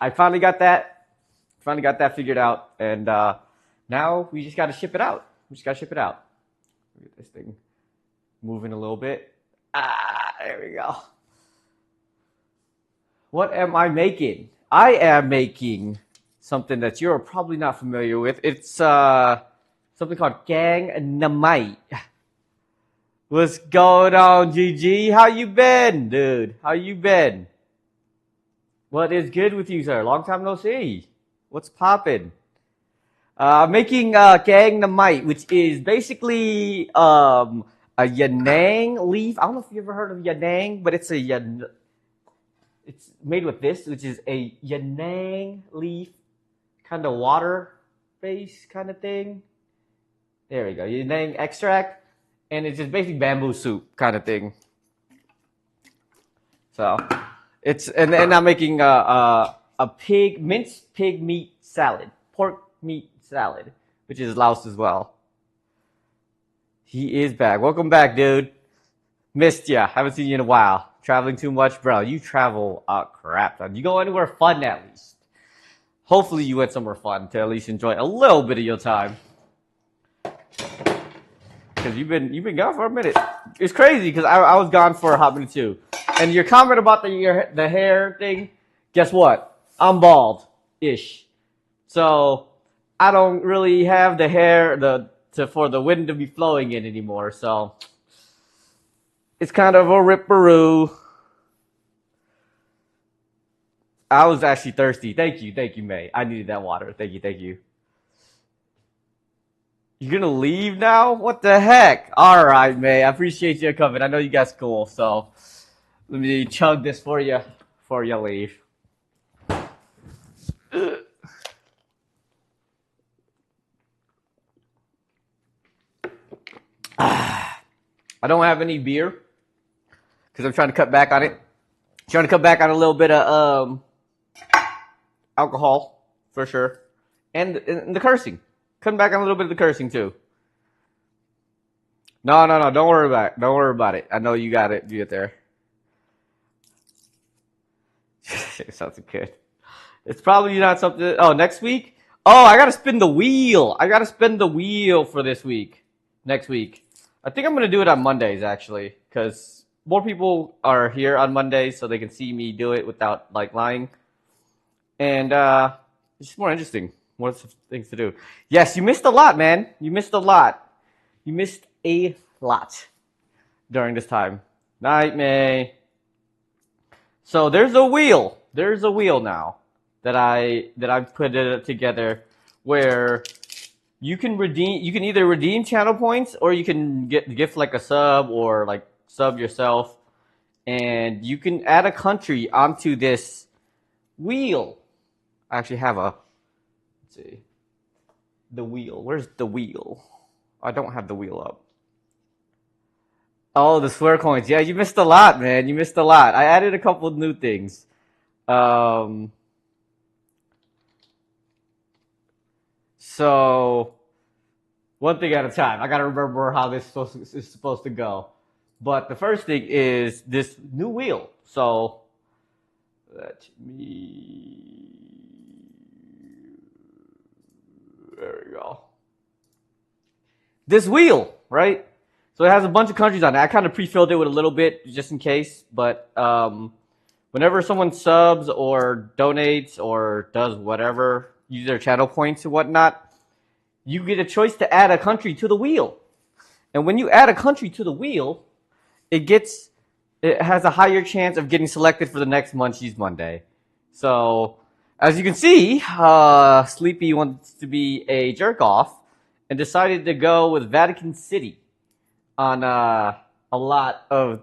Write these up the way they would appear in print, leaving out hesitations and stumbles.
I finally got that. Finally got that figured out, and now we just got to ship it out. We just got to ship it out. Get this thing moving a little bit. There we go. What am I making? I am making something that you're probably not familiar with. It's something called Namai. What's going on, GG? How you been, dude? How you been? What is good with you, sir? Long time no see. What's poppin'? Making Namai, which is basically a yanang leaf. I don't know if you ever heard of yanang, but it's it's made with this, which is a yanang leaf, kind of water base kind of thing. There we go, yanang extract, and it's just basically bamboo soup kind of thing. So it's and I'm making a minced pig meat salad, pork meat salad, which is LAOS as well. He is back. Welcome back, dude. Missed ya. Haven't seen you in a while. Traveling too much, bro. You travel a crap ton. You go anywhere fun at least. Hopefully you went somewhere fun to at least enjoy a little bit of your time. Because you've been gone for a minute. It's crazy because I was gone for a hot minute too. And your comment about the hair thing, guess what? I'm bald-ish. So I don't really have the hair for the wind to be flowing in anymore. So it's kind of a ripperoo. I was actually thirsty. Thank you, May. I needed that water. Thank you. You're gonna leave now? What the heck? All right, May. I appreciate you coming. I know you got school, so let me chug this for you before you leave. I don't have any beer because I'm trying to cut back on it. Trying to cut back on a little bit of alcohol for sure, and the cursing. Cutting back on a little bit of the cursing too. No. Don't worry about it. Don't worry about it. I know you got it. You get there. It sounds good. It's probably not something. Oh, next week. Oh, I gotta spin the wheel. I gotta spin the wheel for this week. Next week. I think I'm gonna do it on Mondays actually, because more people are here on Mondays, so they can see me do it without like lying, and it's just more interesting. More things to do. Yes, you missed a lot, man. You missed a lot. You missed a lot during this time. Night, May. So there's a wheel. There's a wheel now that I've put it together where you can either redeem channel points or you can gift like a sub or like sub yourself, and you can add a country onto this wheel. I actually have let's see, the wheel. Where's the wheel? I don't have the wheel up. Oh, the swear coins. Yeah, you missed a lot, man. You missed a lot. I added a couple of new things. So one thing at a time. I gotta remember how this is supposed to go. But the first thing is this new wheel. So let me. There we go. This wheel, right? So it has a bunch of countries on it. I kind of pre-filled it with a little bit just in case. But whenever someone subs or donates or does whatever, use their channel points and whatnot, you get a choice to add a country to the wheel. And when you add a country to the wheel, it has a higher chance of getting selected for the next Munchies Monday. So as you can see, Sleepy wants to be a jerk off and decided to go with Vatican City on a lot of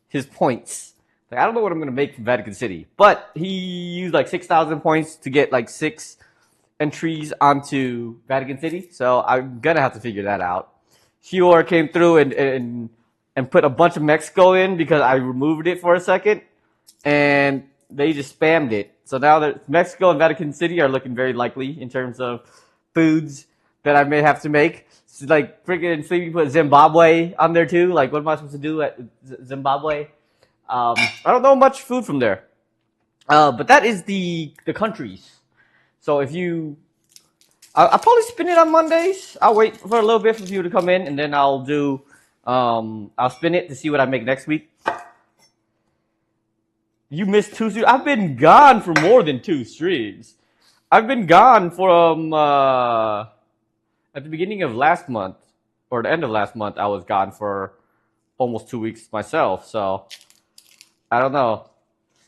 his points. Like, I don't know what I'm going to make from Vatican City, but he used like 6,000 points to get like 6 entries onto Vatican City. So I'm going to have to figure that out. Hior came through and put a bunch of Mexico in because I removed it for a second, and they just spammed it. So now that Mexico and Vatican City are looking very likely in terms of foods that I may have to make. So like freaking Sleepy put Zimbabwe on there too. Like, what am I supposed to do at Zimbabwe? I don't know much food from there. But that is the countries. So if you, I'll probably spin it on Mondays. I'll wait for a little bit for you to come in, and then I'll spin it to see what I make next week. You missed 2 streams. I've been gone for more than 2 streams. I've been gone from at the beginning of last month, or the end of last month. I was gone for almost 2 weeks myself. So I don't know.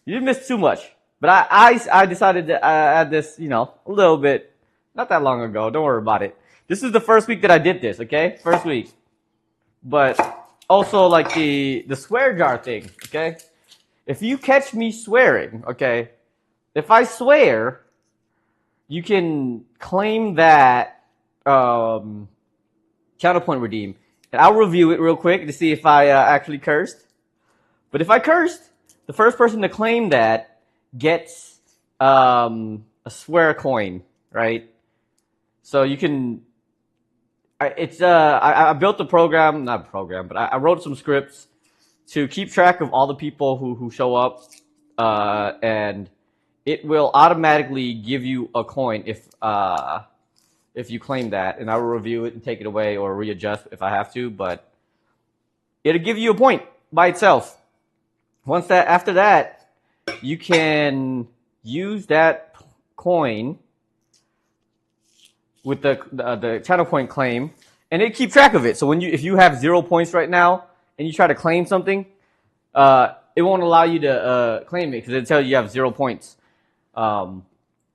You didn't miss too much, but I decided to add this, a little bit, not that long ago. Don't worry about it. This is the first week that I did this. Okay, first week, but also like the swear jar thing. Okay. If you catch me swearing, okay, if I swear, you can claim that channel point redeem. And I'll review it real quick to see if I actually cursed. But if I cursed, the first person to claim that gets a swear coin, right? So you can, I built a program, not a program, but I wrote some scripts to keep track of all the people who show up, and it will automatically give you a coin if you claim that, and I will review it and take it away or readjust if I have to, but it'll give you a point by itself. After that, you can use that coin with the channel point claim, and it keep track of it. So if you have 0 points right now, and you try to claim something, it won't allow you to claim it because it'll tell you have 0 points. But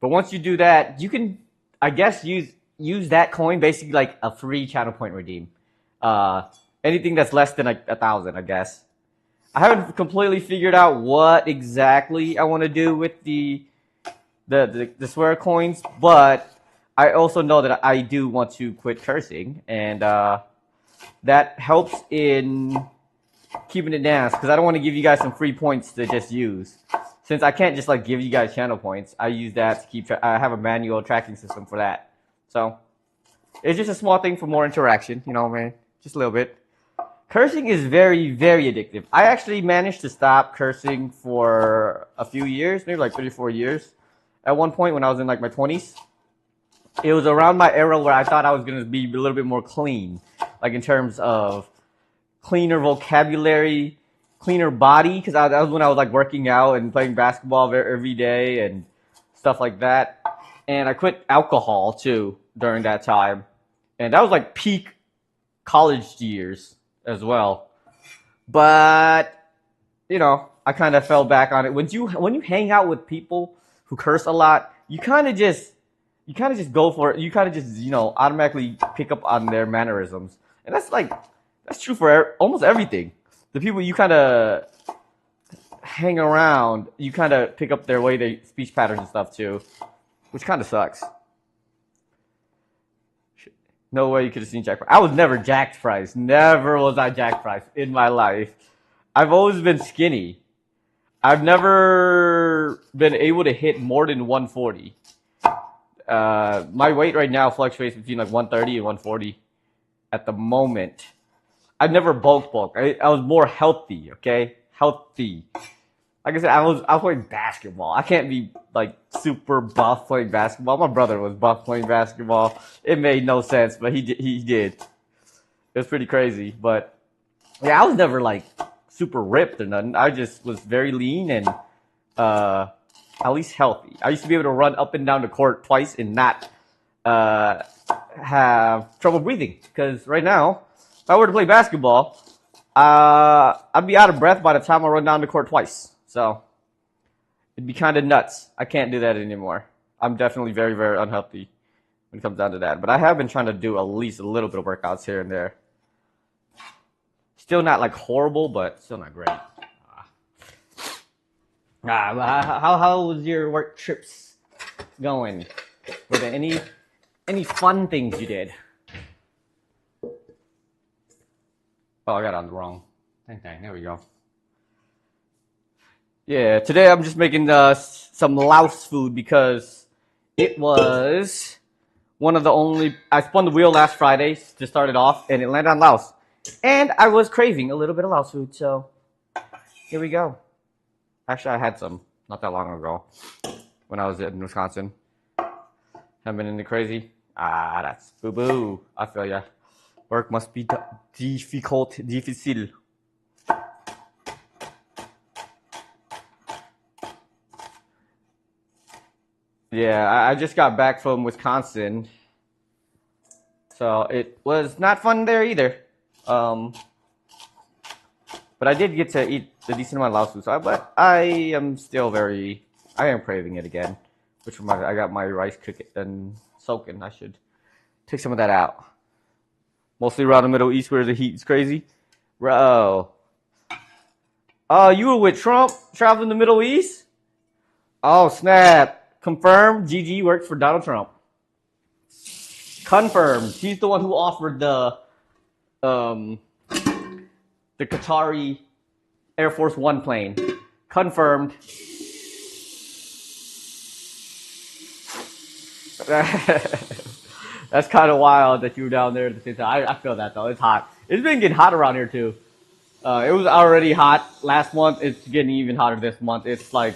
once you do that, you can, I guess, use that coin basically like a free channel point redeem. Anything that's less than 1,000, I guess. I haven't completely figured out what exactly I want to do with the swear coins, but I also know that I do want to quit cursing, and that helps in keeping it down, because I don't want to give you guys some free points to just use. Since I can't just give you guys channel points, I use that to keep I have a manual tracking system for that. So it's just a small thing for more interaction, man. Just a little bit. Cursing is very, very addictive. I actually managed to stop cursing for a few years, maybe like 3 or 4 years. At one point when I was in my 20s, it was around my era where I thought I was going to be a little bit more clean, in terms of cleaner vocabulary, cleaner body, because that was when I was working out and playing basketball every day and stuff like that. And I quit alcohol too during that time, and that was peak college years as well. But I kind of fell back on it. When you hang out with people who curse a lot, you kind of just go for it. You kind of just automatically pick up on their mannerisms, and that's true for almost everything. The people you kind of hang around, you kind of pick up their way, their speech patterns and stuff too, which kind of sucks. No way you could have seen Jack Price. I was never Jack Price. Never was I Jack Price in my life. I've always been skinny. I've never been able to hit more than 140. My weight right now fluctuates between 130 and 140 at the moment. I've never bulked. I was more healthy, okay? Healthy. Like I said, I was playing basketball. I can't be super buff playing basketball. My brother was buff playing basketball. It made no sense, but he did. It was pretty crazy. But yeah, I was never super ripped or nothing. I just was very lean and at least healthy. I used to be able to run up and down the court twice and not have trouble breathing. Because right now, if I were to play basketball, I'd be out of breath by the time I run down the court twice. So it'd be kind of nuts. I can't do that anymore. I'm definitely very, very unhealthy when it comes down to that. But I have been trying to do at least a little bit of workouts here and there. Still not horrible, but still not great. How was your work trips going? Were there any fun things you did? Oh, I got it on the wrong thing. There we go. Yeah, today I'm just making some LAOS food because it was one of the only. I spun the wheel last Friday to start it off, and it landed on LAOS. And I was craving a little bit of LAOS food, so here we go. Actually, I had some not that long ago when I was in Wisconsin. Haven't been into crazy. That's boo-boo. I feel ya. Work must be difficile. Yeah, I just got back from Wisconsin. So it was not fun there either. But I did get to eat a decent amount of Laos food. But I am craving it again. Which I got my rice cooking and soaking. I should take some of that out. Mostly around the Middle East where the heat is crazy. Bro. Oh, you were with Trump traveling the Middle East? Oh, snap. Confirmed. GG works for Donald Trump. Confirmed. He's the one who offered the Qatari Air Force One plane. Confirmed. That's kind of wild that you were down there at the same time. I feel that though. It's hot. It's been getting hot around here too. It was already hot last month. It's getting even hotter this month. It's like,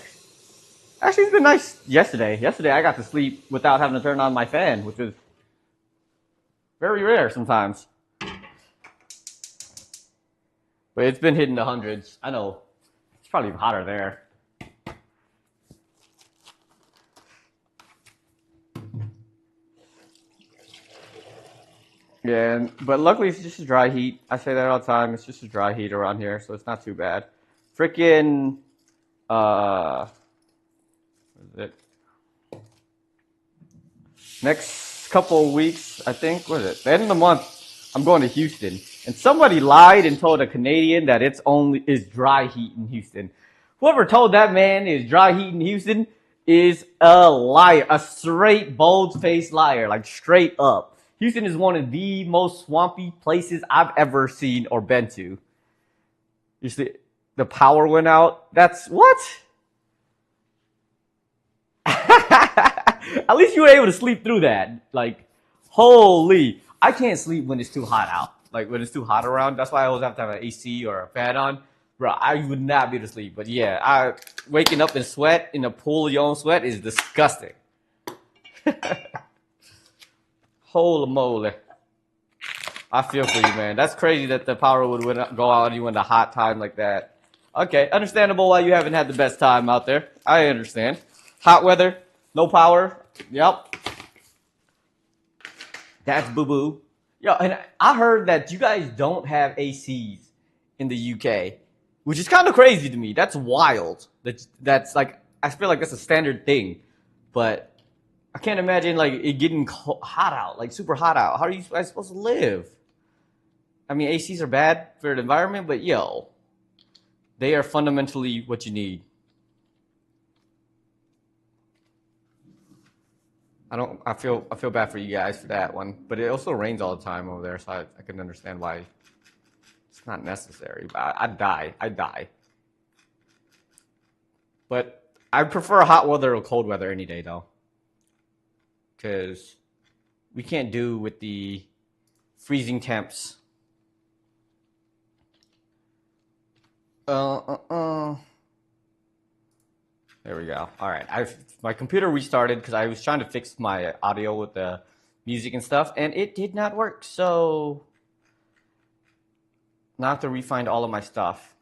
actually, it's been nice yesterday. Yesterday, I got to sleep without having to turn on my fan, which was very rare sometimes. But it's been hitting the hundreds. I know. It's probably hotter there. Yeah, but luckily it's just a dry heat. I say that all the time. It's just a dry heat around here, so it's not too bad. Freaking, what is it? Next couple of weeks, I think, what is it? The end of the month, I'm going to Houston. And somebody lied and told a Canadian that is dry heat in Houston. Whoever told that man is dry heat in Houston is a liar. A straight, bold-faced liar. Like, straight up. Houston is one of the most swampy places I've ever seen or been to. You see, the power went out. That's what? At least you were able to sleep through that. Like, holy. I can't sleep when it's too hot out. Like, when it's too hot around. That's why I always have to have an AC or a fan on. Bro, I would not be able to sleep. But yeah, waking up in sweat, in a pool of your own sweat is disgusting. Holy moly. I feel for you, man. That's crazy that the power would go out on you in a hot time like that. Okay, understandable why you haven't had the best time out there. I understand. Hot weather, no power. Yep. That's boo-boo. Yo, and I heard that you guys don't have ACs in the UK, which is kind of crazy to me. That's wild. That's like, I feel like that's a standard thing. But I can't imagine like it getting hot out, like super hot out. How are you guys supposed to live? I mean, ACs are bad for the environment, but yo, they are fundamentally what you need. I feel bad for you guys for that one, but it also rains all the time over there, so I can understand why it's not necessary. But I'd die. But I prefer hot weather or cold weather any day though. Because we can't do with the freezing temps. There we go. All right. My computer restarted because I was trying to fix my audio with the music and stuff, and it did not work. So now I have to refind all of my stuff.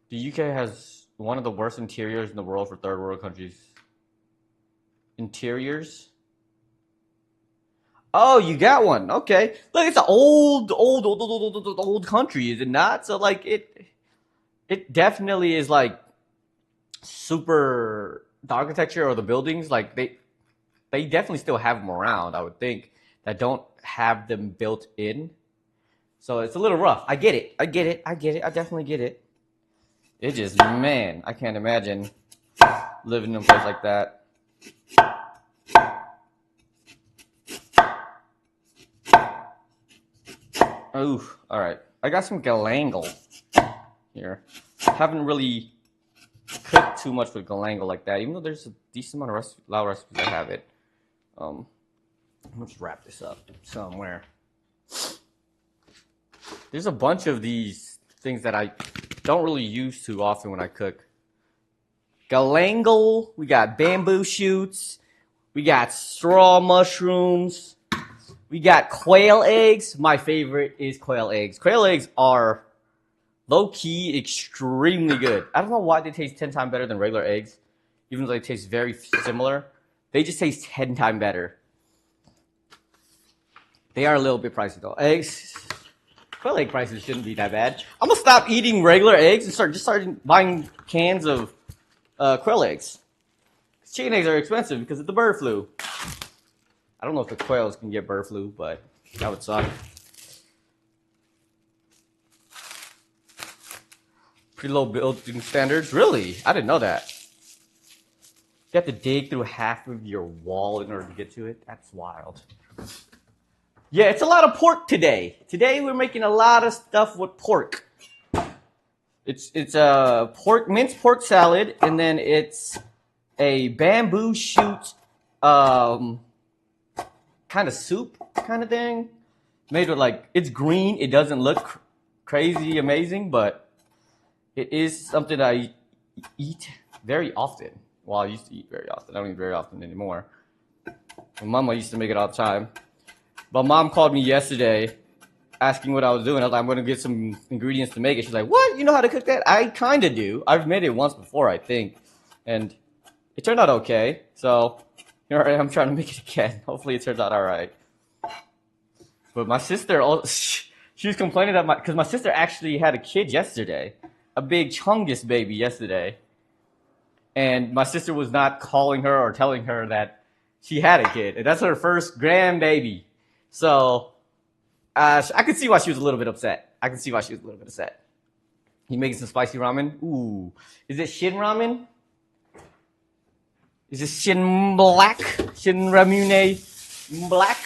The UK has one of the worst interiors in the world for third world countries. Interiors? Oh, you got one. Okay. Look, it's an old country, is it not? So like it definitely is like super the architecture or the buildings, like they definitely still have them around, I would think, that don't have them built in. So it's a little rough. I get it. I definitely get it. It just, man, I can't imagine living in a place like that. Ooh, all right. I got some galangal here. Haven't really cooked too much with galangal like that, even though there's a decent amount of Lao recipes that have it. Let's wrap this up somewhere. There's a bunch of these things that I don't really use too often when I cook. galangal. We got bamboo shoots. We got straw mushrooms. We got quail eggs. My favorite is quail eggs. Quail eggs are low-key extremely good. I don't know why they taste 10 times better than regular eggs, even though they taste very similar. They just taste 10 times better. They are a little bit pricey though. Eggs, quail egg prices shouldn't be that bad. I'm gonna stop eating regular eggs and start buying cans of quail eggs. Chicken eggs are expensive because of the bird flu. I don't know if the quails can get bird flu, but that would suck. Pretty low building standards. Really? I didn't know that. You have to dig through half of your wall in order to get to it? That's wild. Yeah, it's a lot of pork today. Today we're making a lot of stuff with pork. It's a minced pork salad, and then it's a bamboo shoot kind of soup kind of thing. Made with it's green. It doesn't look crazy amazing, but it is something that I eat very often. Well, I used to eat very often. I don't eat very often anymore. My mama used to make it all the time. But mom called me yesterday asking what I was doing. I was like, I'm going to get some ingredients to make it. She's like, what? You know how to cook that? I kind of do. I've made it once before, I think. And it turned out okay. So here I am trying to make it again. Hopefully it turns out all right. But my sister, she was complaining that because my sister actually had a kid yesterday. A big chungus baby yesterday. And my sister was not calling her or telling her that she had a kid. And that's her first grandbaby. So I could see why she was a little bit upset. He making some spicy ramen. Ooh. Is it Shin ramen? Is it Shin Black? Shin Ramune Black?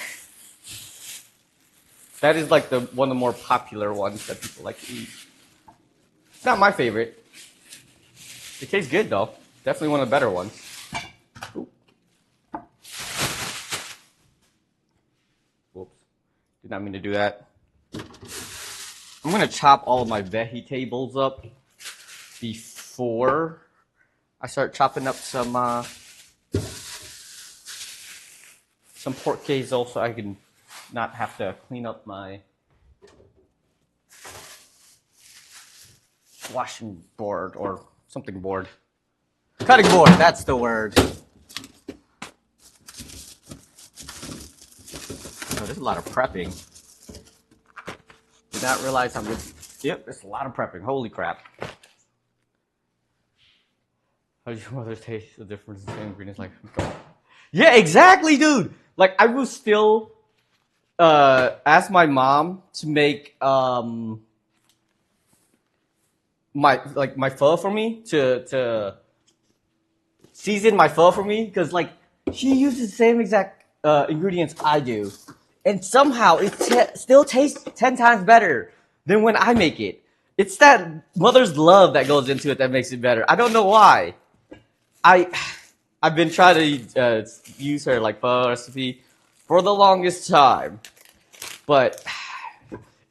That is like one of the more popular ones that people like to eat. It's not my favorite. It tastes good though. Definitely one of the better ones. Ooh. Whoops. Did not mean to do that. I'm going to chop all of my vegetables up before I start chopping up some pork queso so I can not have to clean up my washing board or something board. Cutting board, that's the word. Oh, there's a lot of prepping. Did not realize how good. Yep, there's a lot of prepping. Holy crap. How did your mother taste the difference in the same ingredients? Yeah, exactly, dude. Like, I will still ask my mom to make my pho for me to season my pho for me because she uses the same exact ingredients I do, and somehow it still tastes 10 times better than when I make it. It's that mother's love that goes into it that makes it better. I don't know why. I've been trying to use her pho recipe for the longest time, but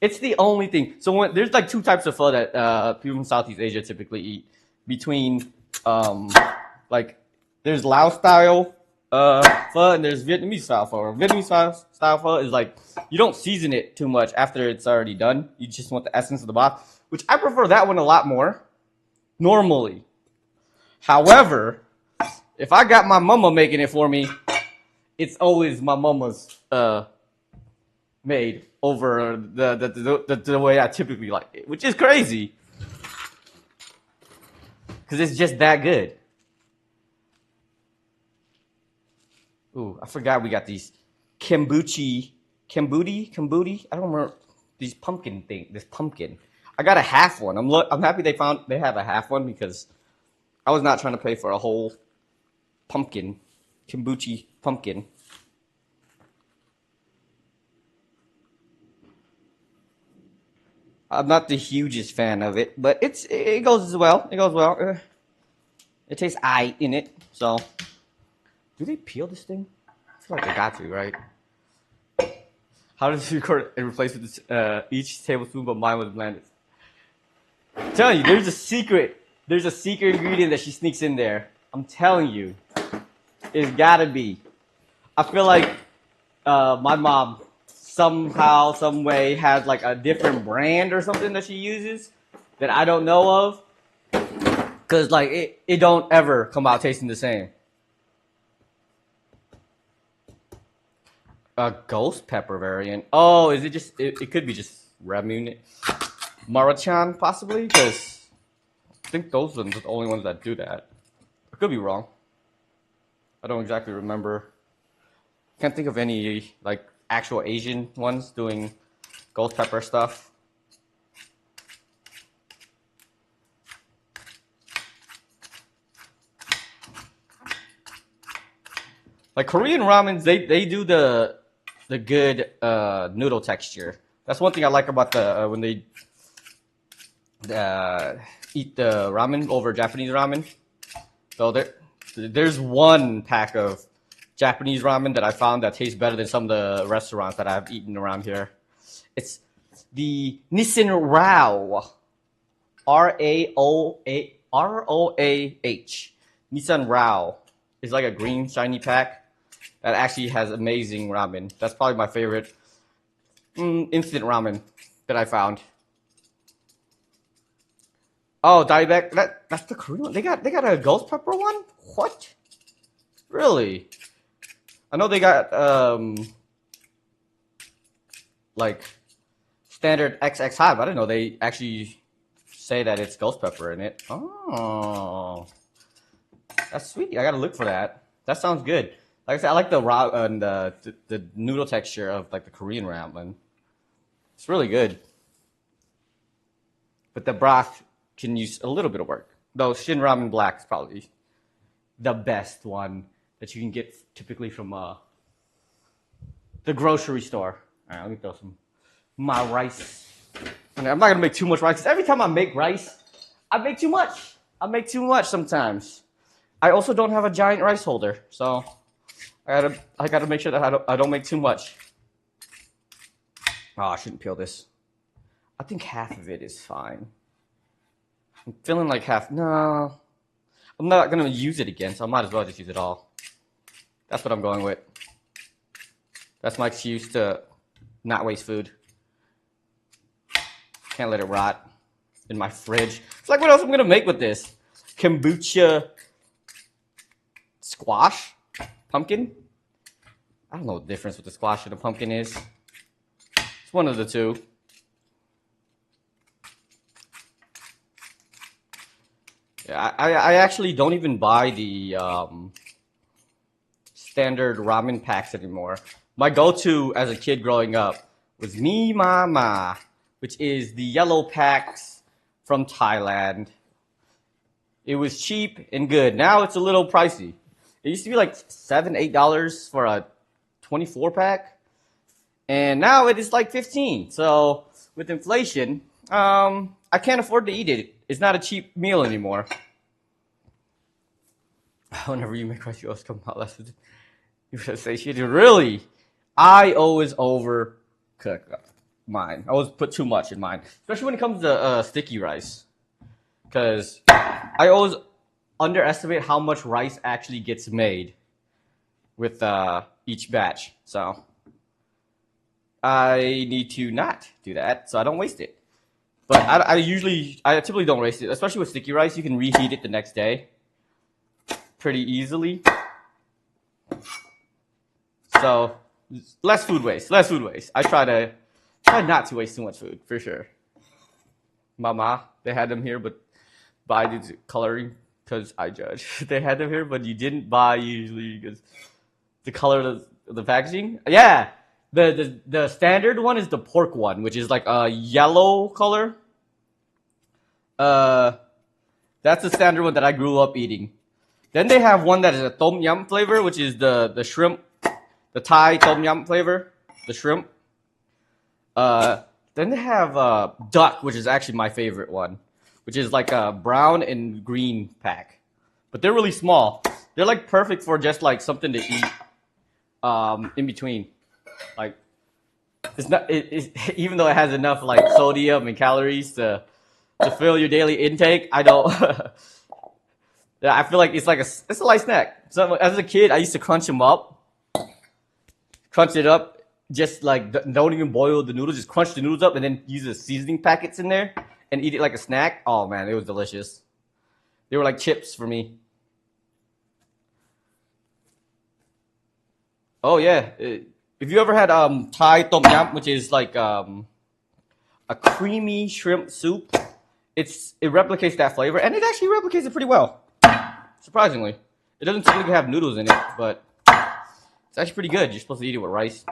it's the only thing. So there's two types of pho that people from Southeast Asia typically eat. Between there's Laos style pho and there's Vietnamese style pho. Vietnamese style pho is you don't season it too much after it's already done. You just want the essence of the broth, which I prefer that one a lot more normally. However, if I got my mama making it for me, it's always my mama's made over the way I typically like it, which is crazy because it's just that good. Ooh, I forgot we got these kombucha. I don't remember these pumpkin thing. This pumpkin. I got a half one. I'm happy they have a half one because I was not trying to pay for a whole pumpkin, kombucha pumpkin. I'm not the hugest fan of it, but it goes well. It goes well. It tastes aight in it. So, do they peel this thing? I feel like they got to, right? How does you record and replace with each tablespoon, but mine was blended? I'm telling you, there's a secret There's a secret ingredient that she sneaks in there. I'm telling you, it's gotta be. I feel like my mom somehow, some way has like a different brand or something that she uses that I don't know of. Cause like it don't ever come out tasting the same. A ghost pepper variant. Oh, is it just? It could be just Ramun Marachan possibly, because I think those are the only ones that do that. I could be wrong. I don't exactly remember. Can't think of any like actual Asian ones doing ghost pepper stuff. Like Korean ramens, they do the good noodle texture. That's one thing I like about the when they eat the ramen over Japanese ramen. So there's one pack of Japanese ramen that I found that tastes better than some of the restaurants that I've eaten around here. It's the Nissin Rao, RAOH. Nissan Rao is like a green shiny pack that actually has amazing ramen. That's probably my favorite instant ramen that I found. Oh, Diabetic. That's the Korean one. They got a ghost pepper one. What? Really? I know they got like standard XX high, but I didn't know they actually say that it's ghost pepper in it. Oh, that's sweet. I gotta look for that. That sounds good. Like I said, I like the raw and the noodle texture of like the Korean ramen. It's really good. But the broth can use a little bit of work. Though Shin Ramen Black is probably the best one that you can get typically from the grocery store. All right, let me throw some my rice. And I'm not gonna make too much rice because every time I make rice, I make too much. I make too much sometimes. I also don't have a giant rice holder, so I gotta make sure that I don't make too much. Oh, I shouldn't peel this. I think half of it is fine. I'm feeling like half. No, I'm not gonna use it again, so I might as well just use it all. That's what I'm going with. That's my excuse to not waste food. Can't let it rot in my fridge. It's like, what else am I gonna make with this? Kombucha squash? Pumpkin? I don't know what the difference with the squash and the pumpkin is. It's one of the two. Yeah, I actually don't even buy the standard ramen packs anymore. My go-to as a kid growing up was Me Mama, which is the yellow packs from Thailand. It was cheap and good. Now it's a little pricey. It used to be like $7, $8 for a 24 pack, and now it is like 15. So with inflation, I can't afford to eat it. It's not a cheap meal anymore. Whenever you make rice, you always come out less. You should say shit. Really, I always overcook mine. I always put too much in mine, especially when it comes to sticky rice, because I always underestimate how much rice actually gets made with each batch. So I need to not do that so I don't waste it. But I typically don't waste it, especially with sticky rice. You can reheat it the next day pretty easily. So less food waste. I try not to waste too much food, for sure. Mama, they had them here, but buy the coloring because I judge. They had them here, but you didn't buy usually because the color of the packaging. Yeah, the standard one is the pork one, which is like a yellow color. That's the standard one that I grew up eating. Then they have one that is a tom yum flavor, which is the shrimp, the Thai tom yum flavor, the shrimp. Then they have duck, which is actually my favorite one, which is like a brown and green pack. But they're really small. They're like perfect for just like something to eat in between. Like it's not even though it has enough like sodium and calories to to fill your daily intake. I don't. Yeah, I feel like it's a light snack. So as a kid, I used to crunch it up, just like don't even boil the noodles, just crunch the noodles up, and then use the seasoning packets in there and eat it like a snack. Oh man, it was delicious. They were like chips for me. Oh yeah, if you ever had Thai tom yum, which is like a creamy shrimp soup, it replicates that flavor, and it actually replicates it pretty well. Surprisingly, it doesn't typically have noodles in it, but it's actually pretty good. You're supposed to eat it with rice.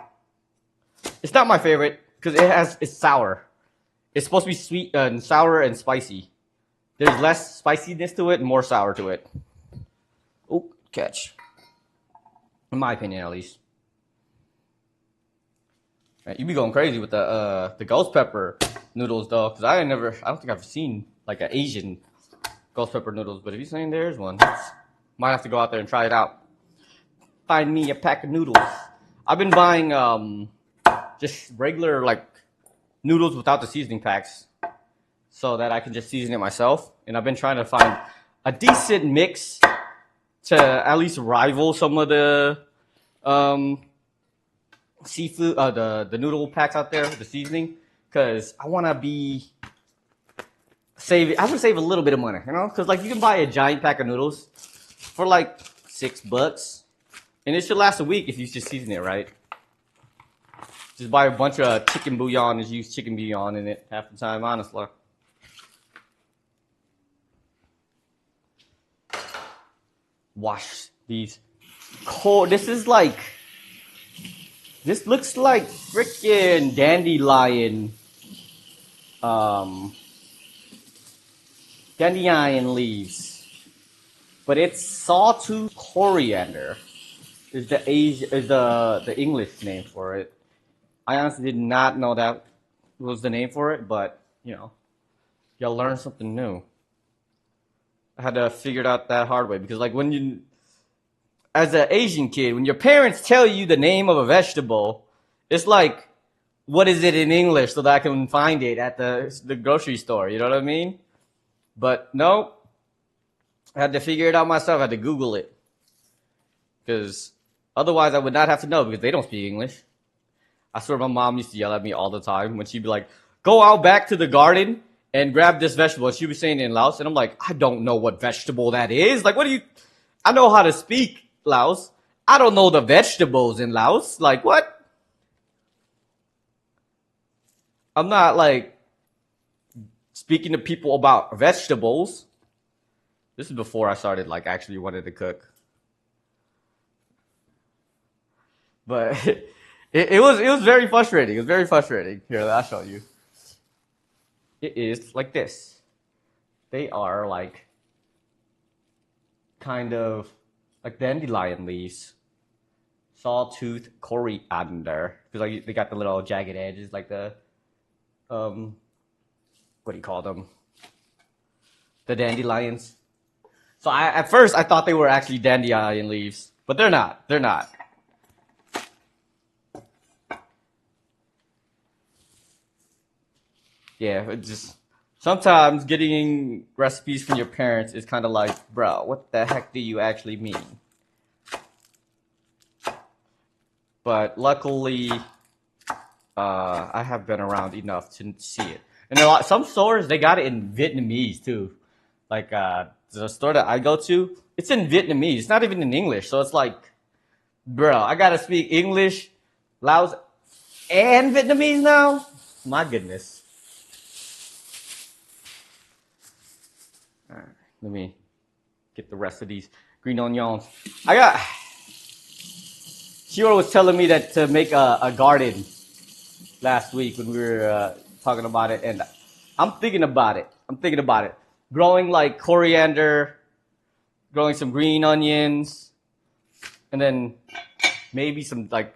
It's not my favorite because it's sour. It's supposed to be sweet and sour and spicy. There's less spiciness to it and more sour to it. Oh, catch. In my opinion, at least. Man, you be going crazy with the ghost pepper noodles though, because I don't think I've seen like an Asian ghost pepper noodles. But if you're saying there's one, might have to go out there and try it out. Find me a pack of noodles. I've been buying just regular like noodles without the seasoning packs, so that I can just season it myself. And I've been trying to find a decent mix to at least rival some of the seafood, the noodle packs out there, the seasoning, because I want to I would save a little bit of money, you know, because like you can buy a giant pack of noodles for like $6, and it should last a week if you just season it right. Just buy a bunch of chicken bouillon and use chicken bouillon in it half the time, honestly. Wash these cold. This looks like freaking dandelion leaves, but it's sawtooth coriander is the English name for it. I honestly did not know that was the name for it, but you know, you'll learn something new. I had to figure it out that hard way because like as an Asian kid, when your parents tell you the name of a vegetable, it's like, what is it in English so that I can find it at the grocery store? You know what I mean? But no, I had to figure it out myself. I had to Google it because otherwise I would not have to know because they don't speak English. I swear my mom used to yell at me all the time when she'd be like, go out back to the garden and grab this vegetable. And she'd be saying it in Laos. And I'm like, I don't know what vegetable that is. Like, I know how to speak Laos. I don't know the vegetables in Laos. Like, what? I'm not like speaking to people about vegetables. This is before I started like actually wanted to cook. But it was very frustrating. It was very frustrating. Here, I'll show you. It is like this. They are like kind of like dandelion leaves, sawtooth coriander, because like they got the little jagged edges, like the what do you call them? The dandelions. So at first I thought they were actually dandelion leaves, but they're not. They're not. Yeah, it just sometimes getting recipes from your parents is kind of like, bro, what the heck do you actually mean? But luckily, I have been around enough to see it. And some stores, they got it in Vietnamese too. Like the store that I go to, it's in Vietnamese. It's not even in English. So it's like, bro, I gotta speak English, Laos, and Vietnamese now? My goodness. All right, let me get the rest of these green onions. Shiro was telling me that to make a garden last week when we were talking about it, and I'm thinking about it. Growing like coriander, growing some green onions, and then maybe some like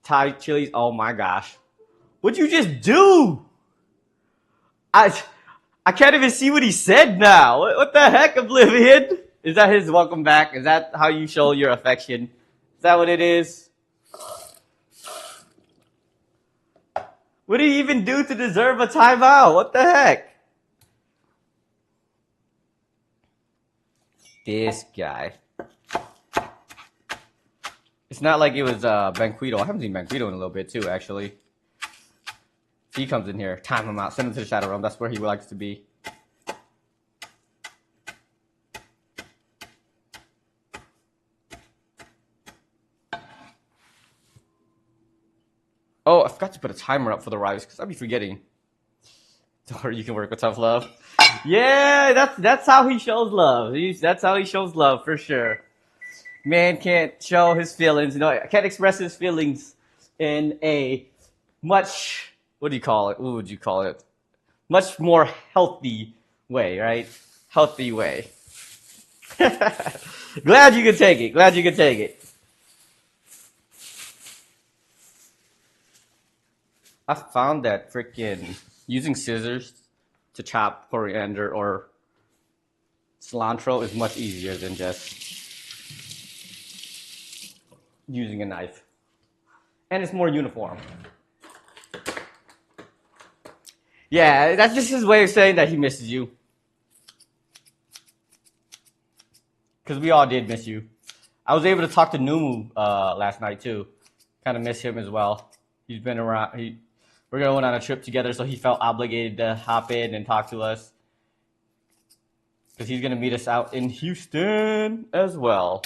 Thai chilies. Oh my gosh. What'd you just do? I can't even see what he said now. What the heck, Oblivion? Is that his welcome back? Is that how you show your affection? Is that what it is? What did he even do to deserve a timeout? What the heck? This guy. It's not like it was Banquito. I haven't seen Banquito in a little bit too, actually. He comes in here. Time him out. Send him to the Shadow Realm. That's where he likes to be. Oh, I forgot to put a timer up for the rise because I'd be forgetting. Or you can work with tough love. Yeah, that's how he shows love. That's how he shows love for sure. Man can't show his feelings. You know, can't express his feelings in a much, what do you call it? What would you call it? Much more healthy way, right? Healthy way. Glad you could take it. Glad you could take it. I found that freaking using scissors to chop coriander or cilantro is much easier than just using a knife. And it's more uniform. Yeah, that's just his way of saying that he misses you. Because we all did miss you. I was able to talk to Numu last night too. Kind of miss him as well. He's been around. We're going on a trip together, so he felt obligated to hop in and talk to us. Because he's going to meet us out in Houston as well.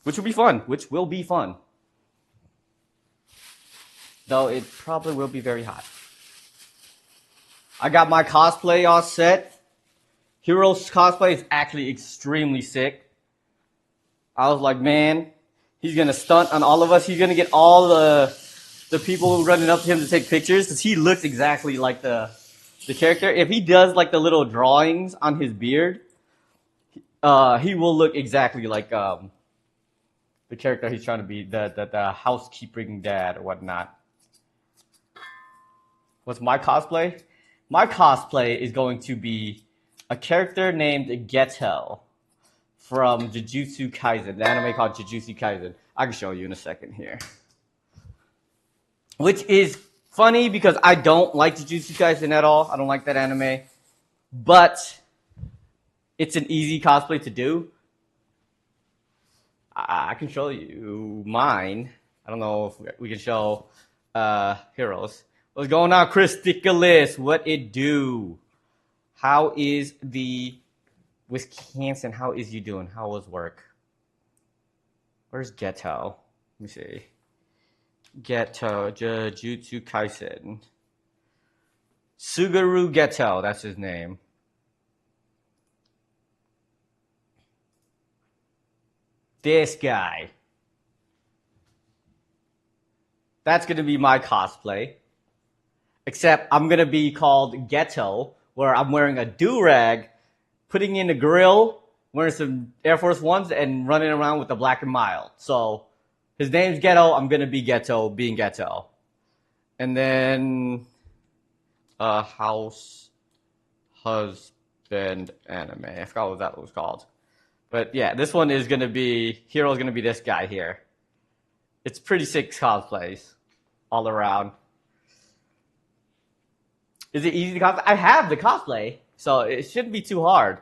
Which will be fun. Though it probably will be very hot. I got my cosplay all set. Hero's cosplay is actually extremely sick. I was like, man, he's going to stunt on all of us. He's going to get all the people running up to him to take pictures because he looks exactly like the character. If he does like the little drawings on his beard, he will look exactly like the character he's trying to be, the housekeeping dad or whatnot. What's my cosplay? My cosplay is going to be a character named Geto from Jujutsu Kaisen, the anime called Jujutsu Kaisen. I can show you in a second here. Which is funny because I don't like Jujutsu Kaisen at all. I don't like that anime. But it's an easy cosplay to do. I can show you mine. I don't know if we can show Heroes. What's going on, Chris Nicholas? What it do? How is the Wisconsin? How is you doing? How was work? Where's Geto? Let me see. Geto, Jujutsu Kaisen. Suguru Geto, that's his name. This guy. That's going to be my cosplay. Except I'm going to be called Geto, where I'm wearing a do-rag, putting in a grill, wearing some Air Force Ones, and running around with a black and mild. So his name's Geto. I'm going to be Geto, being Geto. And then House Husband anime. I forgot what that was called. But yeah, this one is going to be, Hero's going to be this guy here. It's pretty sick cosplays all around. Is it easy to cosplay? I have the cosplay, so it shouldn't be too hard.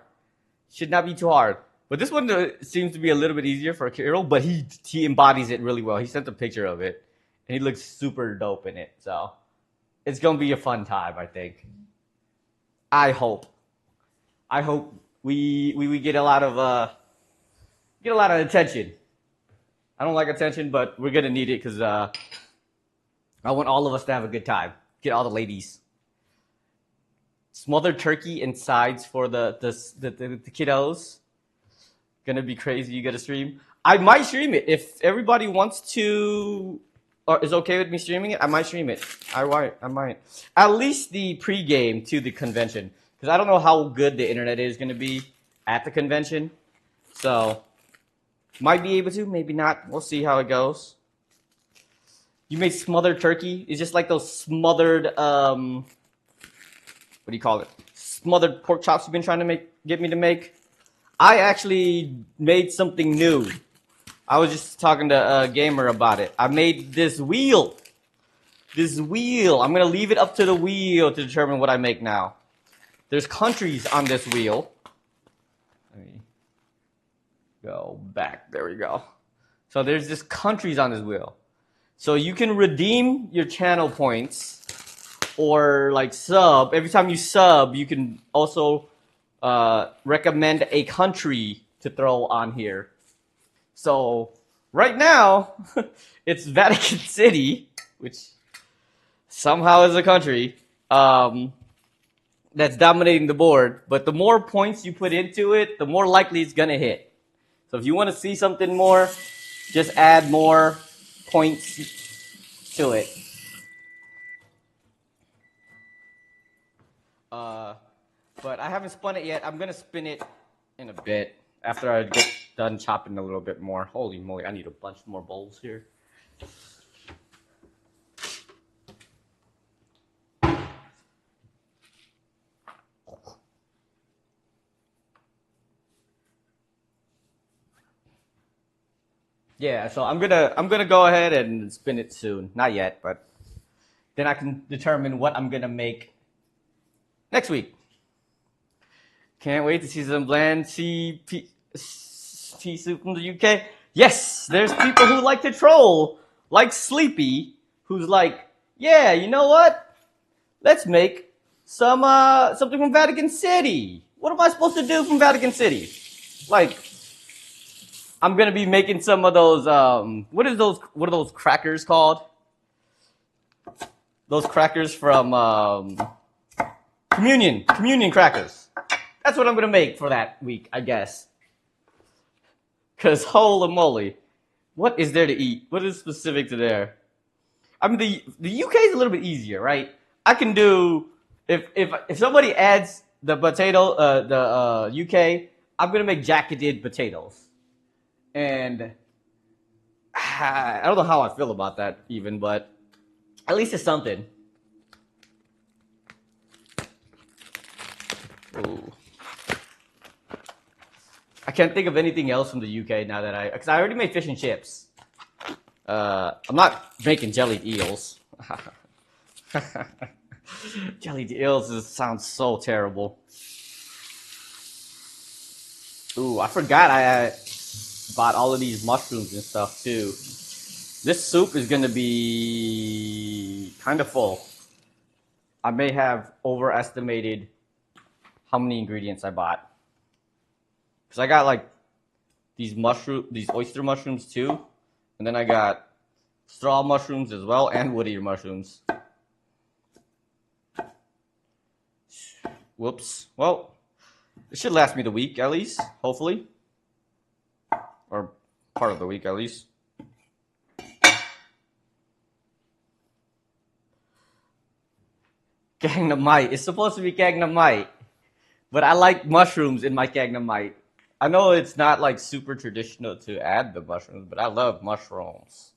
Should not be too hard. But this one seems to be a little bit easier for Hero, but he embodies it really well. He sent a picture of it, and he looks super dope in it. So it's gonna be a fun time, I think. I hope we get a lot of attention. I don't like attention, but we're gonna need it because I want all of us to have a good time. Get all the ladies. Smothered turkey and sides for the kiddos. Gonna be crazy. You gotta stream. I might stream it if everybody wants to, or is okay with me streaming it. I might stream it. I might. At least the pregame to the convention, because I don't know how good the internet is gonna be at the convention. So might be able to, maybe not. We'll see how it goes. You made smothered turkey. It's just like those smothered what do you call it? Smothered pork chops you've been trying to get me to make. I actually made something new. I was just talking to a gamer about it. I made this wheel. I'm going to leave it up to the wheel to determine what I make now. There's countries on this wheel. go back. There we go. So there's just countries on this wheel. So you can redeem your channel points or like sub. Every time you sub, you can also recommend a country to throw on here. So right now, it's Vatican City, which somehow is a country that's dominating the board. But the more points you put into it, the more likely it's going to hit. So if you want to see something more, just add more points to it. But I haven't spun it yet. I'm going to spin it in a bit after I get done chopping a little bit more. Holy moly, I need a bunch more bowls here. Yeah, so I'm gonna go ahead and spin it soon. Not yet, but then I can determine what I'm gonna make next week. Can't wait to see some bland tea soup from the UK. Yes, there's people who like to troll, like Sleepy, who's like, yeah, you know what? Let's make some something from Vatican City. What am I supposed to do from Vatican City? Like, I'm gonna be making some of those. What are those crackers called? Those crackers from communion crackers. That's what I'm gonna make for that week, I guess. Cause holy moly, what is there to eat? What is specific to there? I mean, the UK is a little bit easier, right? I can do if somebody adds the potato, the UK, I'm gonna make jacketed potatoes. And I don't know how I feel about that even, but at least it's something. Ooh. I can't think of anything else from the UK now that because I already made fish and chips. I'm not making jellied eels. Jellied eels sounds so terrible. Ooh, I forgot I bought all of these mushrooms and stuff too. This soup is gonna be kind of full. I may have overestimated how many ingredients I bought. Cause I got like these oyster mushrooms too. And then I got straw mushrooms as well and wood eater mushrooms. Whoops. Well, it should last me the week at least, hopefully. Or part of the week at least. Namai. It's supposed to be Namai. But I like mushrooms in my Namai. I know it's not like super traditional to add the mushrooms, but I love mushrooms.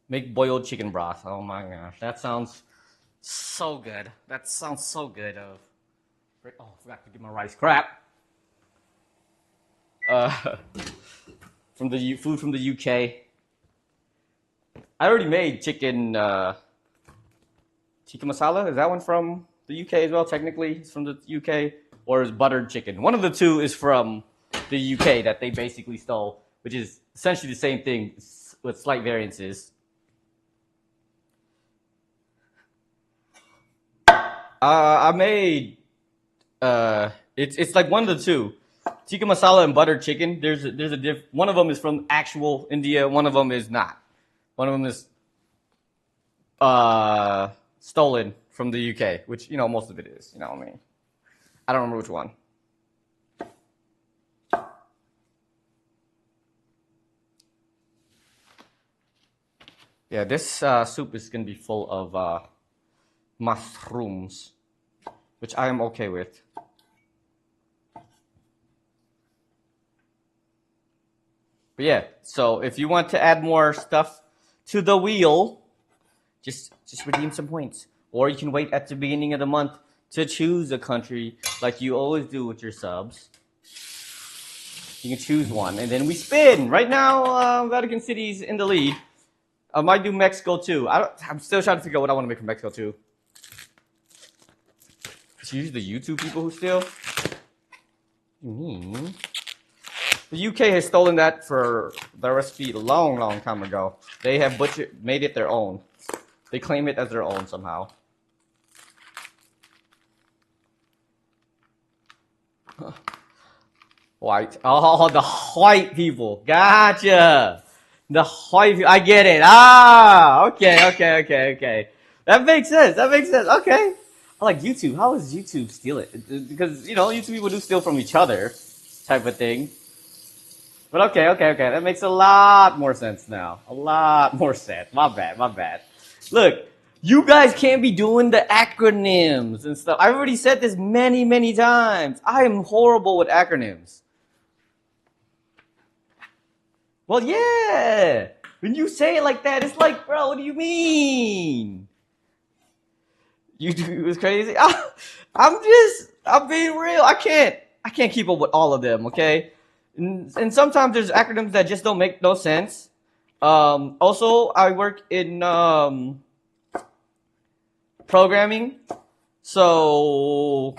Make boiled chicken broth. Oh my gosh, that sounds so good. That sounds so good. Oh, I forgot to get my rice. Crap. From the food from the UK. I already made chicken tikka masala. Is that one from the UK as well? Technically, it's from the UK. Or is buttered chicken. One of the two is from the UK that they basically stole, which is essentially the same thing with slight variances. I made it's like one of the two, tikka masala and buttered chicken. There's a one of them is from actual India. One of them is not. One of them is stolen from the UK, which most of it is. You know what I mean? I don't remember which one. Yeah, this soup is going to be full of mushrooms, which I am okay with. But yeah, so if you want to add more stuff to the wheel, just redeem some points. Or you can wait at the beginning of the month to choose a country like you always do with your subs. You can choose one, and then we spin. Right now, Vatican City's in the lead. I might do Mexico too. I'm still trying to figure out what I want to make from Mexico too. It's usually the YouTube people who steal. What do you mean? The UK has stolen that for the recipe a long, long time ago. They have made it their own. They claim it as their own somehow. White. Oh, the white people. Gotcha. The white people. I get it. Ah, okay. That makes sense. Okay. I like YouTube. How does YouTube steal it? Because, YouTube people do steal from each other type of thing. But okay. That makes a lot more sense now. A lot more sense. My bad. Look, you guys can't be doing the acronyms and stuff. I've already said this many, many times. I am horrible with acronyms. Well, yeah. When you say it like that, it's like, bro, what do you mean? YouTube is crazy. I'm being real. I can't keep up with all of them, okay? And sometimes there's acronyms that just don't make no sense. Also, I work in programming, so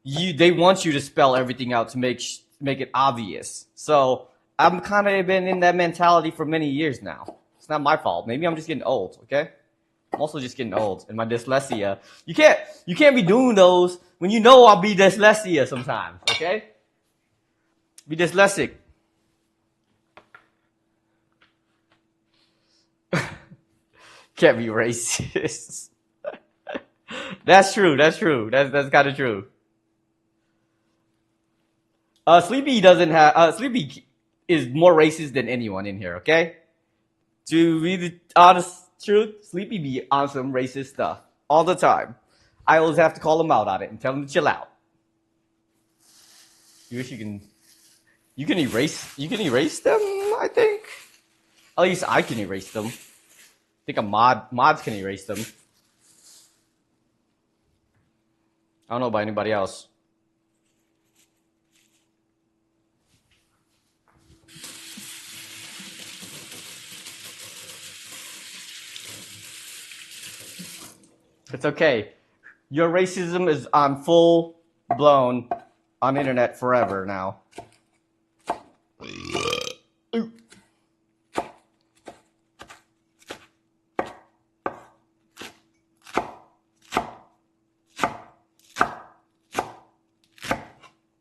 they want you to spell everything out to make it obvious. So I'm kind of been in that mentality for many years now. It's not my fault. Maybe I'm just getting old, okay? I'm also just getting old, and my dyslexia. You can't be doing those when you know I'll be dyslexia sometimes, okay? Be dyslexic. Can't be racist. That's true. That's kind of true. Sleepy doesn't have. Sleepy is more racist than anyone in here. Okay. To be the honest truth, Sleepy be on some racist stuff all the time. I always have to call him out on it and tell him to chill out. You wish you can. You can erase them. I think. At least I can erase them. I think mods can erase them. I don't know about anybody else. It's okay. Your racism is on full blown on internet forever now.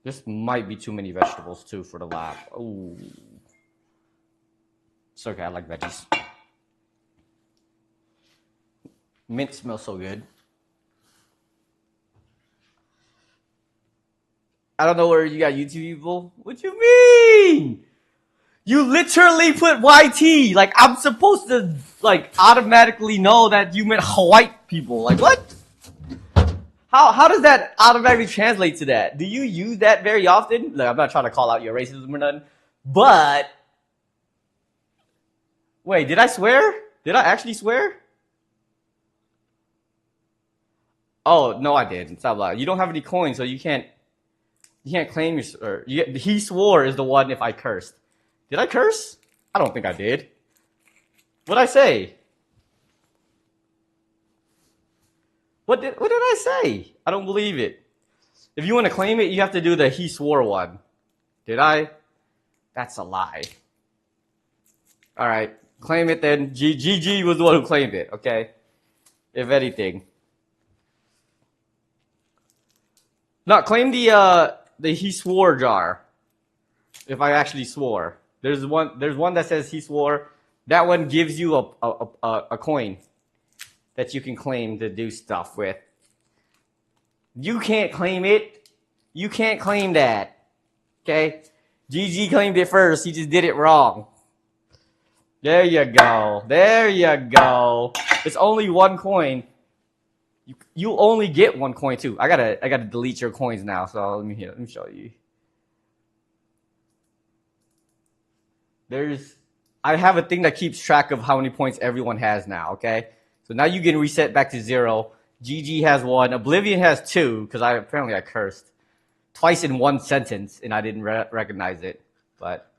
This might be too many vegetables too for the Laap. Ooh. It's okay, I like veggies. Mint smells so good. I don't know where you got YouTube people. What you mean? You literally put YT. Like, I'm supposed to, like, automatically know that you meant white people. Like, what? How does that automatically translate to that? Do you use that very often? Look, I'm not trying to call out your racism or nothing. But, wait, did I swear? Did I actually swear? Oh, no, I didn't. Stop lying. You don't have any coins, so you can't claim your... he swore is the one if I cursed. Did I curse? I don't think I did. What'd I say? What did I say? I don't believe it. If you want to claim it, you have to do the he swore one. Did I? That's a lie. All right. Claim it then. GG was the one who claimed it, okay? If anything. No, claim the he swore jar. If I actually swore. There's one that says he swore. That one gives you a coin that you can claim to do stuff with. You can't claim it. You can't claim that. Okay? GG claimed it first. He just did it wrong. There you go. There you go. It's only one coin. You only get one coin too. I gotta delete your coins now. So let me show you. I have a thing that keeps track of how many points everyone has now. Okay, so now you can reset back to 0. GG has 1. Oblivion has 2 because apparently I cursed twice in one sentence and I didn't recognize it. But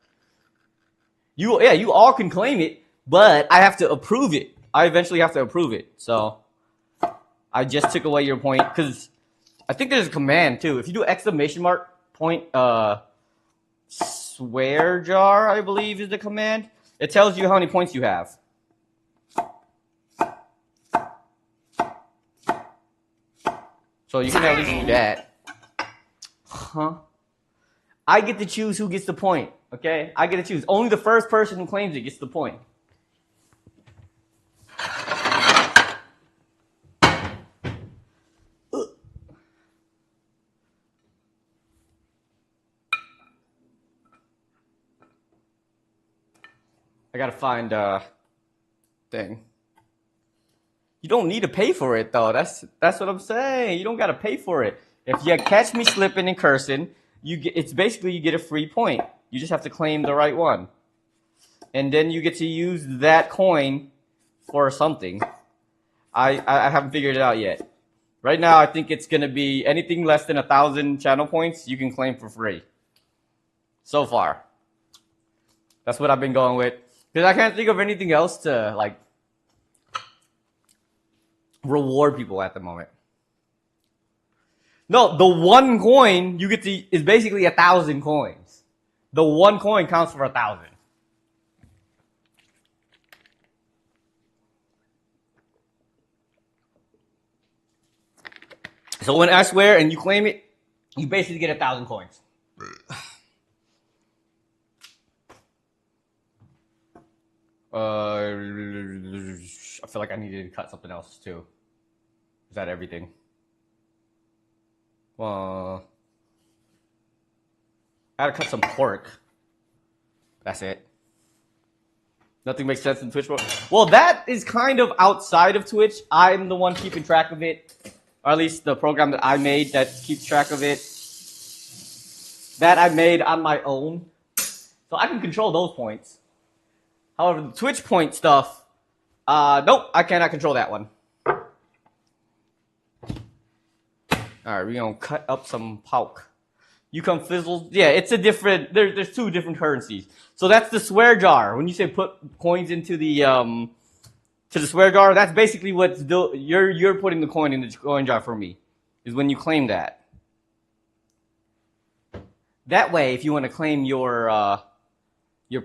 you all can claim it, but I have to approve it. I eventually have to approve it. So I just took away your point because I think there's a command too. If you do exclamation mark point swear jar, I believe is the command. It tells you how many points you have. So you can at least do that. Huh? I get to choose who gets the point, okay? I get to choose. Only the first person who claims it gets the point. I gotta find thing. You don't need to pay for it though. That's what I'm saying. You don't gotta pay for it. If you catch me slipping and cursing, it's basically you get a free point. You just have to claim the right one, and then you get to use that coin for something. I haven't figured it out yet. Right now, I think it's gonna be anything less than 1,000 channel points you can claim for free. So far, that's what I've been going with. Because I can't think of anything else to, like, reward people at the moment. No, the one coin you get to is basically 1,000 coins. The one coin counts for 1,000. So when I swear and you claim it, you basically get 1,000 coins. I feel like I needed to cut something else too. Is that everything? Well, I gotta cut some pork. That's it. Nothing makes sense in Twitch. Well, that is kind of outside of Twitch. I'm the one keeping track of it. Or at least the program that I made that keeps track of it. That I made on my own. So I can control those points. However, the Twitch point stuff, nope, I cannot control that one. Alright, we're gonna cut up some pork. You come fizzle. Yeah, it's a different, there's two different currencies. So that's the swear jar. When you say put coins into the swear jar, that's basically what's you're putting the coin in the coin jar for me, is when you claim that. That way, if you want to claim your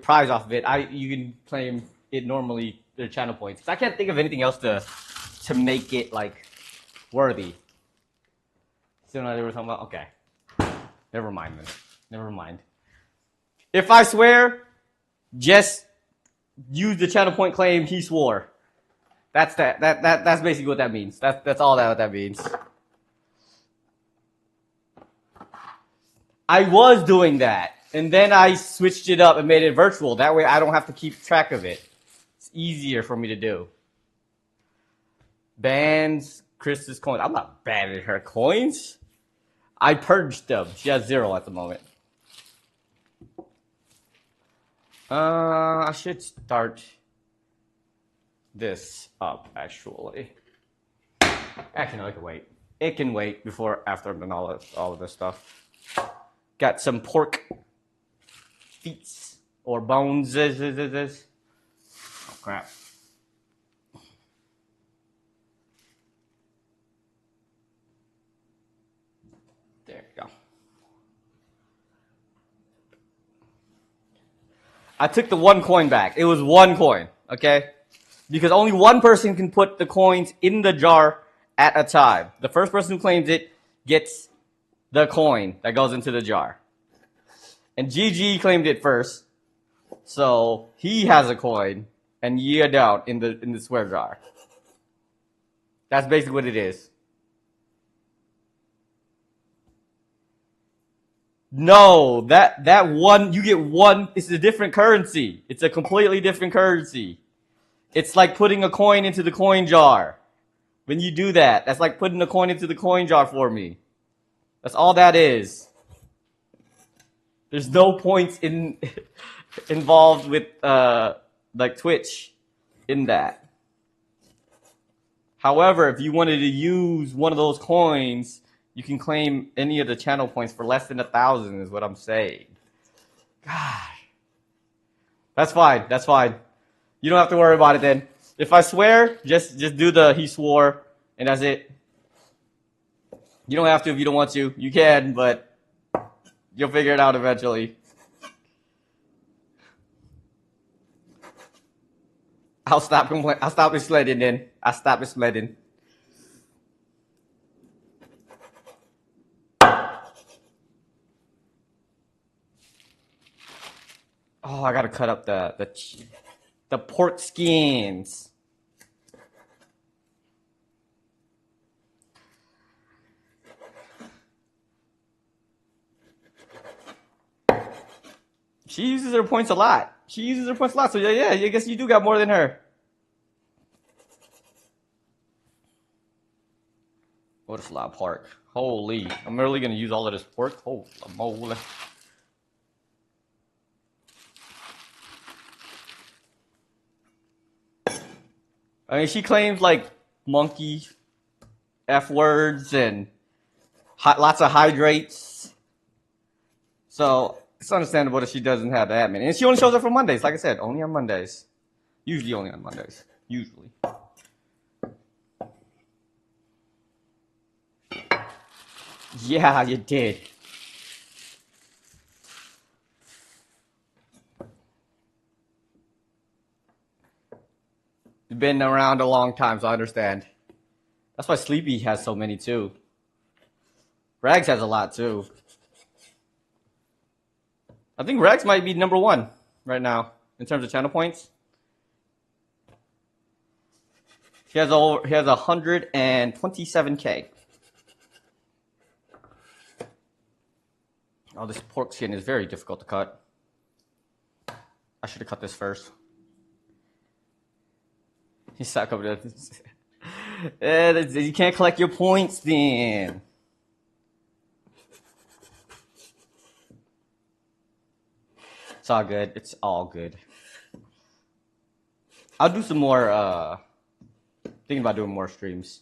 prize off of it, you can claim it normally their channel points. Cause I can't think of anything else to make it like worthy. Still not ever talking about. Okay, never mind then. Never mind. If I swear, just use the channel point claim. He swore. That's that. That's basically what that means. That's all that means. I was doing that. And then I switched it up and made it virtual. That way I don't have to keep track of it. It's easier for me to do. Bans Krista's coins. I'm not banning her coins. I purged them. She has 0 at the moment. I should start this up, actually. Actually, no, it can wait. It can wait after all of this stuff. Got some pork feet or bones. Oh, crap. There you go. I took the one coin back. It was one coin, okay? Because only one person can put the coins in the jar at a time. The first person who claims it gets the coin that goes into the jar. And GG claimed it first, so he has a coin, and you don't in the swear jar. That's basically what it is. No, that one, you get one. It's a different currency. It's a completely different currency. It's like putting a coin into the coin jar. When you do that, that's like putting a coin into the coin jar for me. That's all that is. There's no points involved with like Twitch in that. However, if you wanted to use one of those coins, you can claim any of the channel points for less than 1,000 is what I'm saying. God. That's fine. That's fine. You don't have to worry about it then. If I swear, just do the he swore and that's it. You don't have to if you don't want to. You can, but you'll figure it out eventually. I'll stop complaining. I'll stop explaining then. I'll stop explaining. Oh, I gotta cut up the pork skins. She uses her points a lot. So yeah, I guess you do got more than her. What is Laap pork? Holy, I'm really gonna use all of this pork. Holy moly. I mean, she claims like monkey F words and lots of hydrates. So it's understandable that she doesn't have that many. And she only shows up for Mondays. Like I said, only on Mondays. Usually only on Mondays. Usually. Yeah, you did. You've been around a long time, so I understand. That's why Sleepy has so many too. Rags has a lot too. I think Rags might be number 1 right now in terms of channel points. He has 127K. Oh, this pork skin is very difficult to cut. I should have cut this first. He's stuck over there. You can't collect your points then. It's all good. It's all good. I'll do some more, thinking about doing more streams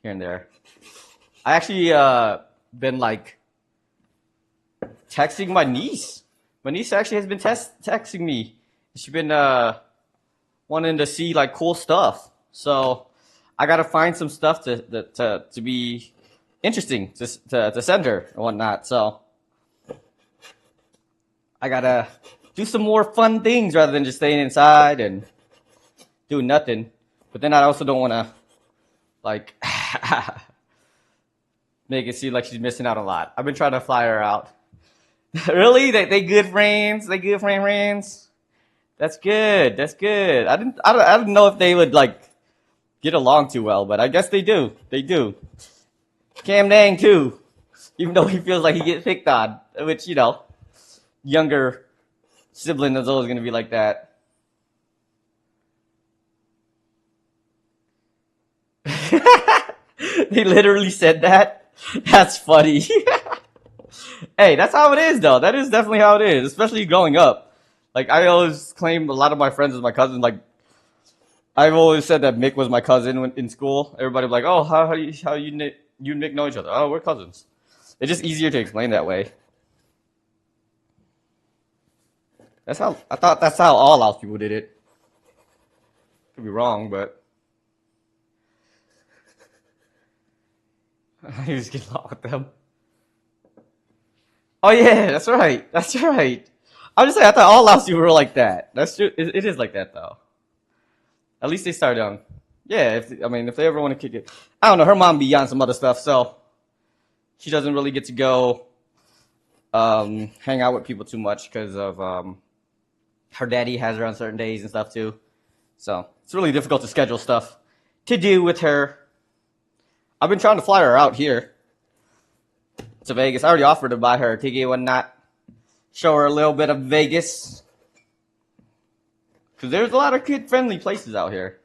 here and there. I actually been like texting my niece. My niece actually has been texting me. She's been wanting to see like cool stuff. So I gotta find some stuff to be interesting to send her and whatnot. So I gotta do some more fun things rather than just staying inside and doing nothing. But then I also don't want to like make it seem like she's missing out a lot. I've been trying to fly her out. Really? They good friends? They good friends? That's good. That's good. I didn't know if they would like get along too well, but I guess they do. They do. Cam Nang too, even though he feels like he gets picked on, which you know, younger sibling is always gonna be like that. They literally said that. That's funny. Hey, that's how it is, though. That is definitely how it is, especially growing up. Like, I always claim a lot of my friends as my cousin. Like, I've always said that Mick was my cousin in school. Everybody was like, "Oh, how you and Mick know each other?" Oh, we're cousins. It's just easier to explain that way. I thought that's how all LAOS people did it. Could be wrong, but I just get along with them. Oh yeah, that's right. That's right. I'm just saying, I thought all LAOS people were like that. That's true. It is like that though. At least they start young. Yeah, if they ever want to kick it, I don't know. Her mom be on some other stuff, so she doesn't really get to go hang out with people too much because of her daddy has her on certain days and stuff too. So it's really difficult to schedule stuff to do with her. I've been trying to fly her out here to Vegas. I already offered to buy her a ticket and whatnot. Show her a little bit of Vegas. Because there's a lot of kid-friendly places out here.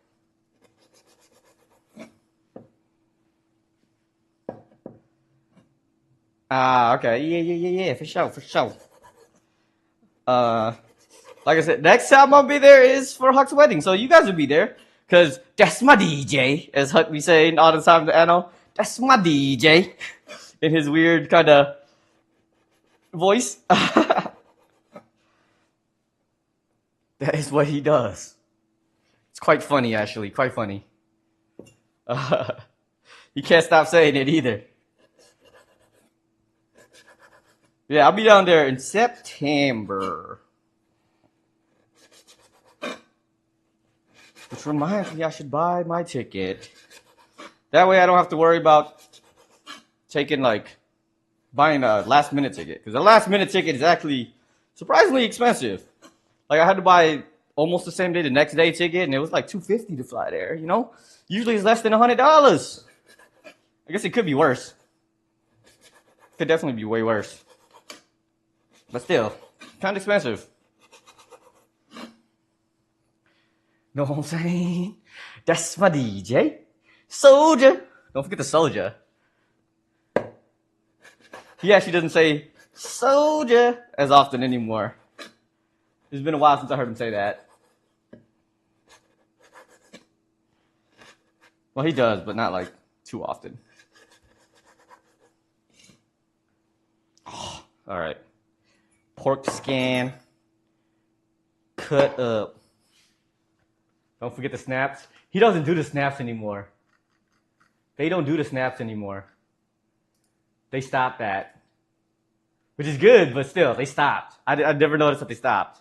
Okay. Yeah, for sure. Like I said, next time I'll be there is for Huck's wedding, so you guys will be there. Because that's my DJ, as Huck be saying all the time to Anno. That's my DJ. In his weird kind of voice. That is what he does. It's quite funny, actually. Quite funny. You can't stop saying it either. Yeah, I'll be down there in September. Which reminds me, I should buy my ticket. That way I don't have to worry about buying a last minute ticket. Because a last minute ticket is actually surprisingly expensive. Like I had to buy almost the same day, the next day ticket, and it was like $250 to fly there, you know? Usually it's less than $100. I guess it could be worse. Could definitely be way worse. But still, kind of expensive. Know what I'm saying? That's my DJ. Soldier. Don't forget the soldier. He actually doesn't say soldier as often anymore. It's been a while since I heard him say that. Well, he does, but not like too often. Oh, all right. Pork scan. Cut up. Don't forget the snaps. He doesn't do the snaps anymore. They don't do the snaps anymore. They stopped that. Which is good, but still, they stopped. I never noticed that they stopped.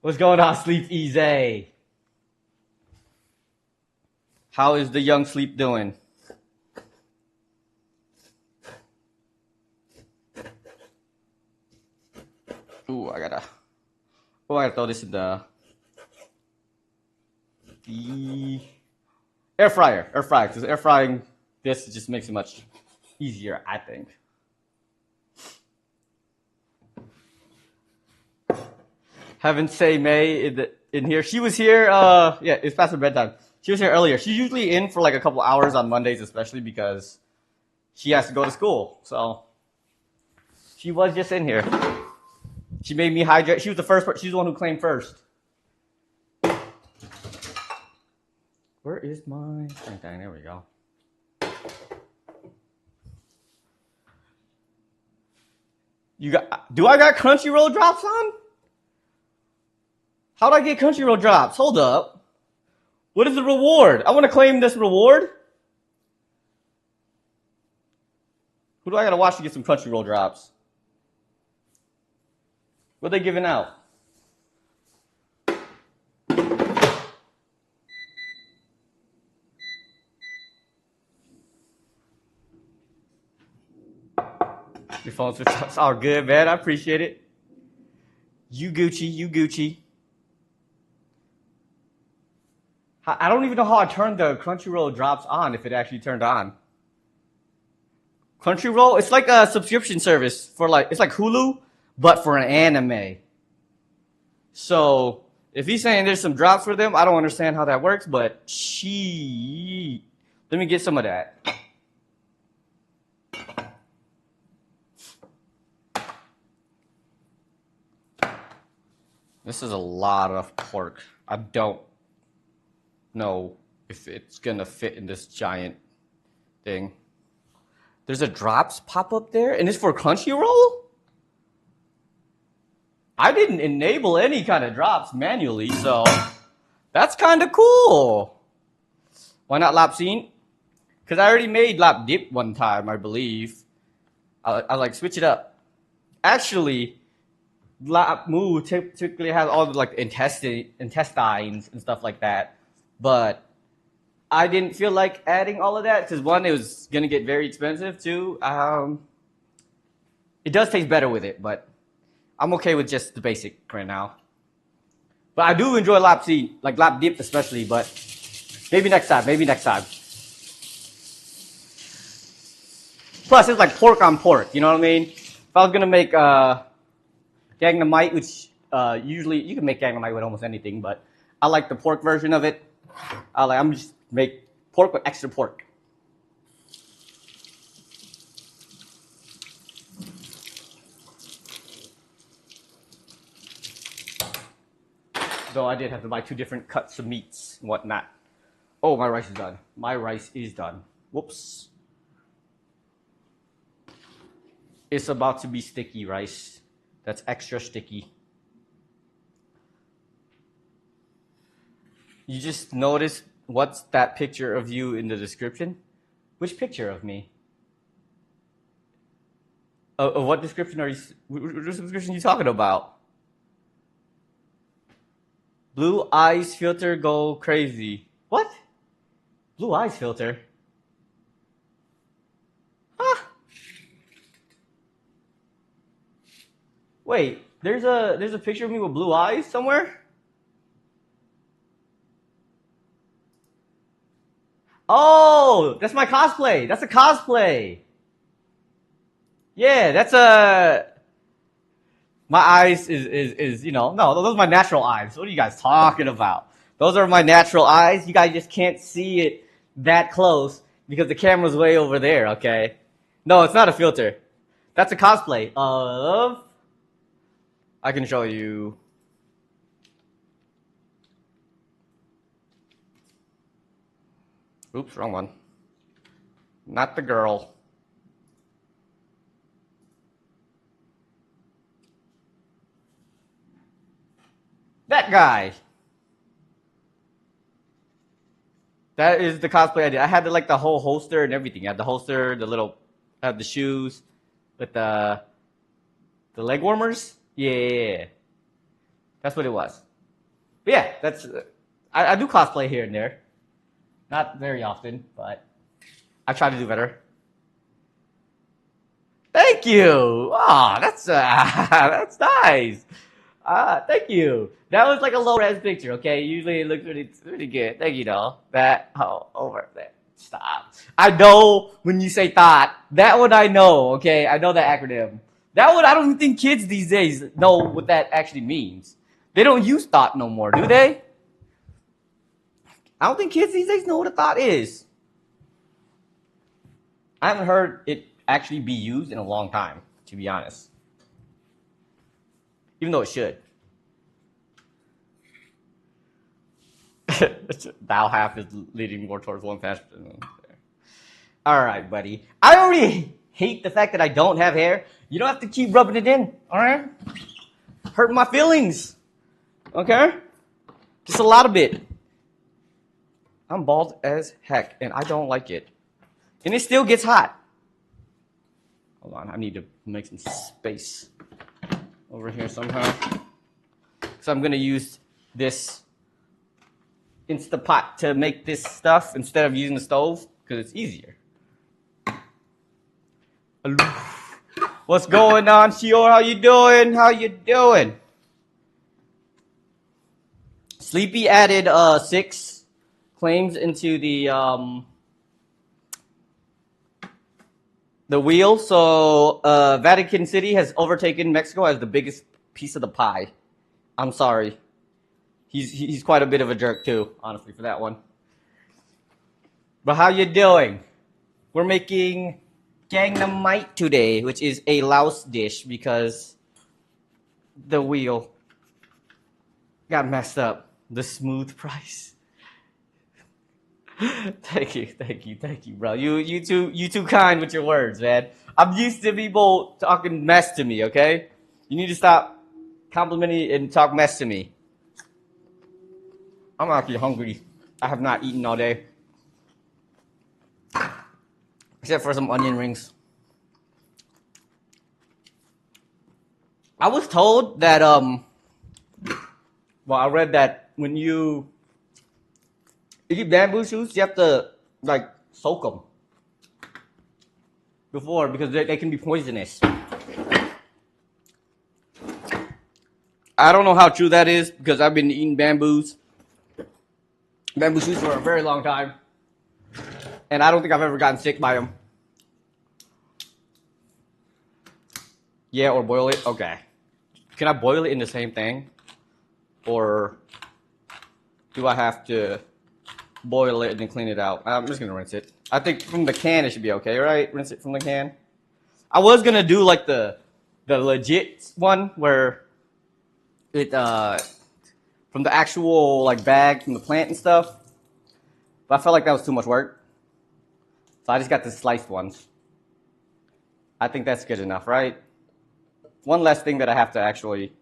What's going on, Sleep Easy? How is the young Sleep doing? Ooh, I gotta throw this in the air fryer. Because air frying this just makes it much easier, I think. Haven't say May in here. She was here. Yeah, it's past her bedtime. She was here earlier. She's usually in for like a couple hours on Mondays, especially because she has to go to school. So she was just in here. She made me hydrate. She was the first. She's the one who claimed first. Where is my thing? There we go. Do I got Crunchyroll drops on? How'd I get Crunchyroll drops? Hold up. What is the reward? I want to claim this reward. Who do I gotta watch to get some Crunchyroll drops? What are they giving out? Your phone switch up's all good, man. I appreciate it. You Gucci. I don't even know how I turned the Crunchyroll drops on, if it actually turned on. Crunchyroll, it's like a subscription service for it's like Hulu, but for an anime. So if he's saying there's some drops for them, I don't understand how that works, but let me get some of that. This is a lot of pork. I don't know if it's gonna fit in this giant thing. There's a drops pop up there, and it's for Crunchyroll? I didn't enable any kind of drops manually, so that's kind of cool. Why not Laap scene? Because I already made Laap dip one time, I believe. I like switch it up. Actually, Laap Mu typically has all the intestines and stuff like that, but I didn't feel like adding all of that because one, it was gonna get very expensive. Two, it does taste better with it, but I'm okay with just the basic right now. But I do enjoy Laap scene, like Laap dip especially. But maybe next time. Plus, it's like pork on pork. You know what I mean? If I was gonna make Gangnamite, which usually you can make Gangnamite with almost anything, but I like the pork version of it. I'm just make pork with extra pork. Though I did have to buy 2 different cuts of meats and whatnot. Oh, my rice is done. Whoops. It's about to be sticky rice. That's extra sticky. You just noticed what's that picture of you in the description? Which picture of me? Of what description what description are you talking about? Blue eyes filter go crazy. What? Blue eyes filter? Huh? Wait, there's a picture of me with blue eyes somewhere? Oh, that's my cosplay. That's a cosplay. Yeah, that's a. My eyes is no, those are my natural eyes. What are you guys talking about? Those are my natural eyes. You guys just can't see it that close because the camera's way over there. Okay, no, it's not a filter. That's a cosplay of. I can show you. Oops, wrong one. Not the girl. That guy. That is the cosplay I did. I had the whole holster and everything. I had the holster, I had the shoes with the leg warmers. Yeah. That's what it was. But yeah, I do cosplay here and there. Not very often, but I try to do better. Thank you. Ah, that's that's nice. Thank you. That was like a low res picture, okay? Usually it looks pretty good. Thank you, though. Over there. Stop. I know when you say thought. That one I know, okay? I know that acronym. That one I don't even think kids these days know what that actually means. They don't use thought no more, do they? I don't think kids these days know what a thought is. I haven't heard it actually be used in a long time, to be honest. Even though it should. Thou half is leading more towards one faster. All right, buddy. I already hate the fact that I don't have hair. You don't have to keep rubbing it in, all right? Hurting my feelings, okay? Just a lot of it. I'm bald as heck, and I don't like it. And it still gets hot. Hold on, I need to make some space over here somehow. So I'm gonna use this Instapot to make this stuff instead of using the stove because it's easier. What's going on, Shior? How you doing? How you doing? Sleepy added 6 claims into the wheel. So Vatican City has overtaken Mexico as the biggest piece of the pie. I'm sorry. He's quite a bit of a jerk too, honestly, for that one. But how you doing? We're making Namai today, which is a LAOS dish because the wheel got messed up. The smooth price. Thank you, bro. You too kind with your words, man. I'm used to people talking mess to me, okay? You need to stop complimenting and talk mess to me. I'm actually hungry. I have not eaten all day. Except for some onion rings. I was told that, well, I read that when you eat bamboo shoots, you have to, like, soak them before because they can be poisonous. I don't know how true that is because I've been eating bamboo shoots for a very long time. And I don't think I've ever gotten sick by them. Yeah, or boil it? Okay. Can I boil it in the same thing? Or do I have to boil it and then clean it out? I'm just going to rinse it. I think from the can it should be okay, right? Rinse it from the can. I was going to do like the legit one where it from the actual like bag from the plant and stuff. But I felt like that was too much work. So I just got the sliced ones. I think that's good enough, right? One less thing that I have to actually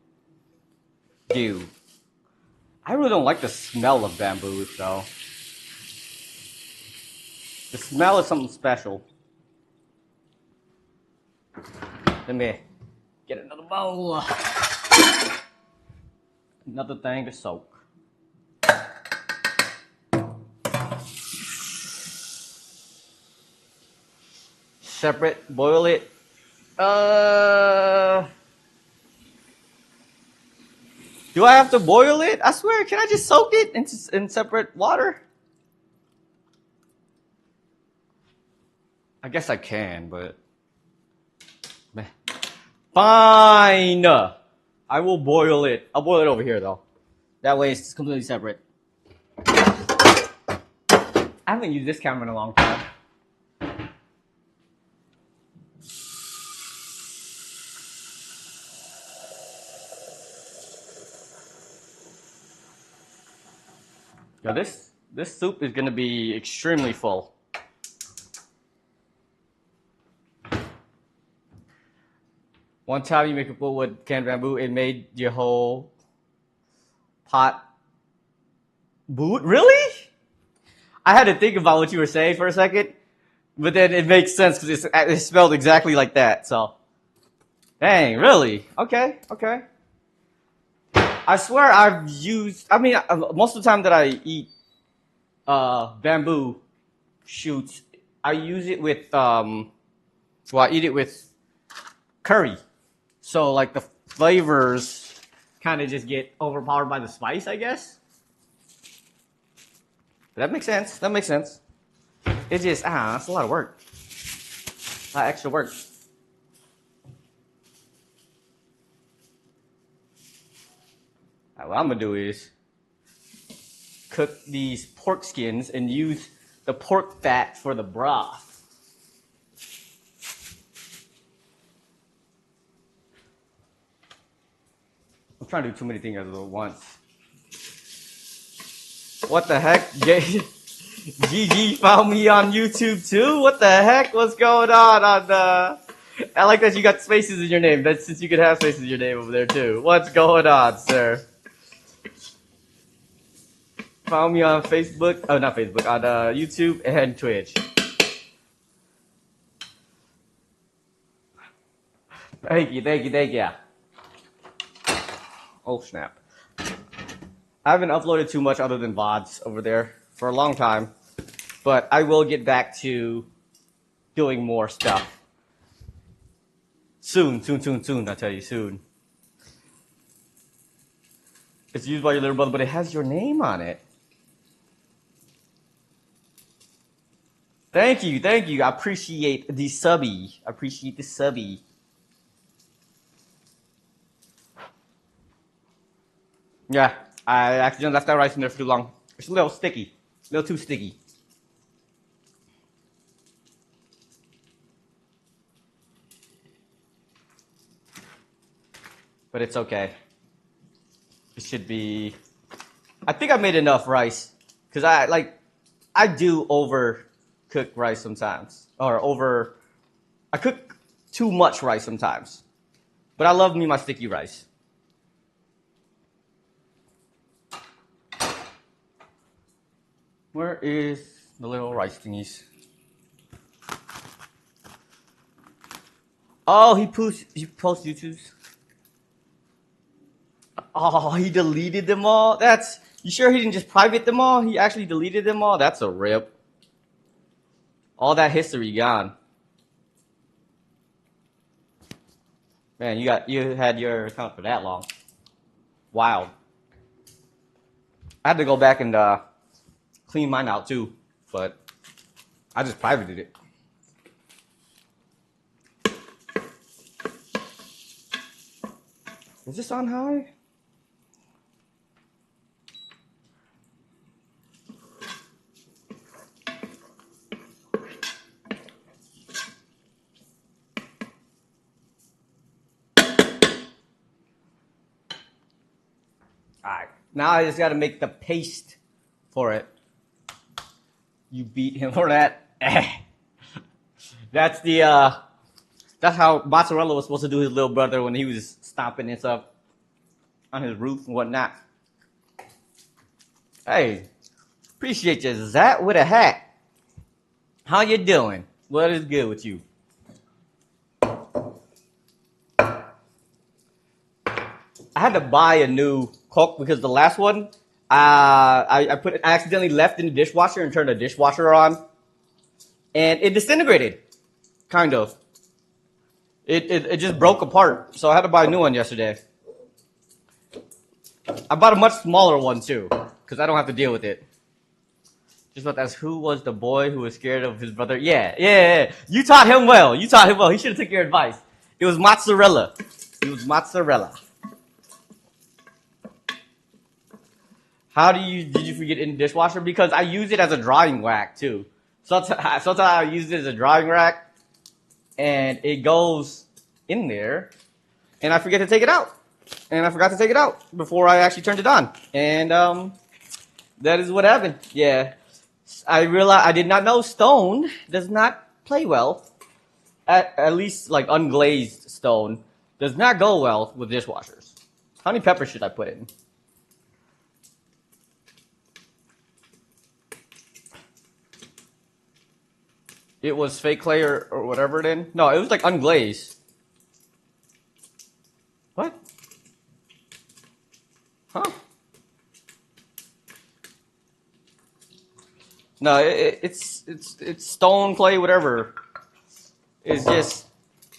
do. I really don't like the smell of bamboo, though. The smell is something special. Let me get another bowl. Another thing to soak. Separate, boil it. Do I have to boil it? I swear, can I just soak it in separate water? I guess I can, but fine. I will boil it. I'll boil it over here though. That way it's completely separate. I haven't used this camera in a long time. Now this soup is gonna be extremely full. One time you make a bowl with canned bamboo, it made your whole pot boot. Really? I had to think about what you were saying for a second, but then it makes sense because it smelled exactly like that. So, dang, really? Okay. I swear I've used. I mean, most of the time that I eat bamboo shoots, I use it with. Well, I eat it with curry. So like the flavors kind of just get overpowered by the spice, I guess. But that makes sense. It just that's a lot of work. A lot of extra work. Right, what I'm gonna do is cook these pork skins and use the pork fat for the broth. I'm trying to do too many things at once. What the heck? GG found me on YouTube too? What the heck? What's going on I like that you got spaces in your name. That's since you could have spaces in your name over there too. What's going on, sir? Found me on Facebook. Oh, not Facebook. On YouTube and Twitch. Thank you. Oh, snap. I haven't uploaded too much other than VODs over there for a long time, but I will get back to doing more stuff. Soon, I tell you, soon. It's used by your little brother, but it has your name on it. Thank you. I appreciate the subby. Yeah, I accidentally left that rice in there for too long. It's a little sticky. A little too sticky. But it's okay. It should be... I think I made enough rice. Because I do overcook rice sometimes. I cook too much rice sometimes. But I love me my sticky rice. Where is the little rice thingies? Oh, he posts YouTube's. Oh, he deleted them all? You sure he didn't just private them all? He actually deleted them all? That's a rip. All that history gone. Man, you had your account for that long. Wild. I had to go back and clean mine out too, but I just privated it. Is this on high? Alright, now I just gotta make the paste for it. You beat him for that. That's how Mozzarella was supposed to do his little brother when he was stomping and stuff on his roof and whatnot. Hey, appreciate you, Zach with a hat. How you doing? What is good with you? I had to buy a new Coke because the last one, I accidentally left in the dishwasher and turned the dishwasher on, and it disintegrated. Kind of. It just broke apart, so I had to buy a new one yesterday. I bought a much smaller one too, because I don't have to deal with it. Just about to ask, who was the boy who was scared of his brother? Yeah. You taught him well. You taught him well. He should have took your advice. It was mozzarella. It was mozzarella. How did you forget in the dishwasher? Because I use it as a drying rack too. Sometimes I use it as a drying rack, and it goes in there, and I forget to take it out. And I forgot to take it out before I actually turned it on. And that is what happened. Yeah. I realized I did not know stone does not play well. At least like unglazed stone does not go well with dishwashers. How many peppers should I put in? It was fake clay or whatever it in. No, it was like unglazed. What? Huh? No, it's stone, clay, whatever. It's just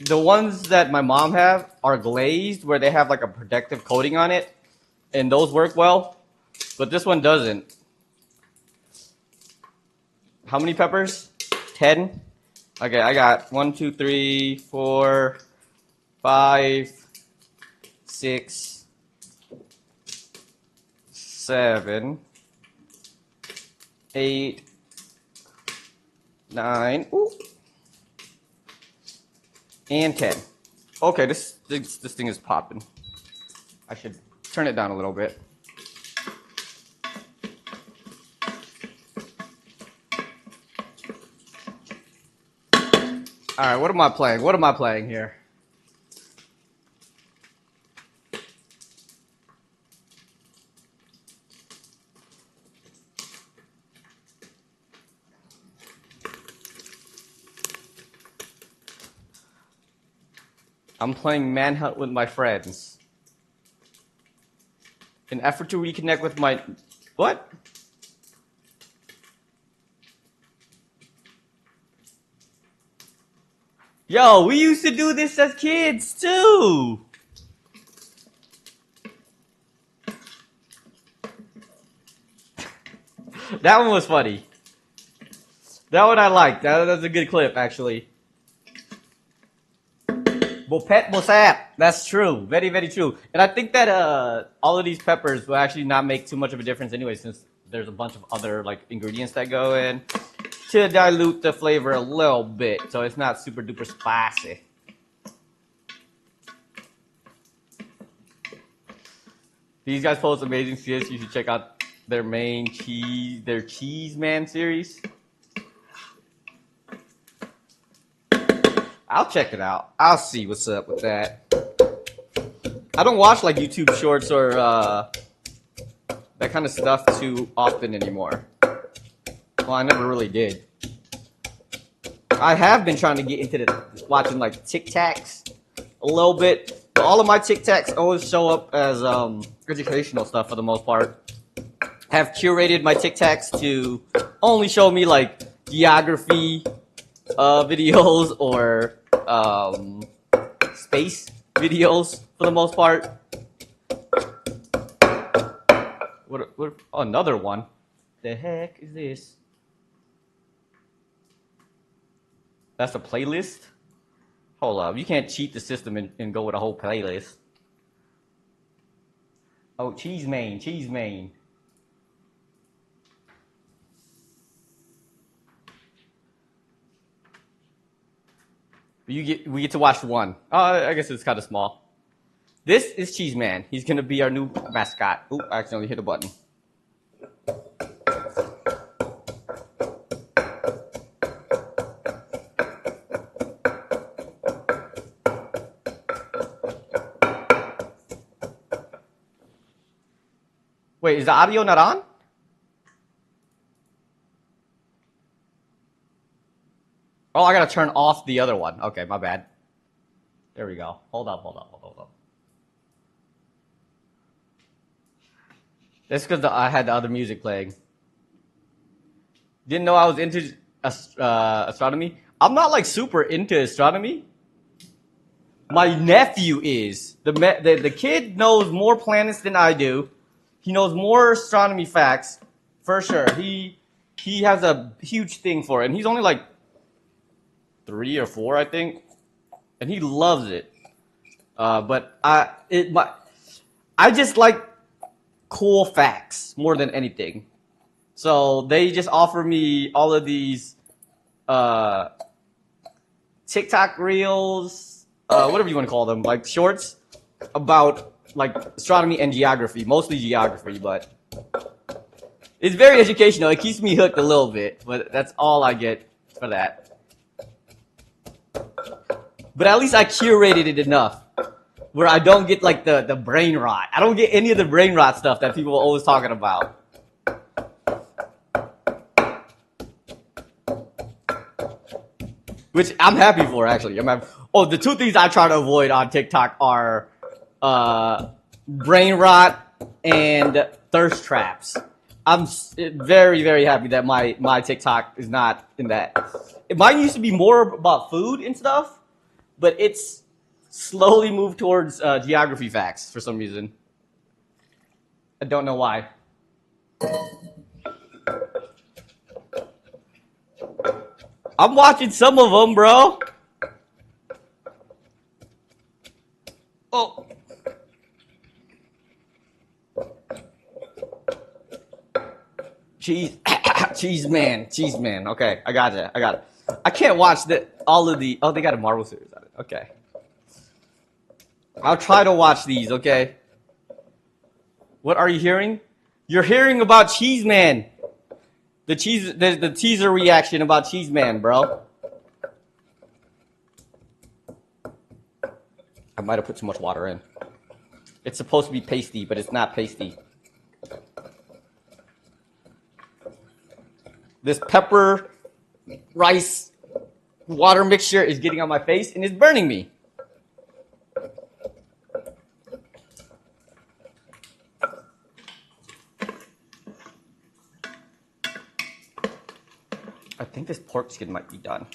the ones that my mom have are glazed, where they have like a protective coating on it, and those work well. But this one doesn't. How many peppers? 10. Okay, I got 1, 2, 3, 4, 5, 6, 7, 8, 9, ooh, and 10. Okay, this thing is popping. I should turn it down a little bit. All right, what am I playing? What am I playing here? I'm playing Manhunt with my friends. In effort to reconnect with my... What? Yo, we used to do this as kids, too! That one was funny. That one I liked. That's a good clip, actually. Bopet Bosap. That's true. Very, very true. And I think that all of these peppers will actually not make too much of a difference anyway, since there's a bunch of other like ingredients that go in to dilute the flavor a little bit, so it's not super duper spicy. These guys post amazing skits. You should check out their Cheese Man series. I'll check it out. I'll see what's up with that. I don't watch like YouTube shorts or that kind of stuff too often anymore. Well, I never really did. I have been trying to get into watching like TikToks a little bit. But all of my TikToks always show up as educational stuff for the most part. Have curated my TikToks to only show me like geography videos or space videos for the most part. What? Oh, another one. The heck is this? That's a playlist? Hold up. You can't cheat the system and go with a whole playlist. Oh, Cheese Man. We get to watch one. I guess it's kind of small. This is Cheese Man. He's gonna be our new mascot. Ooh, I accidentally hit a button. Wait, is the audio not on? Oh, I gotta turn off the other one. Okay, my bad. There we go. Hold up. That's because I had the other music playing. Didn't know I was into astronomy. I'm not like super into astronomy. My nephew is. The kid knows more planets than I do. He knows more astronomy facts for sure. He has a huge thing for it, and he's only like 3 or 4, I think, and he loves it. But I just like cool facts more than anything. So they just offer me all of these TikTok reels, whatever you want to call them, like shorts about like astronomy and geography, mostly geography, but it's very educational. It keeps me hooked a little bit, but that's all I get for that. But at least I curated it enough where I don't get like the brain rot. I don't get any of the brain rot stuff that people are always talking about. Which I'm happy for, actually. The 2 things I try to avoid on TikTok are brain rot and thirst traps. I'm very, very happy that my TikTok is not in that. Mine used to be more about food and stuff, but it's slowly moved towards geography facts for some reason. I don't know why. I'm watching some of them, bro. Oh. Cheese man. Okay, I got it. I can't watch all of the. Oh, they got a Marvel series on it. Okay. I'll try to watch these, okay? What are you hearing? You're hearing about Cheese Man. The teaser reaction about Cheese Man, bro. I might have put too much water in. It's supposed to be pasty, but it's not pasty. This pepper rice water mixture is getting on my face and it's burning me. I think this pork skin might be done.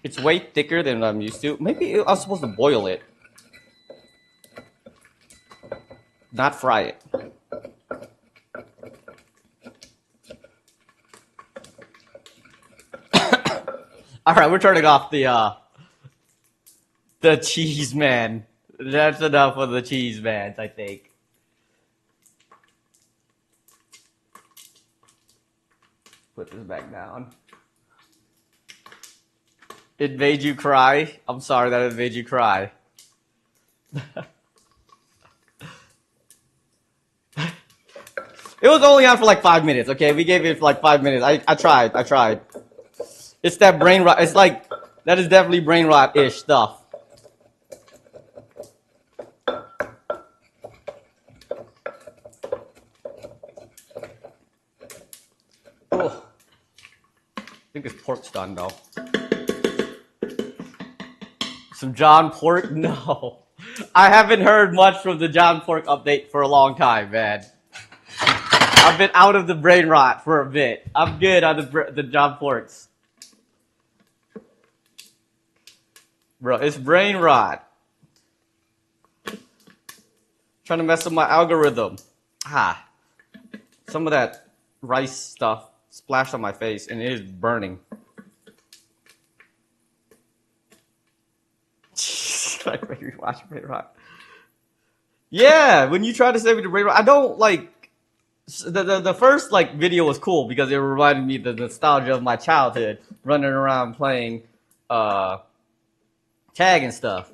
It's way thicker than I'm used to. Maybe I was supposed to boil it, not fry it. All right, we're turning off the cheese man. That's enough of the cheese man, I think. Put this back down. It made you cry? I'm sorry that it made you cry. It was only on for like 5 minutes, okay? We gave it like 5 minutes. I tried. It's that brain rot. It's like, that is definitely brain rot-ish stuff. Oh. I think this pork's done, though. Some John Pork? No. I haven't heard much from the John Pork update for a long time, man. I've been out of the brain rot for a bit. I'm good on the John Porks. Bro, it's brain rot. Trying to mess up my algorithm. Some of that rice stuff splashed on my face and it is burning. Like, watch brain rot. Yeah, when you try to save me to brain rot, I don't like the first like video was cool because it reminded me of the nostalgia of my childhood, running around playing tag and stuff.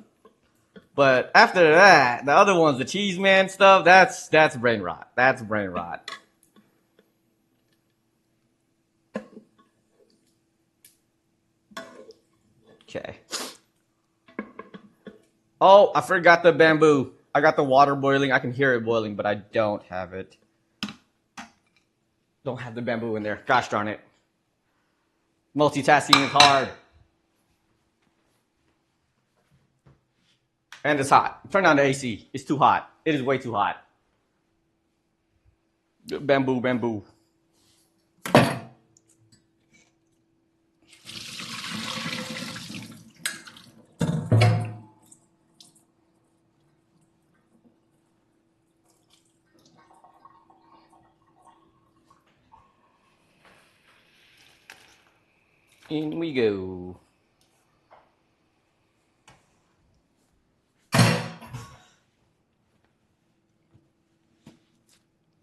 But after that, the other ones, the Cheese Man stuff, that's brain rot. That's brain rot. Okay. Oh, I forgot the bamboo. I got the water boiling. I can hear it boiling, but I don't have it. Don't have the bamboo in there. Gosh darn it. Multitasking is hard. And it's hot. Turn on the AC. It's too hot. It is way too hot. Bamboo. In we go.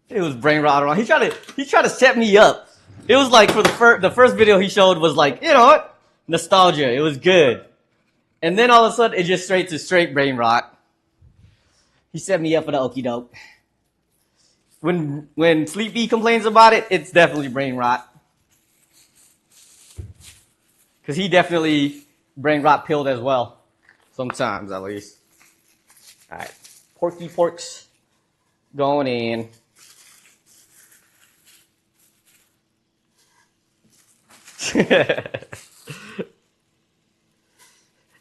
It was brain rot around. He tried to set me up. It was like for the first video he showed was like, you know what? Nostalgia. It was good. And then all of a sudden it just straight brain rot. He set me up for the okie doke. When Sleepy complains about it, it's definitely brain rot. Because he definitely brain rot pilled as well. Sometimes at least. Alright. Porky porks going in.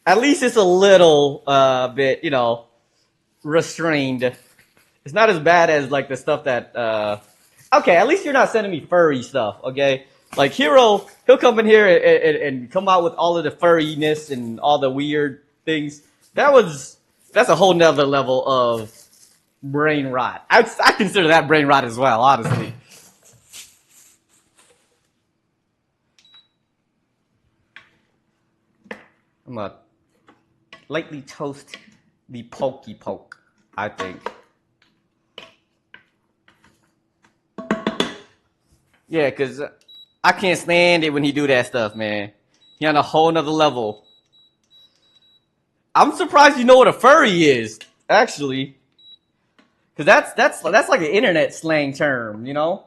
At least it's a little bit, you know, restrained. It's not as bad as like the stuff that okay, at least you're not sending me furry stuff, okay? Like Hero, he'll come in here and come out with all of the furriness and all the weird things. That's a whole nother level of brain rot. I consider that brain rot as well, honestly. I'm gonna lightly toast the pokey poke, I think. Yeah, because I can't stand it when he do that stuff, man. He on a whole nother level. I'm surprised you know what a furry is, actually. Because that's like an internet slang term, you know?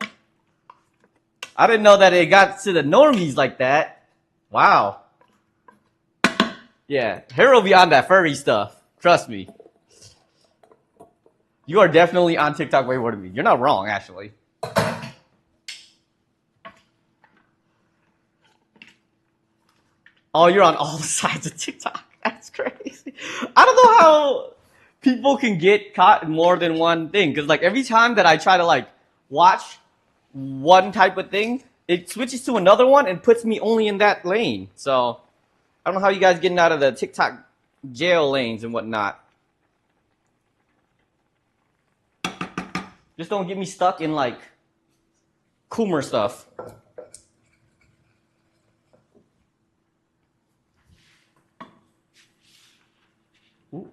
I didn't know that it got to the normies like that. Wow. Yeah, Hero be on that furry stuff. Trust me. You are definitely on TikTok way more than me. You're not wrong, actually. Oh, you're on all sides of TikTok. That's crazy. I don't know how people can get caught in more than one thing. Because, like, every time that I try to, like, watch one type of thing, it switches to another one and puts me only in that lane. So I don't know how you guys getting out of the TikTok jail lanes and whatnot. Just don't get me stuck in like Coomer stuff. Ooh.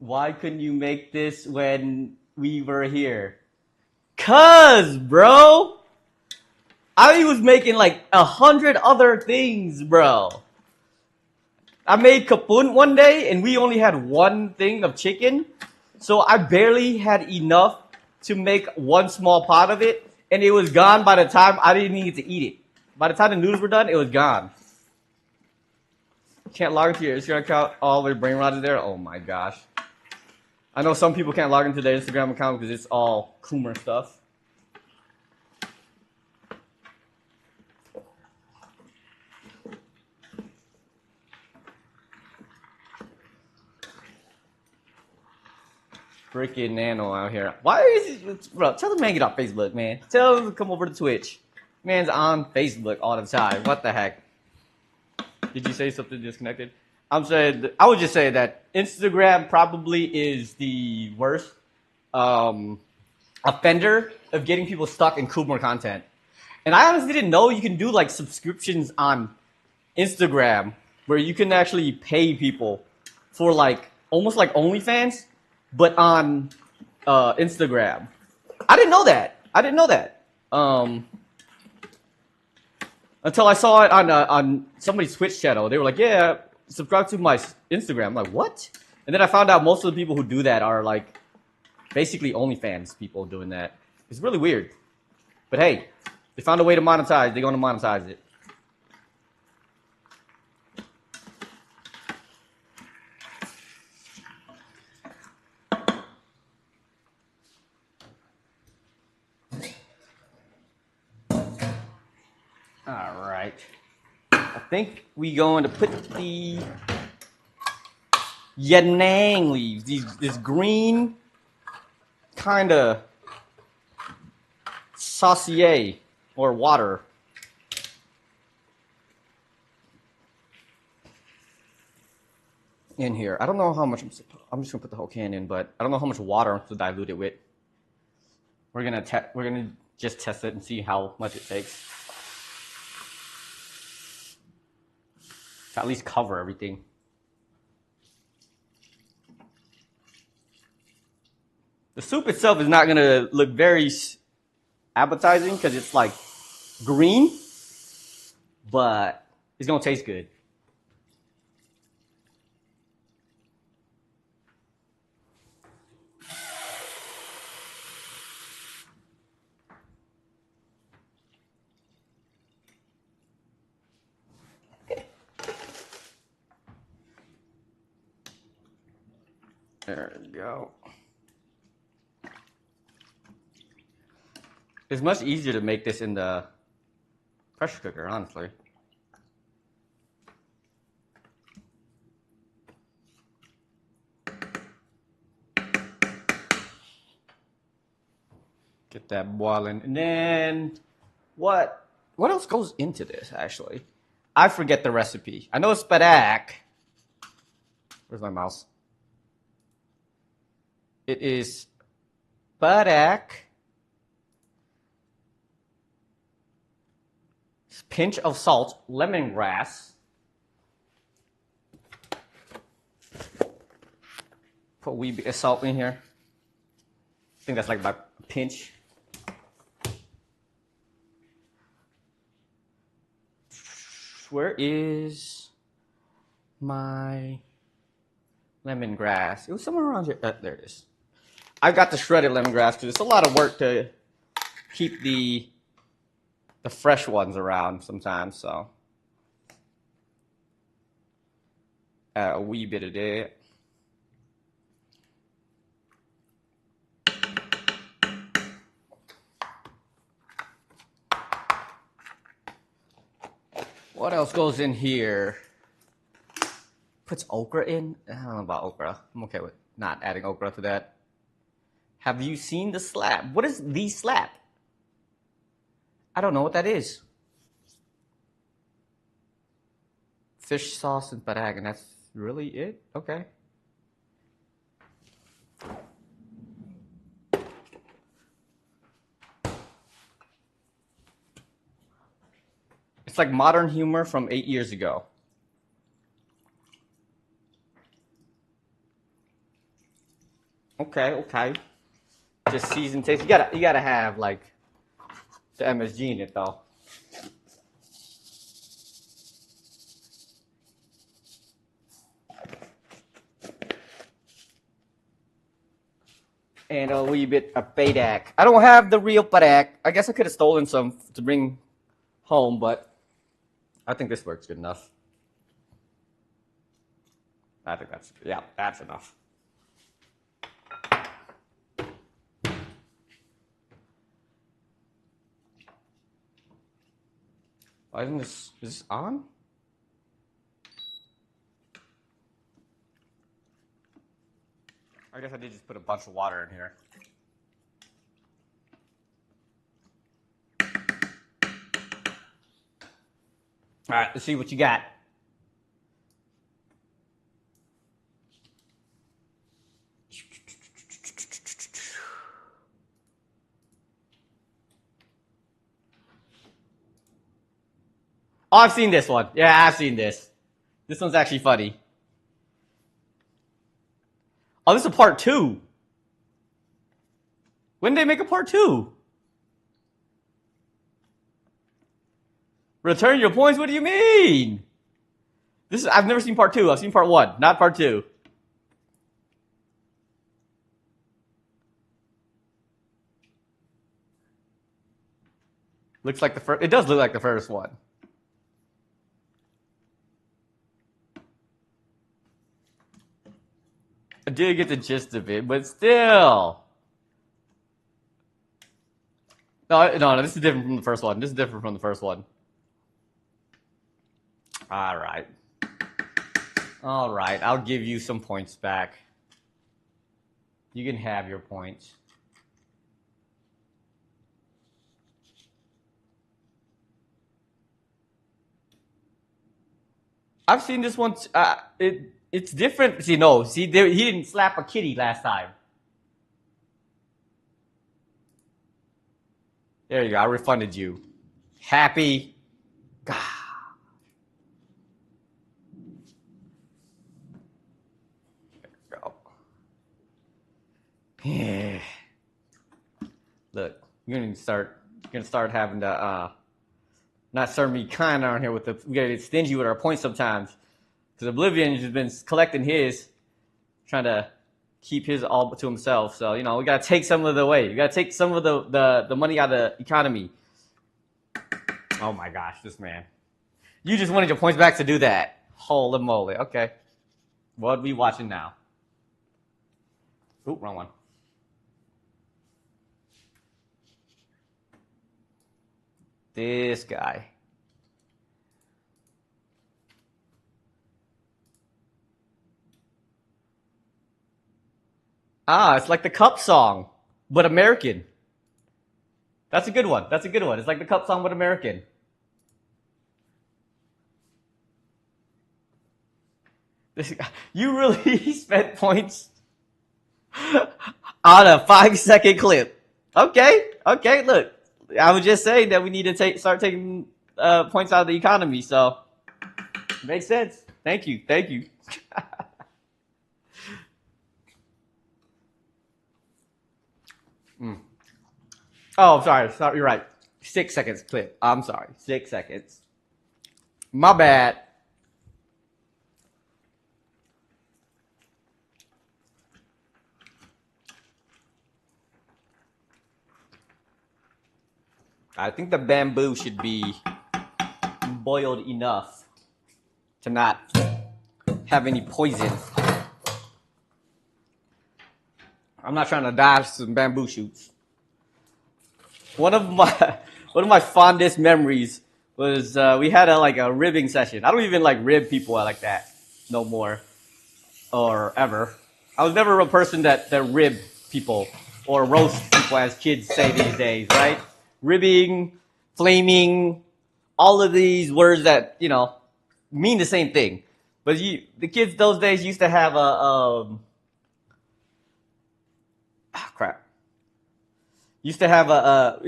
Why couldn't you make this when we were here? 'Cause, bro, I was making like 100 other things, bro. I made kapun one day and we only had one thing of chicken. So I barely had enough to make one small pot of it. And it was gone by the time I didn't need to eat it. By the time the noodles were done, it was gone. Can't log into your Instagram account. All their brain rot is there. Oh my gosh. I know some people can't log into their Instagram account because it's all Coomer stuff. Freaking Nano out here. Why is it, bro? Tell the man get off Facebook, man. Tell him to come over to Twitch. Man's on Facebook all the time. What the heck? Did you say something disconnected? I would just say that Instagram probably is the worst offender of getting people stuck in Coomer content. And I honestly didn't know you can do like subscriptions on Instagram where you can actually pay people for like almost like OnlyFans, but on Instagram. I didn't know that. Until I saw it on somebody's Twitch channel. They were like, yeah, subscribe to my Instagram. I'm like, what? And then I found out most of the people who do that are like basically OnlyFans people doing that. It's really weird. But hey, they found a way to monetize. They're going to monetize it. All right. I think we going to put the Yanang leaves, this green kind of saucier or water. In here. I don't know how much I'm just going to put the whole can in, but I don't know how much water to dilute it with. We're going to just test it and see how much it takes. To at least cover everything. The soup itself is not going to look very appetizing because it's like green, but it's going to taste good. There we go. It's much easier to make this in the pressure cooker, honestly. Get that boiling. And then what else goes into this, actually? I forget the recipe. I know it's spadak. Where's my mouse? It is spadak. Pinch of salt, lemongrass. Put a wee bit of salt in here. I think that's like about a pinch. Where is my lemongrass? It was somewhere around here. There it is. I got the shredded lemongrass because it's a lot of work to keep the fresh ones around sometimes, so add a wee bit of that. What else goes in here? Puts okra in? I don't know about okra. I'm okay with not adding okra to that. Have you seen the slab? What is the slab? I don't know what that is. Fish sauce and parag, and that's really it? Okay. It's like modern humor from 8 years ago. Okay. Just seasoned taste. You gotta have like the MSG in it though. And a wee bit of padak. I don't have the real padak. I guess I could have stolen some to bring home, but I think this works good enough. I think that's enough. Why isn't this, is this on? I guess I did just put a bunch of water in here. All right, let's see what you got. Oh, I've seen this one. Yeah, I've seen this. This one's actually funny. Oh, this is a part 2. When did they make a part 2? Return your points? What do you mean? I've never seen part 2. I've seen part 1, not part 2. Looks like the first. It does look like the first one. I did get the gist of it, but still. No, this is different from the first one. This is different from the first one. All right, I'll give you some points back. You can have your points. I've seen this one. It's different. He didn't slap a kitty last time. There you go. I refunded you. Happy. God. There you go. Yeah. Look, you're gonna start having to not serve me kind on here with the. We gotta get stingy with our points sometimes. Because Oblivion has been collecting his, trying to keep his all to himself. So, we got to take some of the away. We got to take some of the money out of the economy. Oh, my gosh, this man. You just wanted your points back to do that. Holy moly. Okay. What are we watching now? Oop, wrong one. This guy. It's like the Cup song, but American. That's a good one. That's a good one. It's like the Cup song, but American. You really spent points on a 5-second clip. Okay, look. I was just saying that we need to start taking points out of the economy, so makes sense. Thank you. Oh, sorry, you're right. 6 seconds clip. I'm sorry, 6 seconds. My bad. I think the bamboo should be boiled enough to not have any poison. I'm not trying to dodge some bamboo shoots. One of my fondest memories was we had a ribbing session. I don't even rib people like that no more or ever. I was never a person that ribbed people or roast people, as kids say these days, right? Ribbing, flaming, all of these words that mean the same thing. But the kids those days used to have used to have a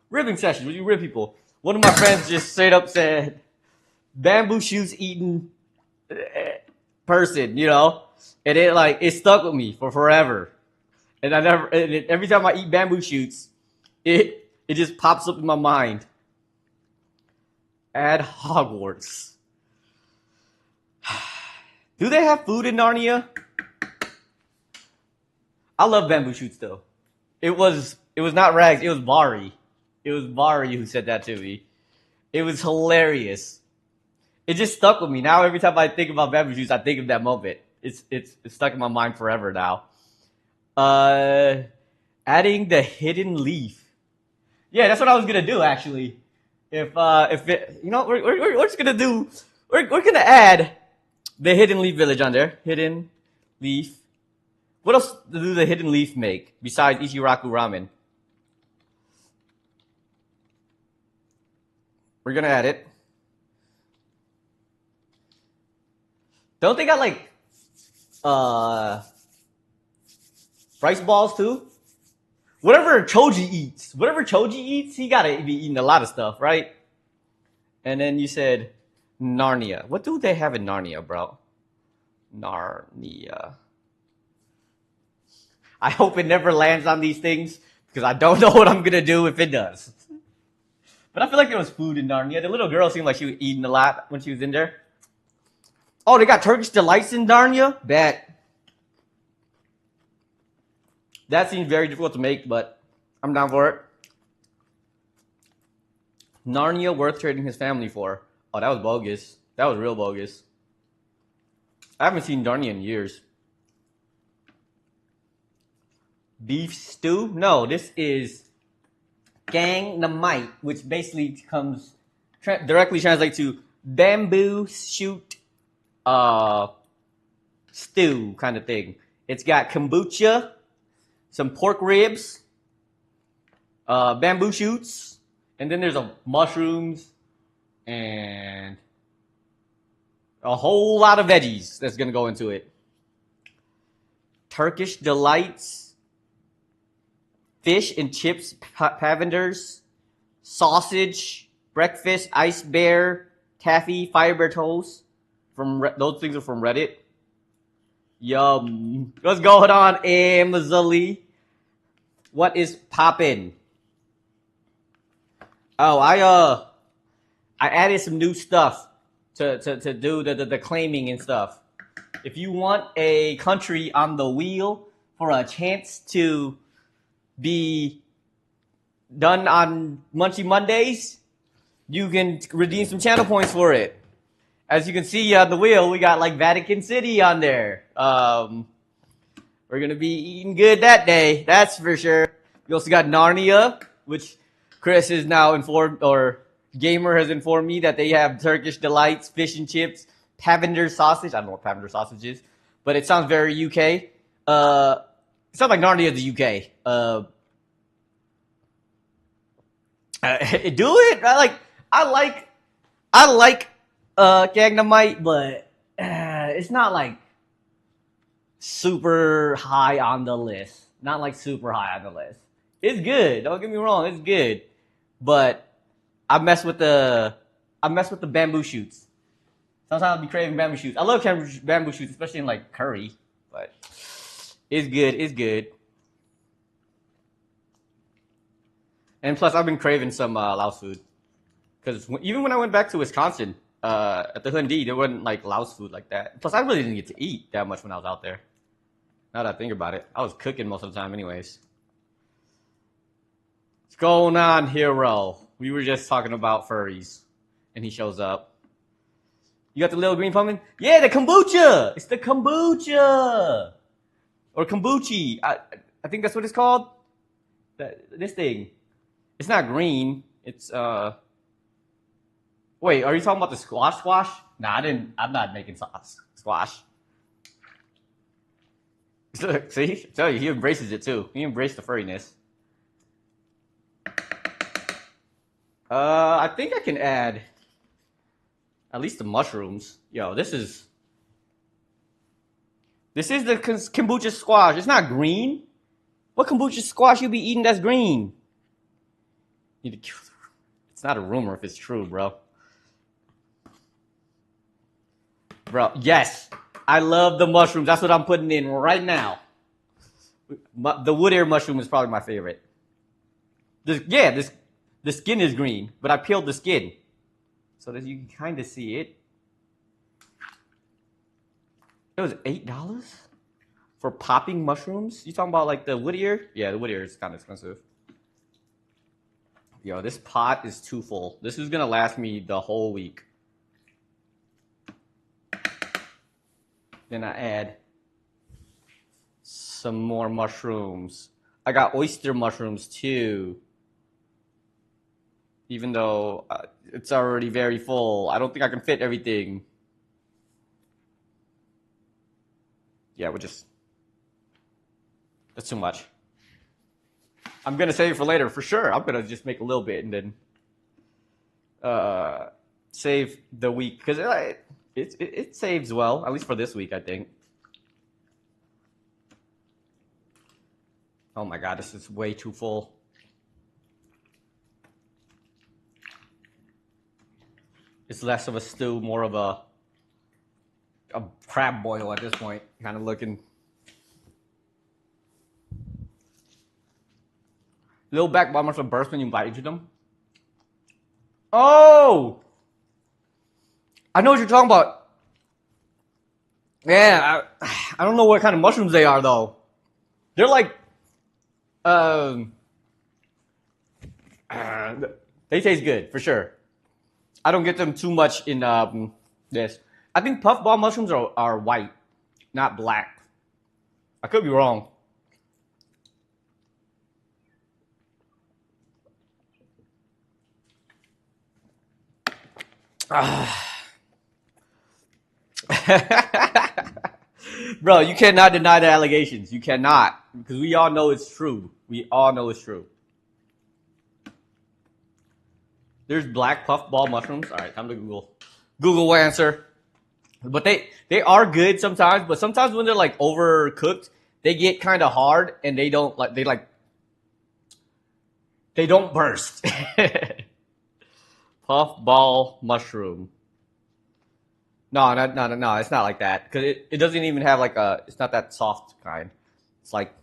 ribbing session where you rib people. One of my friends just straight up said, "Bamboo shoots eating person," and it stuck with me for forever. And every time I eat bamboo shoots, it just pops up in my mind. At Hogwarts. Do they have food in Narnia? I love bamboo shoots though. It was not Rags, it was Bari. It was Bari who said that to me. It was hilarious. It just stuck with me. Now every time I think about bamboo shoots, I think of that moment. It's stuck in my mind forever now. Adding the hidden leaf. Yeah, that's what I was gonna do actually. If we're just gonna do, we're gonna add the hidden leaf village on there. Hidden leaf. What else do the hidden leaf make besides Ichiraku ramen? We're gonna add it. Don't they got rice balls too? Whatever Choji eats, he gotta be eating a lot of stuff, right? And then you said Narnia. What do they have in Narnia, bro? Narnia. I hope it never lands on these things because I don't know what I'm gonna do if it does. But I feel like there was food in Narnia. The little girl seemed like she was eating a lot when she was in there. Oh, they got Turkish delights in Narnia? Bet. That seems very difficult to make, but I'm down for it. Narnia worth trading his family for. Oh, that was bogus. That was real bogus. I haven't seen Narnia in years. Beef stew? No, this is gang namai, which basically comes directly translates to bamboo shoot stew kind of thing. It's got kombucha, some pork ribs, bamboo shoots, and then there's mushrooms and a whole lot of veggies that's gonna go into it. Turkish delights, fish and chips, pavenders, sausage, breakfast, ice bear, taffy, firebear toast. Those things are from Reddit. Yum. What's going on, Amazali? What is poppin'? Oh, I added some new stuff to do the claiming and stuff. If you want a country on the wheel for a chance to be done on Munchie Mondays, you can redeem some channel points for it. As you can see on the wheel, we got like Vatican City on there. We're gonna be eating good that day, that's for sure. We also got Narnia, which Chris is now informed, or Gamer has informed me that they have Turkish delights, fish and chips, Pavender sausage. I don't know what Pavender sausage is, but it sounds very UK. It sounds like Narnia is the UK. Do it. I like Namai, but it's not like super high on the list. Not like super high on the list. It's good. Don't get me wrong. It's good, but I mess with the bamboo shoots. Sometimes I'll be craving bamboo shoots. I love bamboo shoots, especially in like curry. But it's good. It's good. And plus, I've been craving some Laos food. Because even when I went back to Wisconsin, at the Hyundai, there wasn't like Laos food like that. Plus, I really didn't get to eat that much when I was out there. Now that I think about it, I was cooking most of the time anyways. What's going on, hero? We were just talking about furries. And he shows up. You got the little green pumpkin? Yeah, the kombucha! It's the kombucha! Or kombuchi. I think that's what it's called. This thing. It's not green. It's, Wait, are you talking about the squash? Nah, I'm not making squash. See? I tell you, he embraces it too. He embraced the furriness. I think I can add at least the mushrooms. Yo, this is the kombucha squash. It's not green. What kombucha squash you be eating that's green? It's not a rumor if it's true, bro. Bro, yes. I love the mushrooms. That's what I'm putting in right now. The wood ear mushroom is probably my favorite. The skin is green, but I peeled the skin so that you can kind of see it. It was $8 for popping mushrooms. You talking about like the wood ear? Yeah, the wood ear is kind of expensive. Yo, this pot is too full. This is gonna last me the whole week. Then I add some more mushrooms. I got oyster mushrooms too. Even though it's already very full. I don't think I can fit everything. Yeah, that's too much. I'm going to save it for later, for sure. I'm going to just make a little bit and then save the week. Because it saves well, at least for this week, I think. Oh my God, this is way too full. It's less of a stew, more of a crab boil at this point. Kind of looking. Little back bombers will burst when you bite into them. Oh! I know what you're talking about. Yeah, I don't know what kind of mushrooms they are, though. They're like... they taste good, for sure. I don't get them too much in this. I think puffball mushrooms are white, not black. I could be wrong. Bro, you cannot deny the allegations. You cannot. Because we all know it's true. We all know it's true. There's black puffball mushrooms. All right, time to Google. Google will answer. But they are good sometimes. But sometimes when they're like overcooked, they get kind of hard and they don't like They don't burst. Puff ball mushroom. No, it's not like that. Because it doesn't even have like it's not that soft kind. It's like,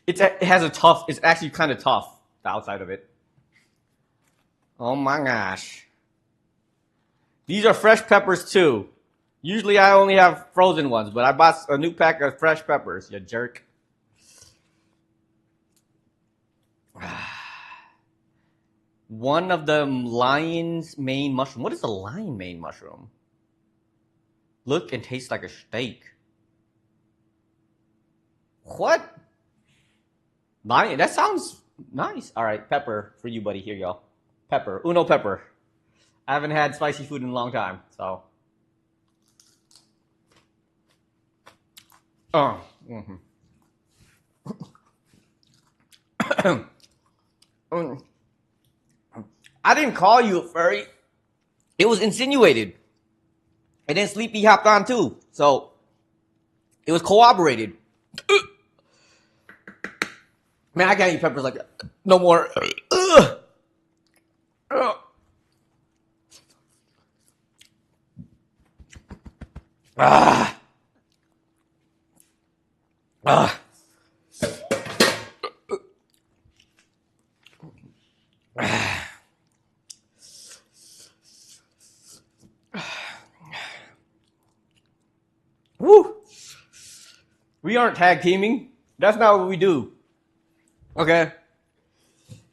it has a tough, it's actually kind of tough, the outside of it. Oh my gosh. These are fresh peppers too. Usually I only have frozen ones, but I bought a new pack of fresh peppers, you jerk. One of the lion's mane mushroom. What is a lion mane mushroom? Look and taste like a steak. What? Lion? That sounds nice. All right, pepper for you, buddy. Here you go. Pepper. Uno pepper. I haven't had spicy food in a long time, so. Oh. Mm-hmm. I didn't call you a furry. It was insinuated. And then Sleepy hopped on too. So it was corroborated. Man, I can't eat peppers like that. No more. Woo! We aren't tag teaming. That's not what we do. Okay?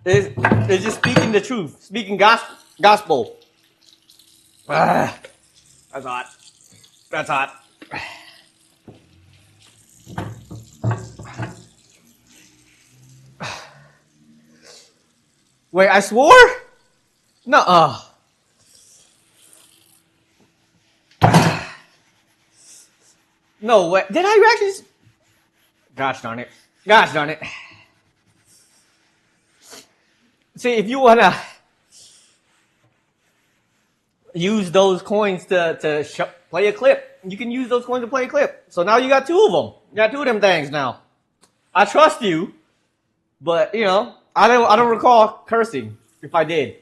It's just speaking the truth. Speaking gospel. That's hot. That's hot. Wait, I swore? No. No way. Did I actually? Gosh darn it. Gosh darn it. See, if you want to use those coins to play a clip, you can use those coins to play a clip. So now you got two of them. You got two of them things now. I trust you, but, you know, I don't recall cursing if I did.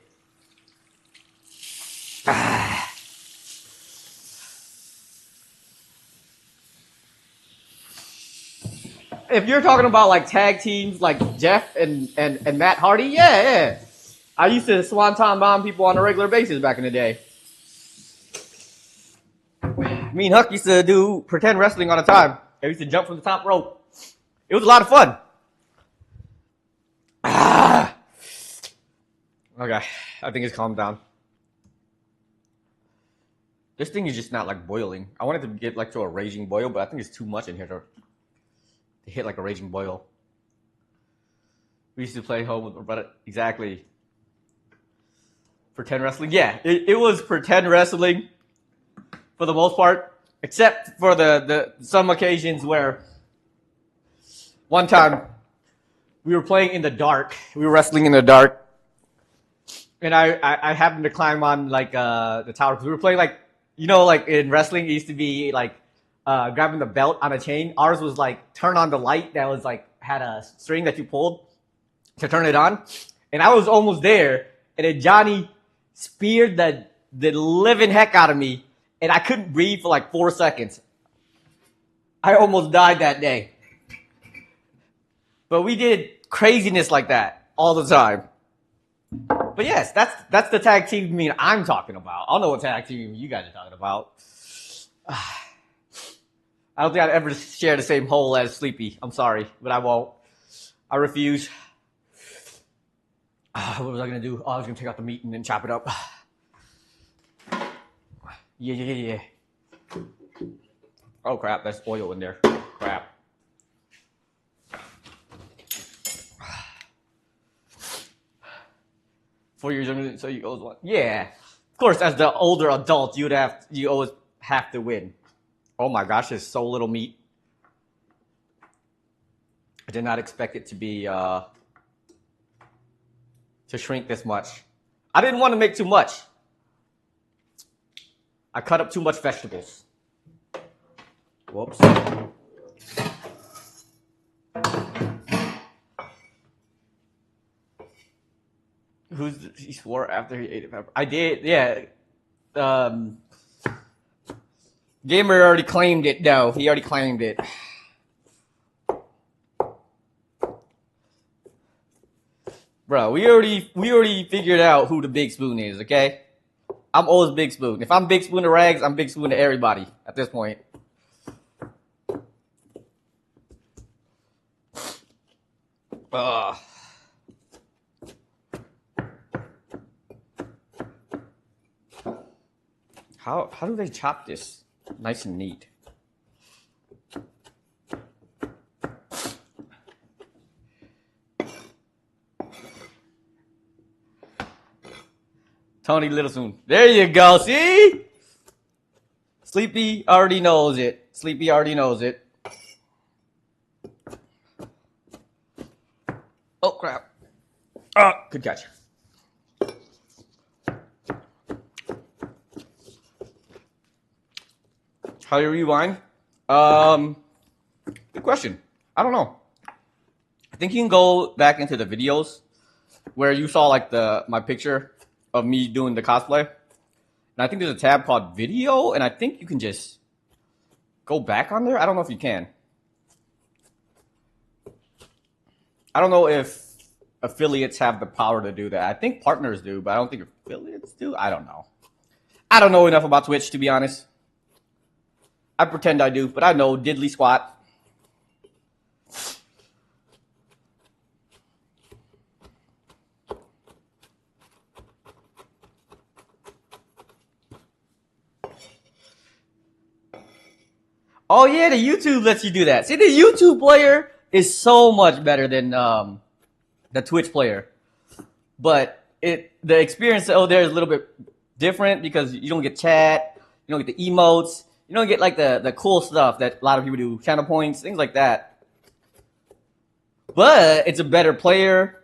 If you're talking about like tag teams like Jeff and Matt Hardy, yeah. I used to swanton bomb people on a regular basis back in the day. Me and Huck used to do pretend wrestling all the time. I used to jump from the top rope. It was a lot of fun. Okay, I think it's calmed down. This thing is just not like boiling. I wanted to get like to a raging boil, but I think it's too much in here to hit like a raging boil. We used to play home with my brother. Exactly. Pretend wrestling? Yeah, it was pretend wrestling for the most part, except for the some occasions where one time we were playing in the dark. We were wrestling in the dark. And I happened to climb on like the tower because we were playing like, you know, like in wrestling it used to be like grabbing the belt on a chain. Ours was like turn on the light that was like had a string that you pulled to turn it on. And I was almost there, and then Johnny speared the living heck out of me, and I couldn't breathe for like 4 seconds. I almost died that day. But we did craziness like that all the time. But yes, that's the tag team I'm talking about. I don't know what tag team you guys are talking about. I don't think I'd ever share the same hole as Sleepy. I'm sorry, but I won't. I refuse. What was I going to do? Oh, I was going to take out the meat and then chop it up. Yeah. Oh, crap. There's oil in there. Crap. Four years younger, so you always won. Yeah. Of course, as the older adult, you always have to win. Oh my gosh, there's so little meat. I did not expect it to be to shrink this much. I didn't want to make too much. I cut up too much vegetables. Whoops. He swore after he ate a pepper. I did, yeah. Gamer already claimed it, though. He already claimed it. Bro, we already figured out who the big spoon is, okay? I'm always Big Spoon. If I'm Big Spoon to Rags, I'm Big Spoon to everybody at this point. How do they chop this nice and neat? Tony Littlespoon. There you go. See? Sleepy already knows it. Sleepy already knows it. Oh, crap. Oh, good catch. How do you rewind? Good question. I don't know. I think you can go back into the videos where you saw like my picture of me doing the cosplay. And I think there's a tab called video, and I think you can just go back on there. I don't know if you can. I don't know if affiliates have the power to do that. I think partners do, but I don't think affiliates do. I don't know. I don't know enough about Twitch, to be honest. I pretend I do, but I know diddly squat. Oh yeah, the YouTube lets you do that. See, the YouTube player is so much better than the Twitch player, but the experience there is a little bit different because you don't get chat, you don't get the emotes, you don't get like the cool stuff that a lot of people do, channel points, things like that. But it's a better player.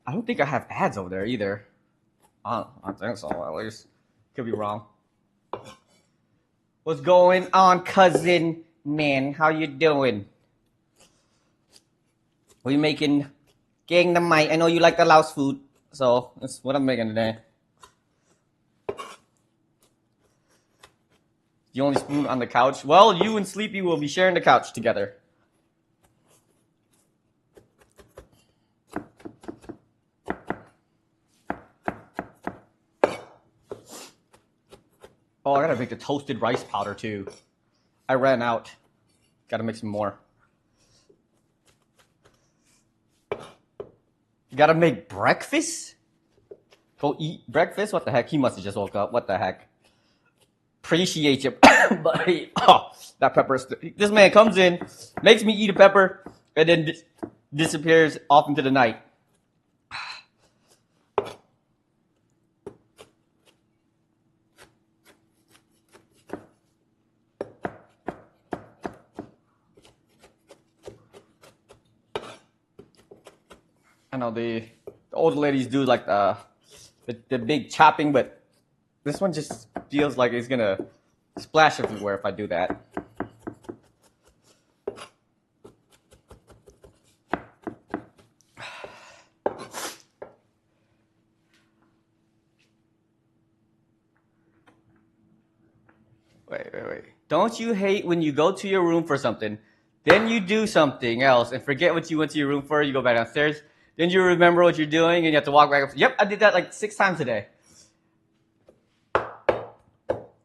I don't think I have ads over there either. I don't think so. At least could be wrong. What's going on, cousin man? How you doing? What are you making? Gang Namai. I know you like the LAOS food, so that's what I'm making today. The only spoon on the couch? Well, you and Sleepy will be sharing the couch together. Oh, I gotta make the toasted rice powder too. I ran out. Gotta make some more. You gotta make breakfast? Go eat breakfast? What the heck? He must have just woke up. What the heck? Appreciate you, buddy. Oh, that pepper. This man comes in, makes me eat a pepper, and then disappears off into the night. I know the older ladies do like the big chopping, but this one just feels like it's gonna splash everywhere if I do that. Wait. Don't you hate when you go to your room for something, then you do something else and forget what you went to your room for, you go back downstairs, then you remember what you're doing and you have to walk back up. Yep, I did that like 6 times today.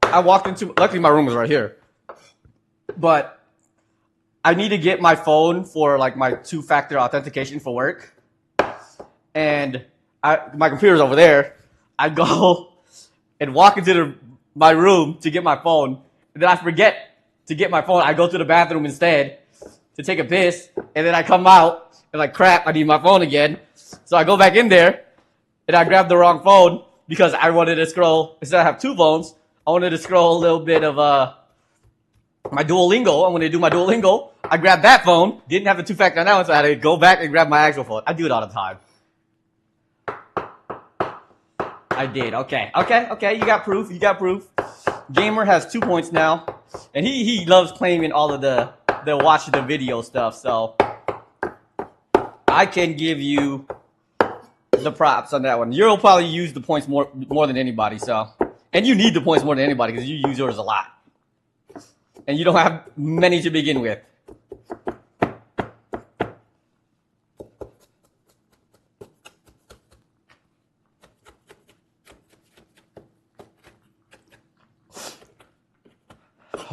I walked into, luckily my room was right here, but I need to get my phone for like my 2-factor authentication for work. And my computer's over there. I go and walk into my room to get my phone. And then I forget to get my phone. I go to the bathroom instead to take a piss. And then I come out and like, crap, I need my phone again. So I go back in there and I grab the wrong phone because I wanted to scroll. Instead I have 2 phones. I wanted to scroll a little bit of my Duolingo. I'm going to do my Duolingo. I grabbed that phone. Didn't have the 2-factor on that one, so I had to go back and grab my actual phone. I do it all the time. I did. Okay. You got proof. Gamer has 2 points now. And he loves claiming all of the watch the video stuff. So I can give you the props on that one. You'll probably use the points more than anybody. So, and you need the points more than anybody because you use yours a lot, and you don't have many to begin with.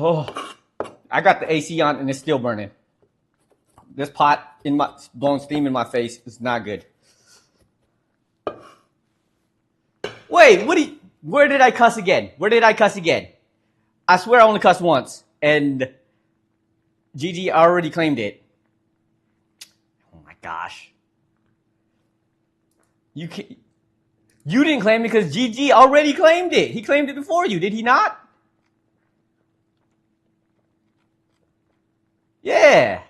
Oh, I got the AC on and it's still burning. This pot blowing steam in my face is not good. Wait, where did I cuss again? I swear I only cussed once, and Gigi already claimed it. Oh my gosh. You didn't claim it because Gigi already claimed it. He claimed it before you, did he not? Yeah.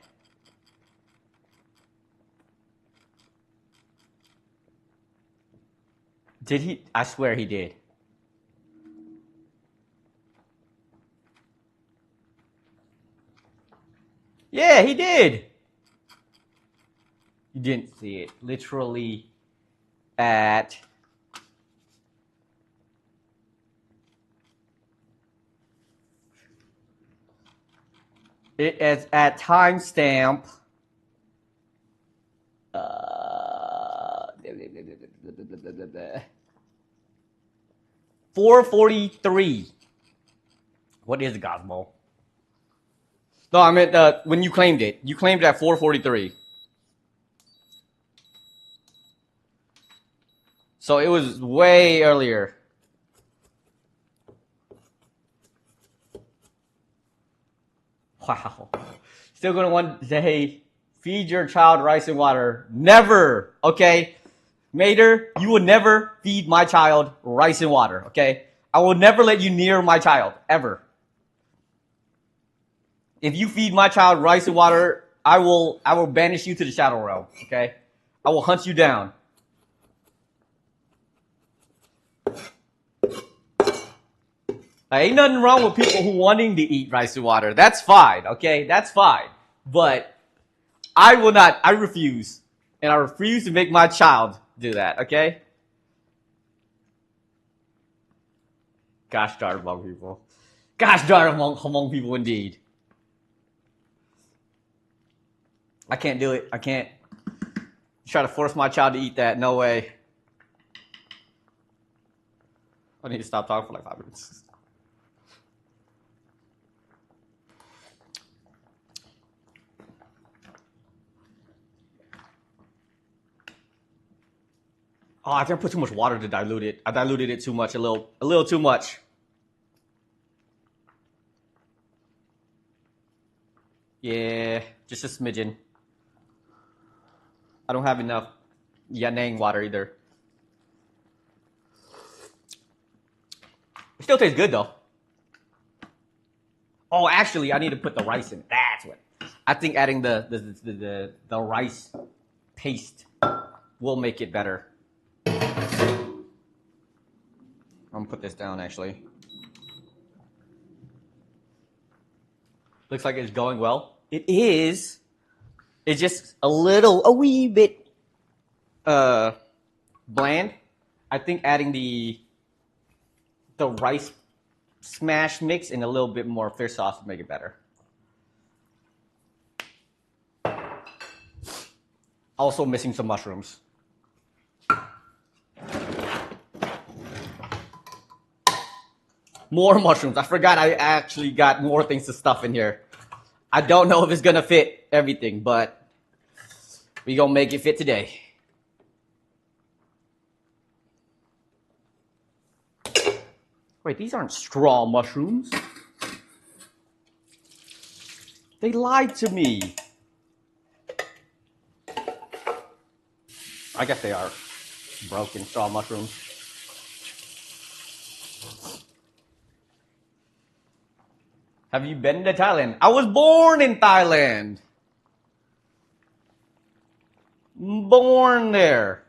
Did he? I swear he did. Yeah, he did. You didn't see it. Literally at it as at timestamp 4:43. What is the gospel? No, I meant when you claimed it. You claimed it at 4:43. So it was way earlier. Wow. Still gonna want to say, feed your child rice and water. Never, okay? Mater, you will never feed my child rice and water, okay? I will never let you near my child, ever. If you feed my child rice and water, I will banish you to the shadow realm, okay? I will hunt you down. Ain't nothing wrong with people who wanting to eat rice and water. That's fine, okay? That's fine. But I will not. I refuse. And I refuse to make my child do that, okay? Gosh darn among people. Gosh darn among people indeed. I can't do it. I can't try to force my child to eat that. No way. I need to stop talking for like 5 minutes. Oh, I think I put too much water to dilute it. I diluted it too much, a little too much. Yeah, just a smidgen. I don't have enough Yanang water either. It still tastes good though. Oh, actually, I need to put the rice in. That's what. I think adding the rice paste will make it better. I'm gonna put this down actually. Looks like it's going well. It is. It's just a wee bit bland. I think adding the rice smash mix and a little bit more fish sauce would make it better. Also missing some mushrooms. More mushrooms. I forgot I actually got more things to stuff in here. I don't know if it's gonna fit everything, but we gonna make it fit today. Wait, these aren't straw mushrooms. They lied to me. I guess they are broken straw mushrooms. Have you been to Thailand? I was born in Thailand. Born there.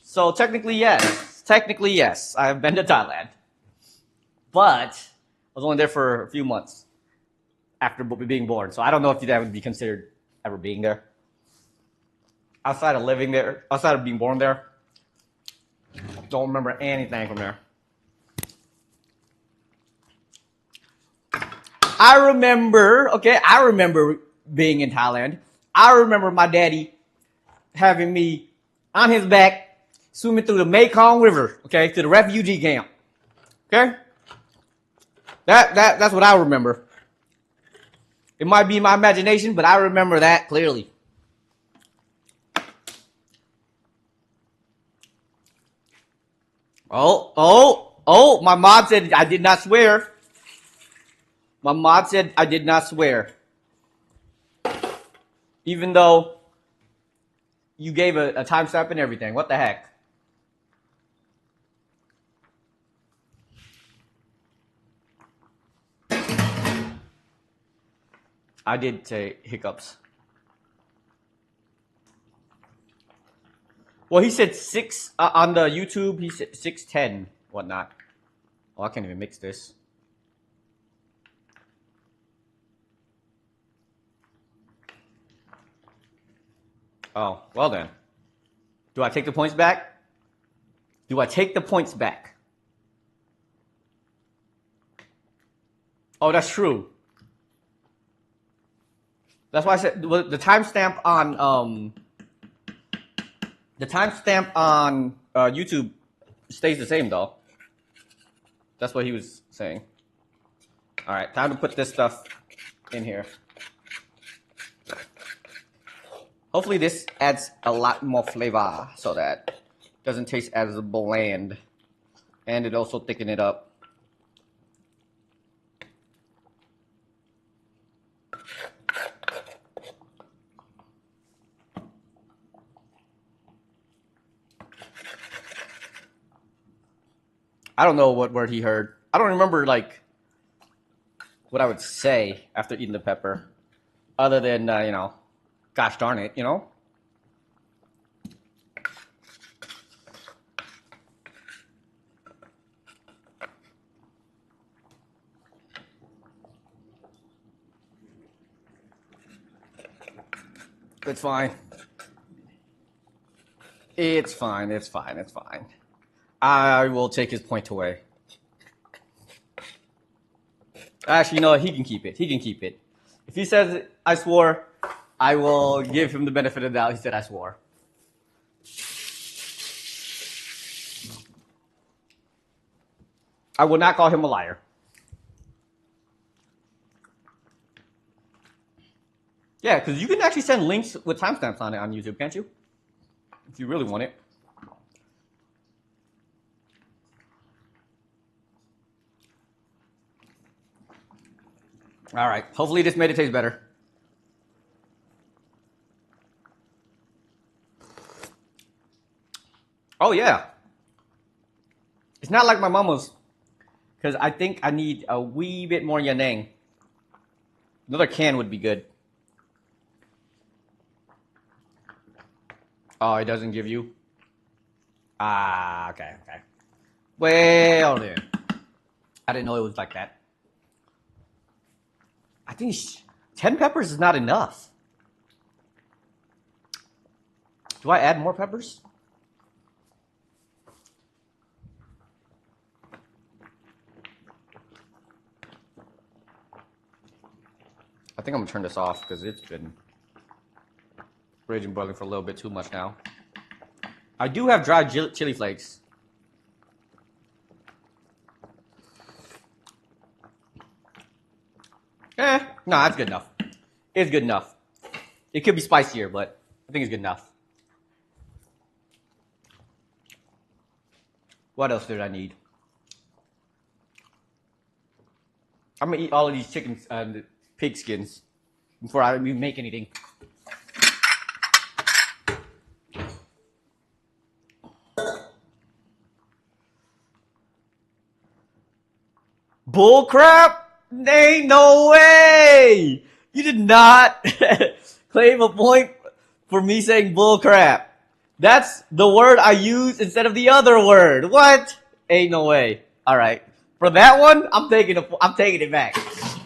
So technically, yes. Technically, yes. I have been to Thailand. But I was only there for a few months after being born. So I don't know if that would be considered ever being there. Outside of living there, outside of being born there, Don't remember anything from there. I remember being in Thailand. I remember my daddy having me on his back swimming through the Mekong River, okay, to the refugee camp. Okay? That's what I remember. It might be my imagination, but I remember that clearly. Oh, my mom said I did not swear. My mom said I did not swear. Even though you gave a timestamp and everything. What the heck? I did say hiccups. Well, he said 6 on the YouTube. He said 6:10, whatnot. Oh, I can't even mix this. Oh, well then. Do I take the points back? Do I take the points back? Oh, that's true. That's why I said the timestamp on YouTube stays the same though. That's what he was saying. All right, time to put this stuff in here. Hopefully this adds a lot more flavor so that it doesn't taste as bland, and it also thicken it up. I don't know what word he heard. I don't remember like what I would say after eating the pepper, other than you know, gosh darn it, you know. It's fine. It's fine. It's fine. It's fine. I will take his point away. Actually, no, he can keep it. He can keep it. If he says I swore, I will give him the benefit of the doubt. He said I swore. I will not call him a liar. Yeah, because you can actually send links with timestamps on it on YouTube, can't you? If you really want it. All right. Hopefully this made it taste better. Oh, yeah. It's not like my mama's, because I think I need a wee bit more yanang. Another can would be good. Oh, it doesn't give you? Ah, okay. Well, then. I didn't know it was like that. I think 10 peppers is not enough. Do I add more peppers? I think I'm gonna turn this off because it's been raging boiling for a little bit too much now. I do have dried chili flakes. No, that's good enough. It's good enough. It could be spicier, but I think it's good enough. What else did I need? I'm gonna eat all of these chicken pig skins before I even make anything. Bull crap! Ain't no way! You did not claim a point for me saying bull crap. That's the word I used instead of the other word. What? Ain't no way. All right. For that one, I'm taking it back.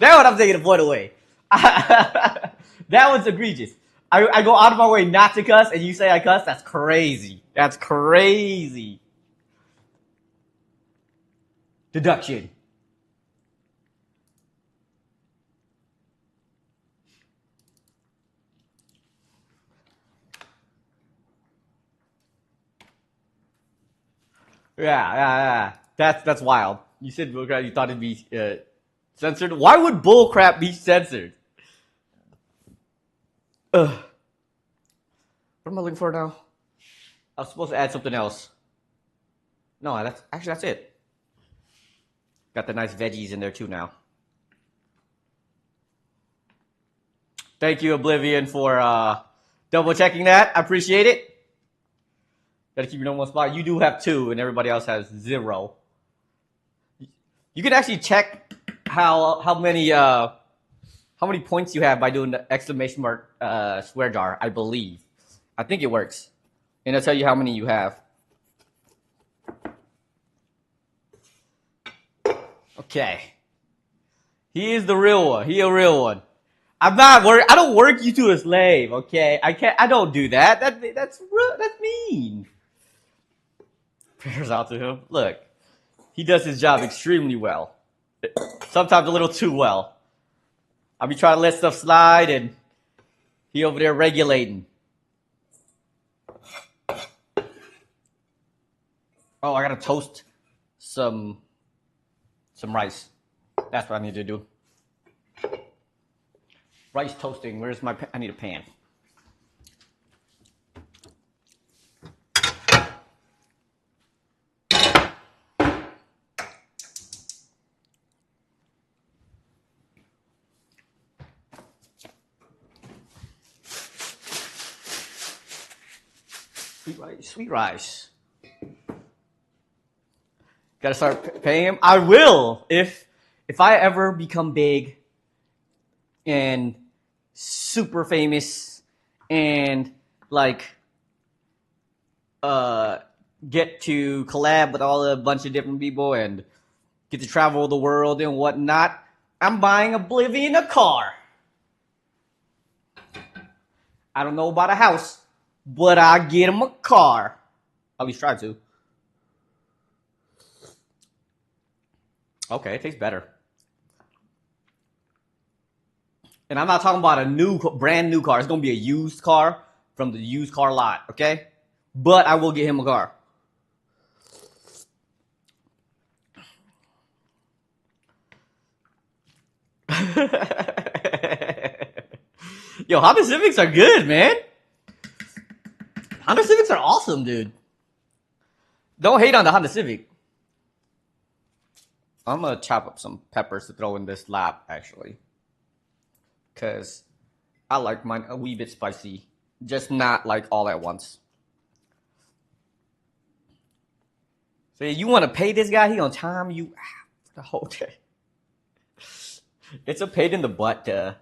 That one, I'm taking a point away. That one's egregious. I go out of my way not to cuss, and you say I cuss. That's crazy. That's crazy. deduction. Yeah. That's wild. You said bullcrap. You thought it'd be censored. Why would bullcrap be censored? What am I looking for now? I was supposed to add something else. No, that's it. Got the nice veggies in there too now. Thank you, Oblivion, for double checking that. I appreciate it. Gotta keep your number one spot. You do have 2, and everybody else has 0. You can actually check how many points you have by doing the exclamation mark swear jar. I believe. I think it works, and it'll tell you how many you have. Okay. He is the real one. He a real one. I'm not work. I don't work you to a slave. Okay. I don't do that. That's mean. Prayers out to him. Look, he does his job extremely well. Sometimes a little too well. I be trying to let stuff slide, and he over there regulating. Oh, I gotta toast some rice. That's what I need to do. Rice toasting. Where's my pan? I need a pan. Sweet rice. Gotta start paying him. I will if I ever become big and super famous and like get to collab with a bunch of different people and get to travel the world and whatnot. I'm buying Oblivion a car. I don't know about a house, but I'll get him a car. At least try to. Okay, it tastes better. And I'm not talking about a brand new car. It's going to be a used car from the used car lot, okay? But I will get him a car. Yo, Honda Civics are good, man. Honda Civics are awesome, dude. Don't hate on the Honda Civic. I'm going to chop up some peppers to throw in this Laap, actually. Because I like mine a wee bit spicy. Just not like all at once. So you want to pay this guy? He on time you for the whole day. It's a pain in the butt to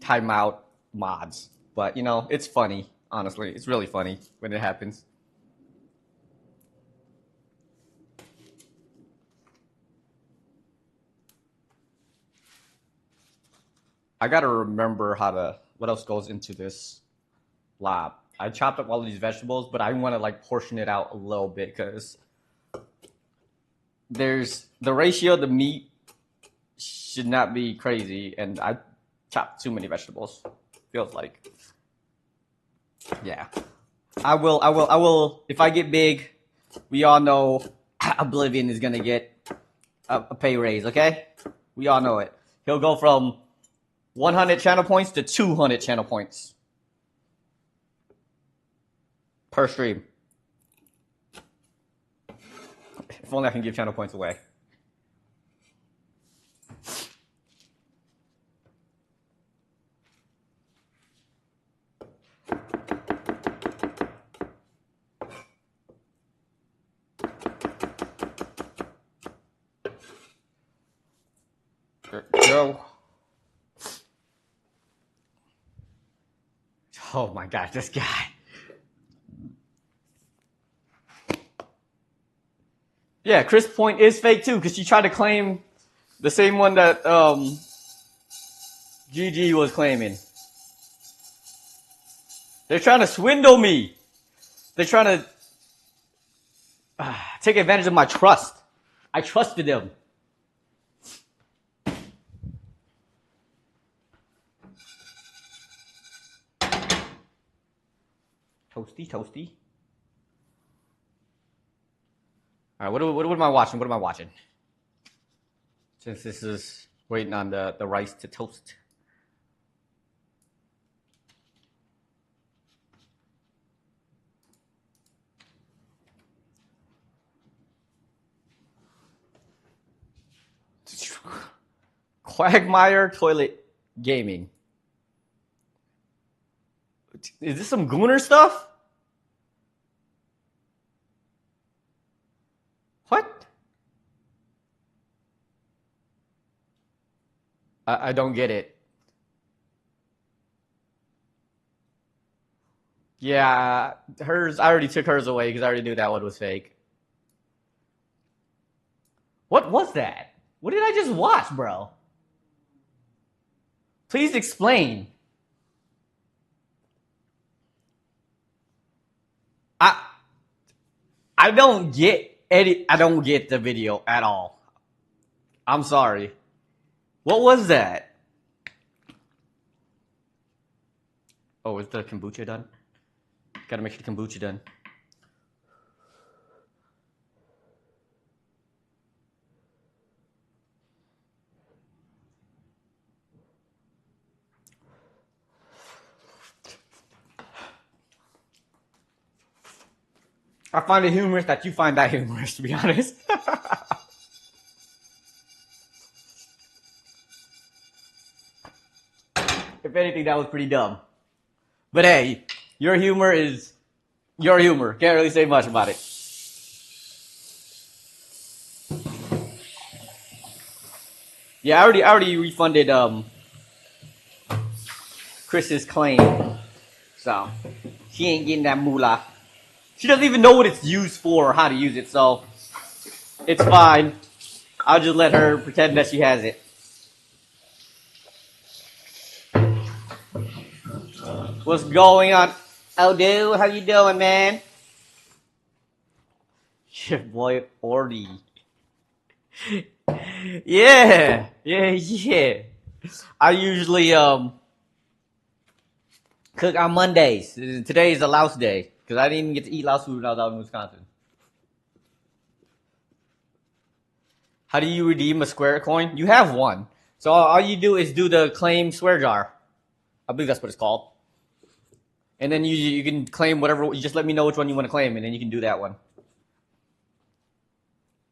timeout mods. But, you know, it's funny. Honestly, it's really funny when it happens. I gotta remember what else goes into this Laap. I chopped up all of these vegetables, but I want to like portion it out a little bit because there's the ratio of the meat should not be crazy, and I chopped too many vegetables. Feels like, yeah. I will. If I get big, we all know Oblivion is gonna get a pay raise. Okay, we all know it. He'll go from 100 channel points to 200 channel points per stream. If only I can give channel points away. There we go. Oh my gosh, this guy. Yeah, Chris Point is fake too, because she tried to claim the same one that GG was claiming. They're trying to swindle me. They're trying to take advantage of my trust. I trusted them. Toasty, toasty. All right, what am I watching? What am I watching? Since this is waiting on the rice to toast. Quagmire Toilet Gaming. Is this some Gooner stuff? What? I don't get it. Yeah, hers. I already took hers away because I already knew that one was fake. What was that? What did I just watch, bro? Please explain. I don't get I don't get the video at all. I'm sorry. What was that? Oh, is the kombucha done? Gotta make sure the kombucha done. I find it humorous that you find that humorous, to be honest. If anything, that was pretty dumb. But hey, your humor is your humor. Can't really say much about it. Yeah, I already refunded Chris's claim, so she ain't getting that moolah. She doesn't even know what it's used for or how to use it, so it's fine. I'll just let her pretend that she has it. What's going on? Oh, dude, how you doing, man? Your boy Ordy. Yeah. I usually cook on Mondays. Today is a LAOS day because I didn't even get to eat LAOS food when I was out in Wisconsin. How do you redeem a square coin? You have one. So all you do is do the claim swear jar. I believe that's what it's called. And then you can claim whatever. You just let me know which one you want to claim, and then you can do that one.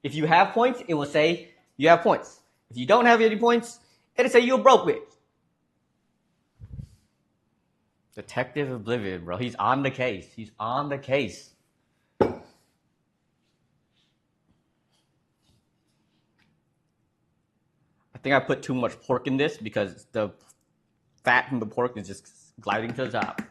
If you have points, it will say you have points. If you don't have any points, it'll say you're broke bitch. Detective Oblivion, bro. He's on the case. He's on the case. I think I put too much pork in this because the fat from the pork is just gliding to the top.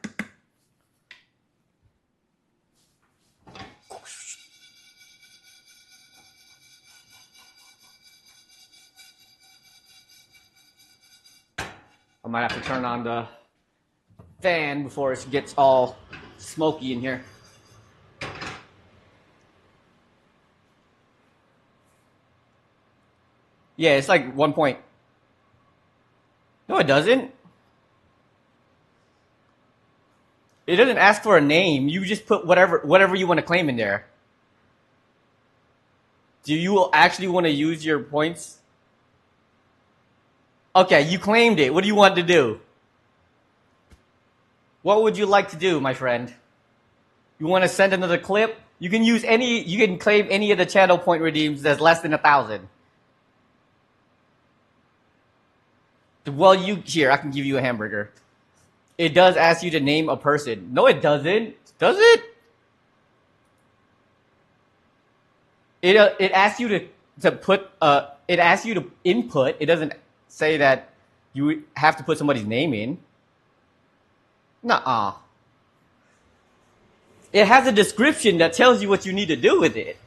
I might have to turn on the fan before it gets all smoky in here. Yeah, it's like 1 point. No, it doesn't. It doesn't ask for a name. You just put whatever you want to claim in there. Do you actually want to use your points? Okay, you claimed it. What do you want to do? What would you like to do, my friend? You want to send another clip? You can use any. You can claim any of the channel point redeems that's less than 1,000. Well, here I can give you a hamburger. It does ask you to name a person. No, it doesn't. Does it? It asks you to put. It asks you to input. It doesn't say that you have to put somebody's name in. Nuh-uh. It has a description that tells you what you need to do with it.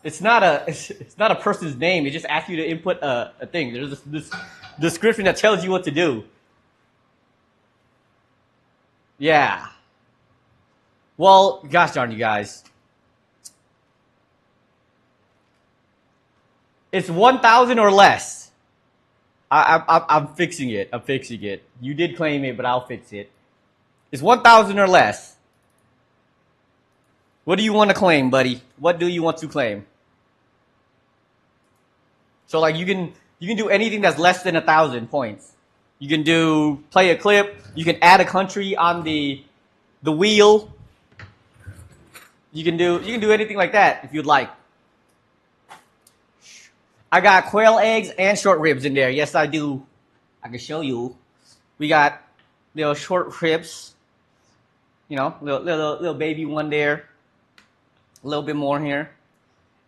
It's not a person's name. It just asks you to input a thing. There's this description that tells you what to do. Yeah. Well, gosh darn you guys. It's 1,000 or less. I'm fixing it. I'm fixing it. You did claim it, but I'll fix it. It's 1,000 or less. What do you want to claim, buddy? What do you want to claim? So like you can do anything that's less than 1,000 points. You can do play a clip. You can add a country on the wheel. You can do anything like that if you'd like. I got quail eggs and short ribs in there. Yes, I do. I can show you. We got little short ribs. You know, little baby one there. A little bit more here.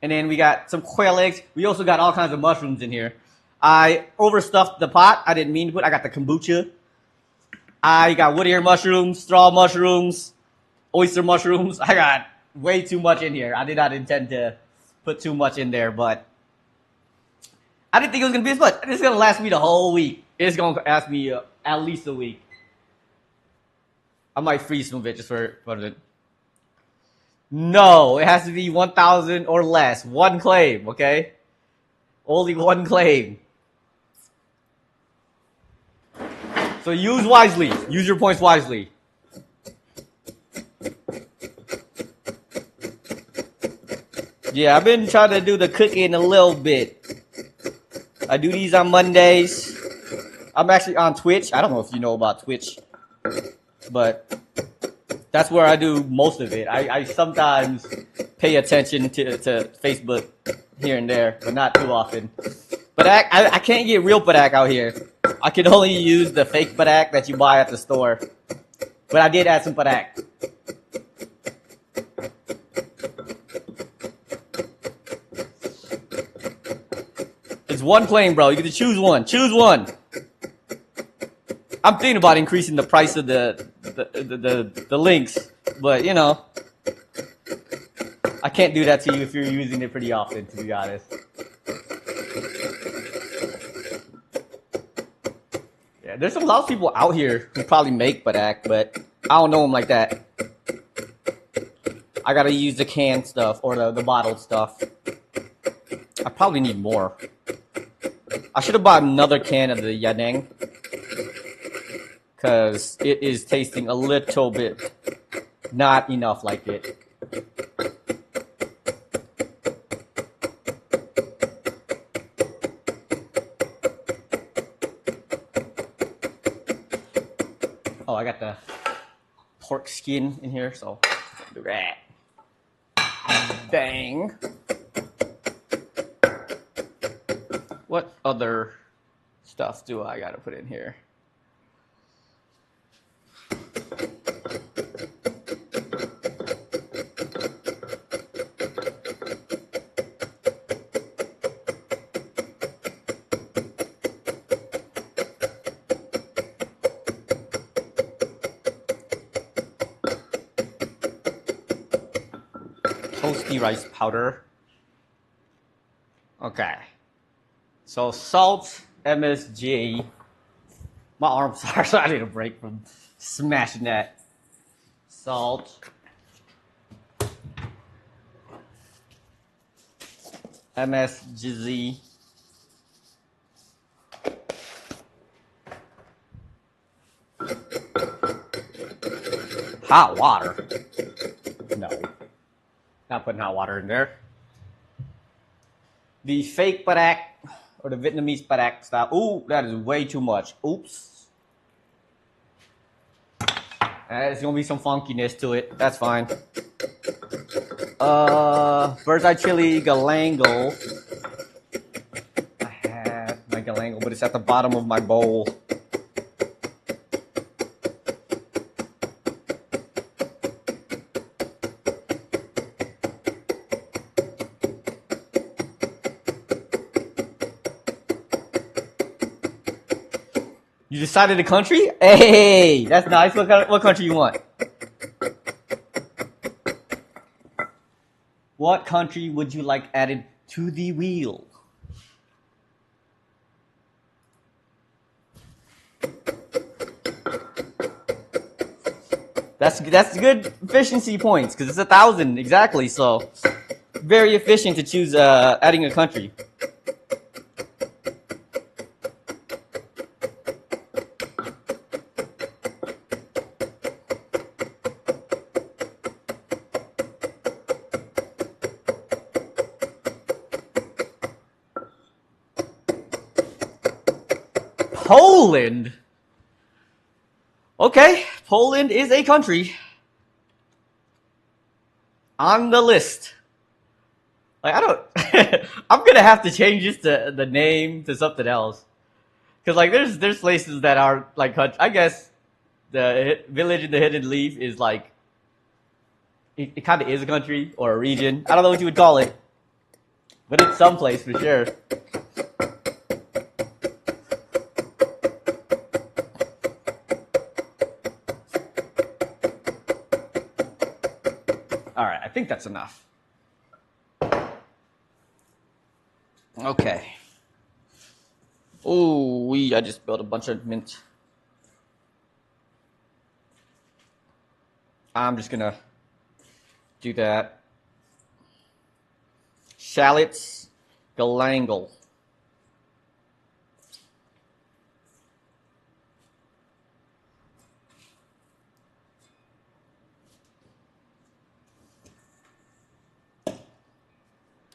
And then we got some quail eggs. We also got all kinds of mushrooms in here. I overstuffed the pot. I didn't mean to put. I got the kombucha. I got wood ear mushrooms, straw mushrooms, oyster mushrooms. I got way too much in here. I did not intend to put too much in there, but I didn't think it was going to be as much. It's going to last me the whole week. It's going to last me at least a week. I might freeze some of it just for it. No, it has to be 1,000 or less. One claim, okay? Only one claim. So use wisely. Use your points wisely. Yeah, I've been trying to do the cooking a little bit. I do these on Mondays. I'm actually on Twitch. I don't know if you know about Twitch, but that's where I do most of it. I sometimes pay attention to Facebook here and there, but not too often. But I can't get real padak out here. I can only use the fake padak that you buy at the store. But I did add some padak. It's one claim, bro. You get to choose one. Choose one. I'm thinking about increasing the price of the links, but you know, I can't do that to you if you're using it pretty often, to be honest. Yeah, there's a lot of people out here who probably make padak, but I don't know them like that. I gotta use the canned stuff or the bottled stuff. I probably need more. I should have bought another can of the Yaneng, because it is tasting a little bit not enough like it. Oh, I got the pork skin in here, so do that. Dang. What other stuff do I gotta put in here? Toasty rice powder. Okay. So salt, MSG. My arms are so I need a break from smashing that. Salt. MSG. Hot water. No. Not putting hot water in there. The fake padak, or the Vietnamese padak style. Ooh, that is way too much. Oops. There's gonna be some funkiness to it. That's fine. Bird's eye chili galangal. I have my galangal, but it's at the bottom of my bowl. You decided a country? Hey, that's nice. What country you want? What country would you like added to the wheel? That's good efficiency points because it's 1,000 exactly. So very efficient to choose adding a country. Poland. Okay, Poland is a country on the list. Like I don't, I'm gonna have to change this to the name to something else. Cause like there's places that are like I guess the village in the hidden leaf is like it kind of is a country or a region. I don't know what you would call it, but it's someplace for sure. All right, I think that's enough. Okay. Oh, I just spilled a bunch of mint. I'm just gonna do that. Shallots, galangal.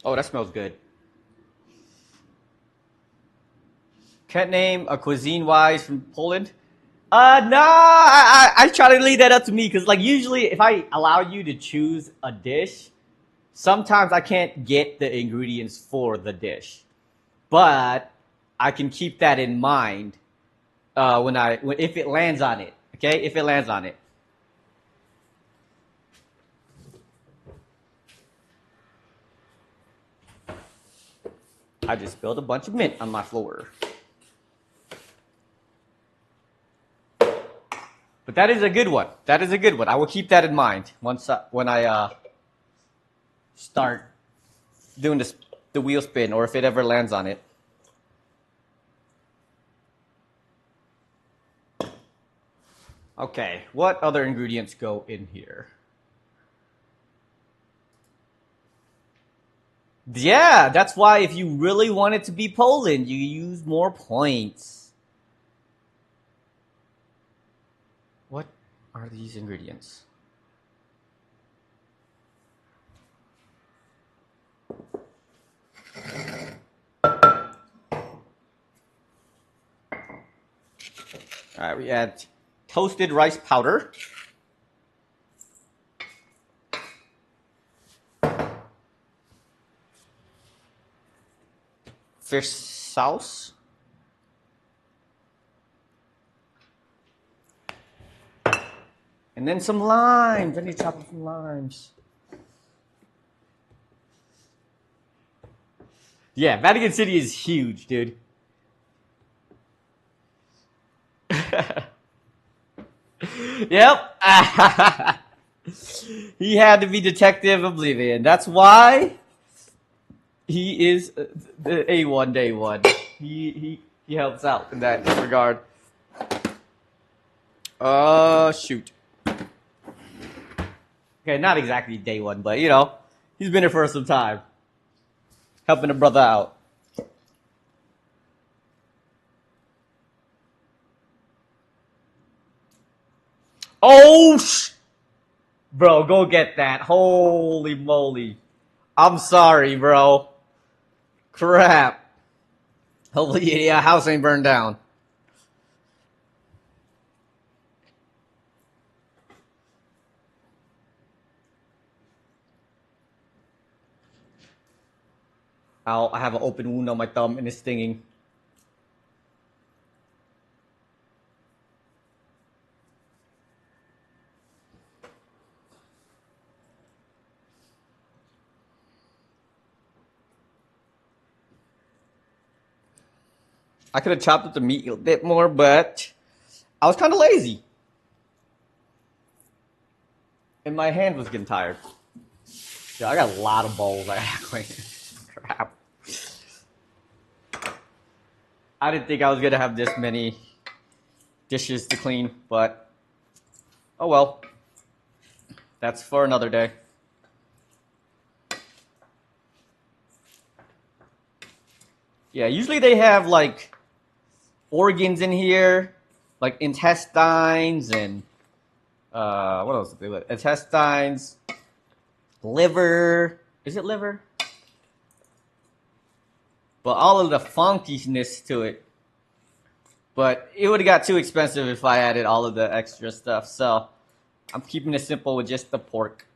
Oh, that smells good. Can't name a cuisine-wise from Poland. No, I try to leave that up to me because, like, usually if I allow you to choose a dish, sometimes I can't get the ingredients for the dish, but I can keep that in mind if it lands on it. Okay, if it lands on it. I just spilled a bunch of mint on my floor. But that is a good one. That is a good one. I will keep that in mind when I start doing the wheel spin, or if it ever lands on it. Okay, what other ingredients go in here? Yeah, that's why if you really want it to be Poland, you use more points. What are these ingredients? All right, we add toasted rice powder. Fish sauce. And then some limes. I need to chop up some limes. Yeah, Vatican City is huge, dude. Yep. He had to be Detective Oblivion. That's why he is the A1 Day One. He helps out in that regard. Shoot. Okay, not exactly day one, but you know, he's been here for some time, helping a brother out. Oh, bro, go get that. Holy moly. I'm sorry, bro. Crap. Hopefully, your house ain't burned down. I have an open wound on my thumb and it's stinging. I could have chopped up the meat a bit more, but I was kind of lazy. And my hand was getting tired. Yeah, I got a lot of bowls I gotta clean. Crap. I didn't think I was gonna have this many dishes to clean, but oh well. That's for another day. Yeah, usually they have like organs in here, like intestines and what else? Intestines, liver. Is it liver? But all of the funkiness to it. But it would have got too expensive if I added all of the extra stuff. So I'm keeping it simple with just the pork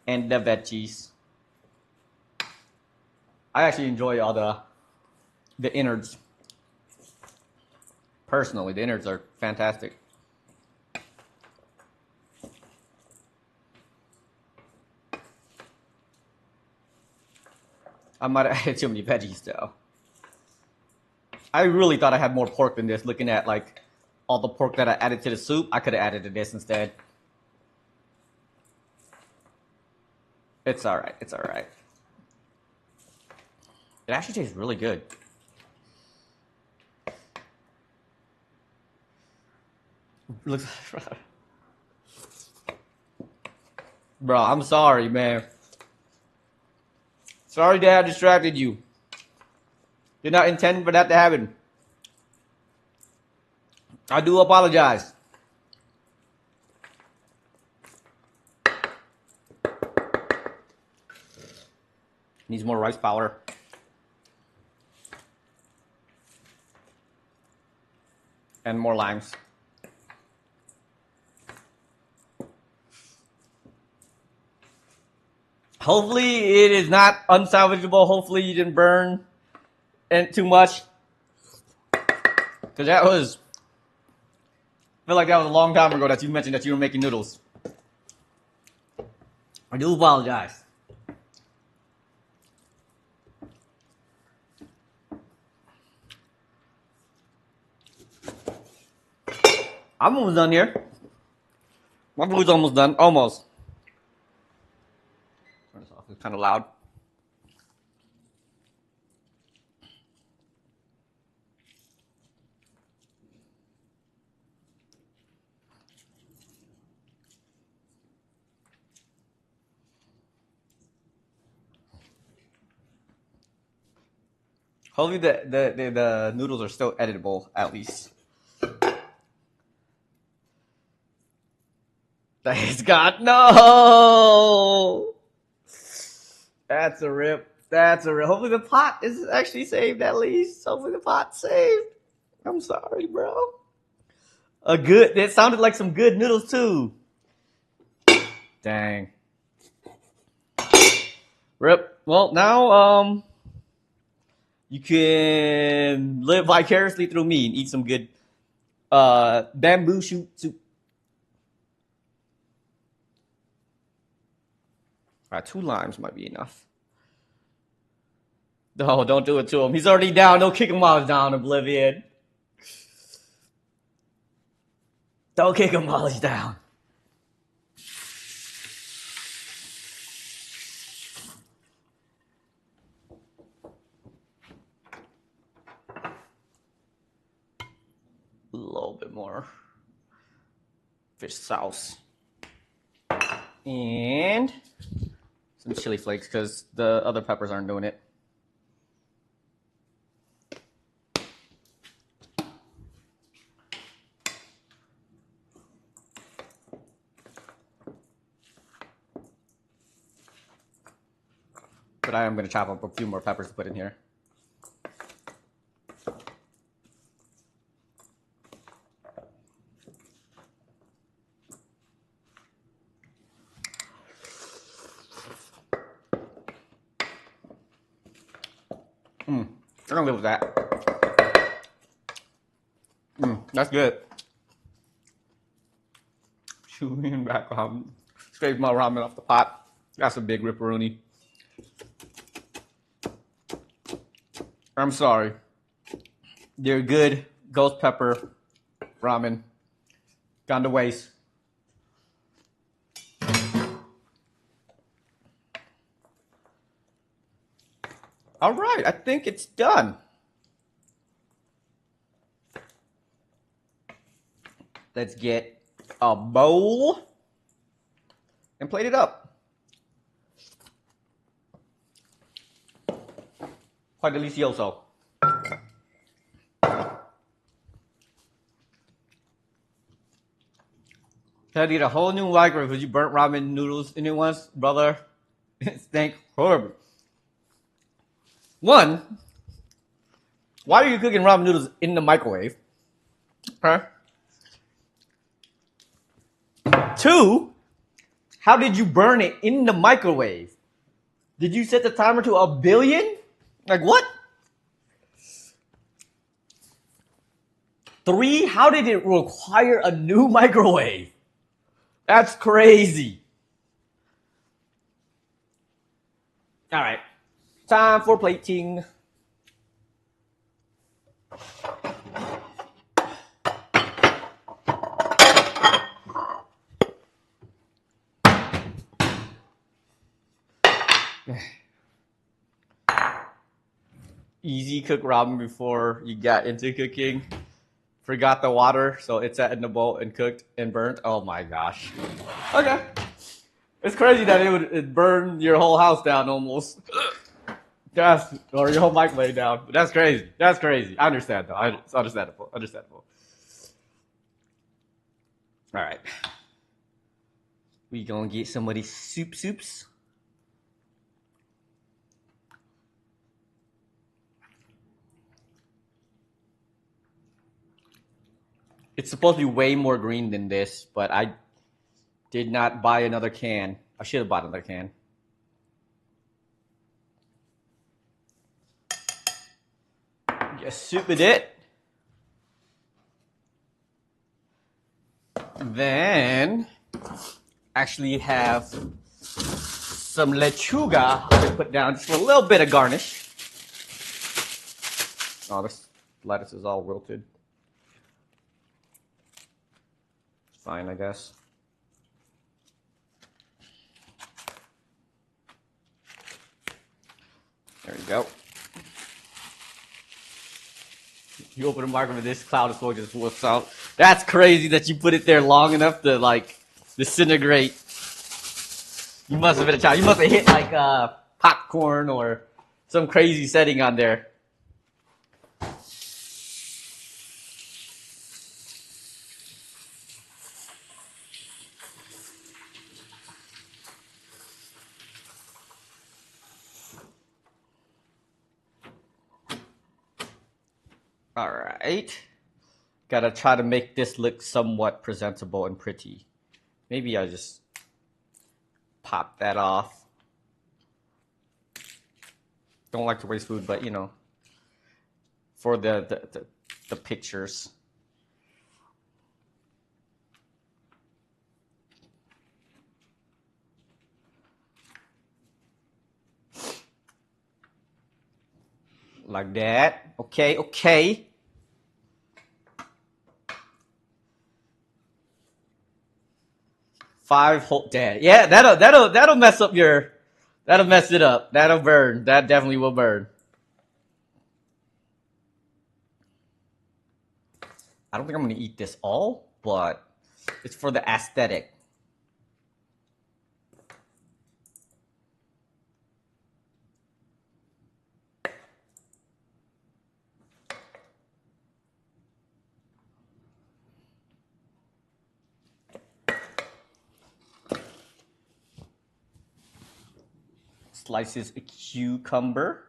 and the veggies. I actually enjoy all the innards. Personally, the innards are fantastic. I might have added too many veggies though. I really thought I had more pork than this. Looking at like all the pork that I added to the soup, I could have added to this instead. It's all right. It's all right. It actually tastes really good. Looks, bro. I'm sorry, man. Sorry that I distracted you. Did not intend for that to happen. I do apologize. Needs more rice powder. And more limes. Hopefully it is not unsalvageable. Hopefully you didn't burn and too much. Because that was... I feel like that was a long time ago that you mentioned that you were making noodles. I do apologize. I'm almost done here. My food's almost done. Almost. Turn this off. It's kind of loud. Hopefully the noodles are still editable, at least. Thanks God, no! That's a rip. That's a rip. Hopefully the pot is actually saved at least. Hopefully the pot's saved. I'm sorry, bro. It sounded like some good noodles too. Dang. Rip. Well, now, you can live vicariously through me and eat some good bamboo shoot soup. All right, 2 limes might be enough. No, don't do it to him. He's already down. Don't kick him while he's down, Oblivion. Don't kick him while he's down. A little bit more fish sauce. And some chili flakes because the other peppers aren't doing it. But I am going to chop up a few more peppers to put in here. I'm gonna live with that. That's good. Chewing back scrape my ramen off the pot. That's a big ripperoonie. I'm sorry. They're good ghost pepper ramen. Gone to waste. All right, I think it's done. Let's get a bowl. and plate it up. Quite delicioso. Had to get a whole new microwave because you burnt ramen noodles in it once, brother. It stank horrible. One, why are you cooking ramen noodles in the microwave? Huh? Two, how did you burn it in the microwave? Did you set the timer to 1 billion? Like what? Three, how did it require a new microwave? That's crazy. All right, time for plating. Easy cook ramen before you got into cooking. Forgot the water, so it sat in the bowl and cooked and burnt. Oh my gosh. Okay. It's crazy that it burn your whole house down almost. Or your whole microwave down. But that's crazy. That's crazy. I understand though. It's understandable. Understandable. All right. We gonna get some of these soups. It's supposed to be way more green than this, but I did not buy another can. I should have bought another can. Just soup it. Then actually have some lechuga to put down just for a little bit of garnish. Oh, this lettuce is all wilted. Fine, I guess. There you go. You open the microwave, this cloud of smoke just whips out. That's crazy that you put it there long enough to like disintegrate. You must have been a child. You must have hit like popcorn or some crazy setting on there. All right. Gotta try to make this look somewhat presentable and pretty. Maybe I just pop that off. Don't like to waste food, but you know, for the pictures. Like that. Okay. Five whole dead. Yeah, that'll mess up your. That'll mess it up. That'll burn. That definitely will burn. I don't think I'm gonna eat this all, but it's for the aesthetic. Slices a cucumber.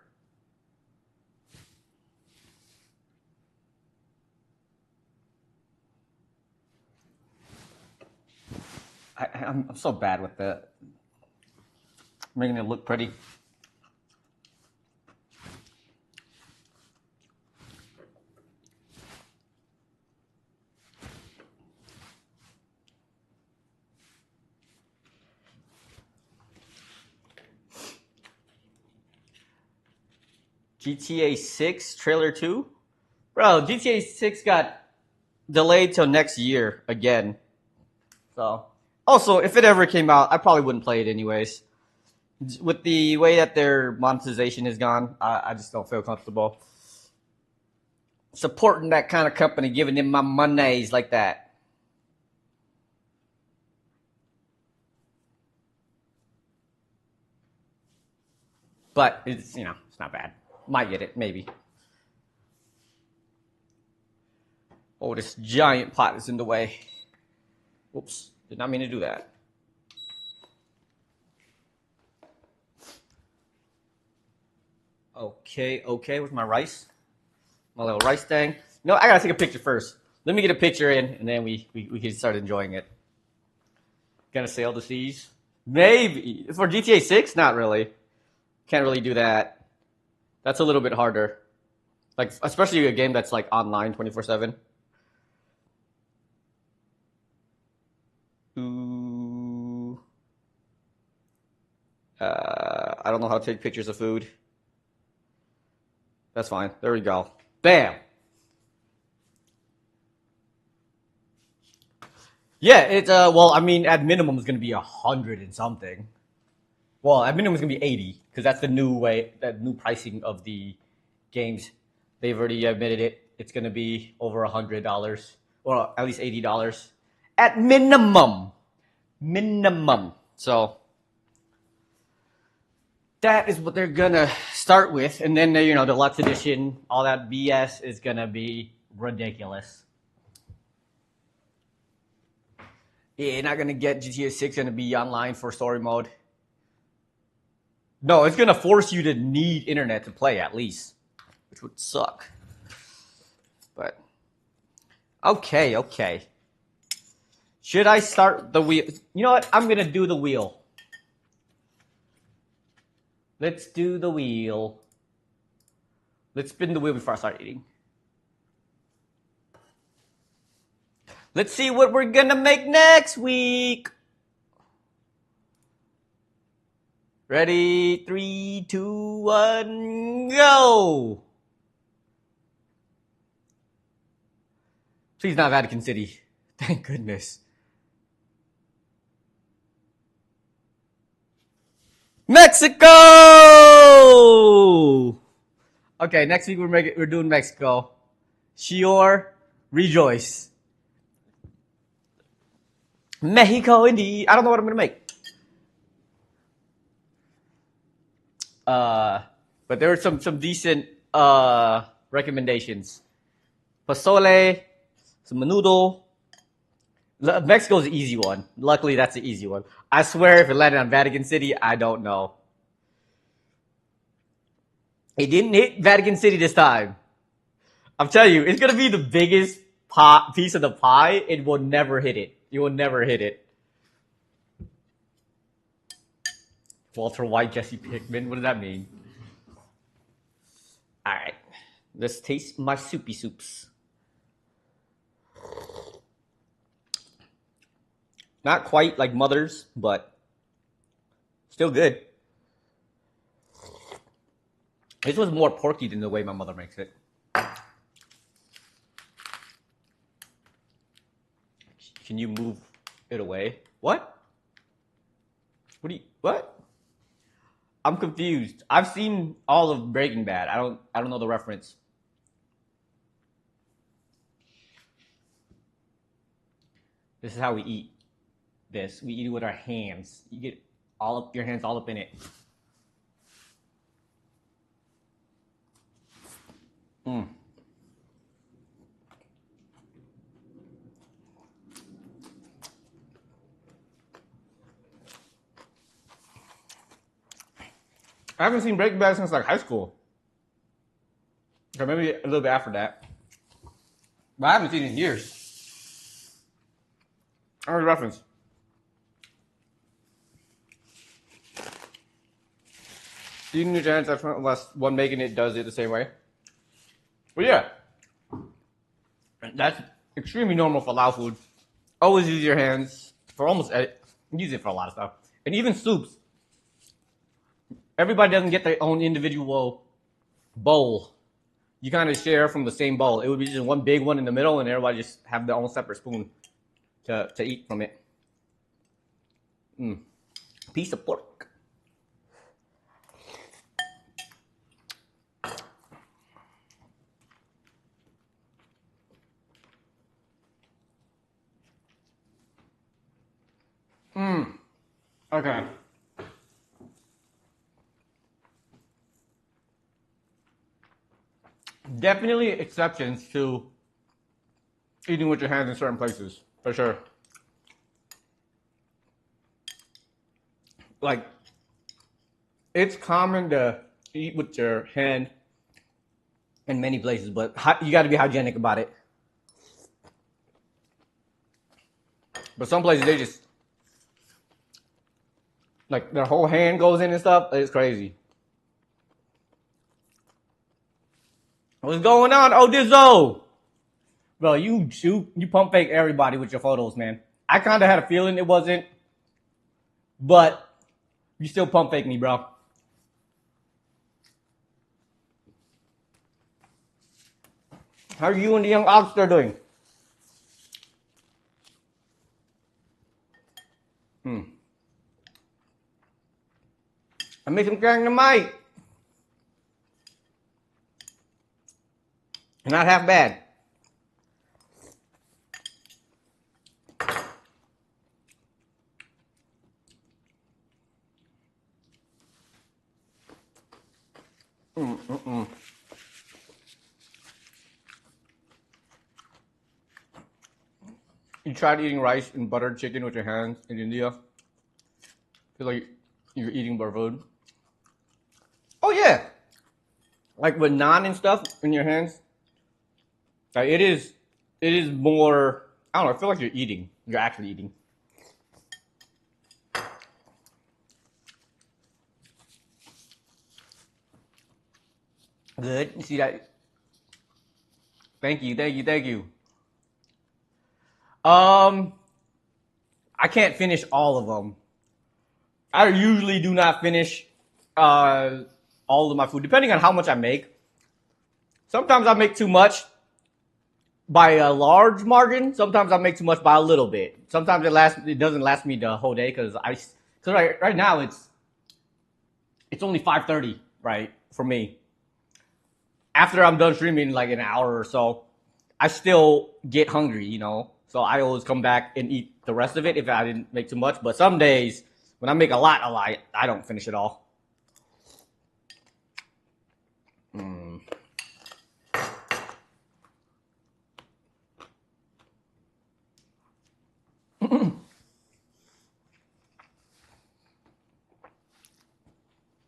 I'm so bad with that. Making it look pretty. GTA 6 trailer 2? Bro, GTA 6 got delayed till next year again. So, also, if it ever came out, I probably wouldn't play it anyways. With the way that their monetization is gone, I just don't feel comfortable supporting that kind of company, giving them my monies like that. But it's, you know, it's not bad. Might get it, maybe. Oh, this giant pot is in the way. Whoops, did not mean to do that. Okay, where's my rice? My little rice thing. No, I gotta take a picture first. Let me get a picture in, and then we can start enjoying it. Gonna sail the seas? Maybe. For GTA 6? Not really. Can't really do that. That's a little bit harder. Like, especially a game that's like online 24/7. Ooh. I don't know how to take pictures of food. That's fine. There we go. Bam. Yeah, it's well, I mean, at minimum it's gonna be 100 and something. Well, at minimum it's gonna be 80 because that's the new way, that new pricing of the games. They've already admitted it. It's gonna be over $100, or at least $80 at minimum. Minimum. So that is what they're gonna start with, and then you know, the deluxe edition, all that BS is gonna be ridiculous. Yeah, you're not gonna get GTA 6 gonna be online for story mode. No, it's gonna force you to need internet to play at least, which would suck. But okay. Should I start the wheel? You know what? I'm gonna do the wheel. Let's do the wheel. Let's spin the wheel before I start eating. Let's see what we're gonna make next week. Ready? 3, 2, 1, go! Please not Vatican City. Thank goodness. Mexico! Okay, next week we're doing Mexico. Sure, rejoice. Mexico indeed. I don't know what I'm gonna make. But there were some decent recommendations. Pozole, some menudo. Mexico's the easy one. Luckily, that's the easy one. I swear, if it landed on Vatican City, I don't know. It didn't hit Vatican City this time. I'm telling you, it's gonna be the biggest piece of the pie. It will never hit it. You will never hit it. Walter White, Jesse Pinkman. What does that mean? All right, let's taste my soupy soups. Not quite like Mother's, but still good. This was more porky than the way my mother makes it. Can you move it away? What? What? I'm confused. I've seen all of Breaking Bad. I don't know the reference. This is how we eat this. We eat it with our hands. You get all up your hands all up in it. I haven't seen Breaking Bad since like high school. Or maybe a little bit after that. But I haven't seen it in years. I don't know the reference. Do you need to answer unless one making it does it the same way? Well, yeah. That's extremely normal for Lao food. Always use your hands for almost use it for a lot of stuff. And even soups. Everybody doesn't get their own individual bowl. You kind of share from the same bowl. It would be just one big one in the middle, and everybody just have their own separate spoon to eat from it. Piece of pork. Okay. Definitely exceptions to eating with your hands in certain places, for sure. Like, it's common to eat with your hand in many places, but you got to be hygienic about it. But some places, they just, like, their whole hand goes in and stuff. It's crazy. What's going on, Odizzo? Bro, you pump fake everybody with your photos, man. I kind of had a feeling it wasn't, but you still pump fake me, bro. How are you and the young Oxter doing? I made some gang Namai. Not half bad. You tried eating rice and buttered chicken with your hands in India? Feel like you're eating bar food. Oh yeah, like with naan and stuff in your hands. Like it is more. I don't know. I feel like you're eating. You're actually eating. Good. You see that? Thank you. I can't finish all of them. I usually do not finish all of my food, depending on how much I make. Sometimes I make too much by a large margin. Sometimes I make too much by a little bit. Sometimes it doesn't last me the whole day because right now it's only 5:30, right, for me. After I'm done streaming, like an hour or so, I still get hungry, you know. So I always come back and eat the rest of it if I didn't make too much. But some days when I make a lot, I don't finish it all.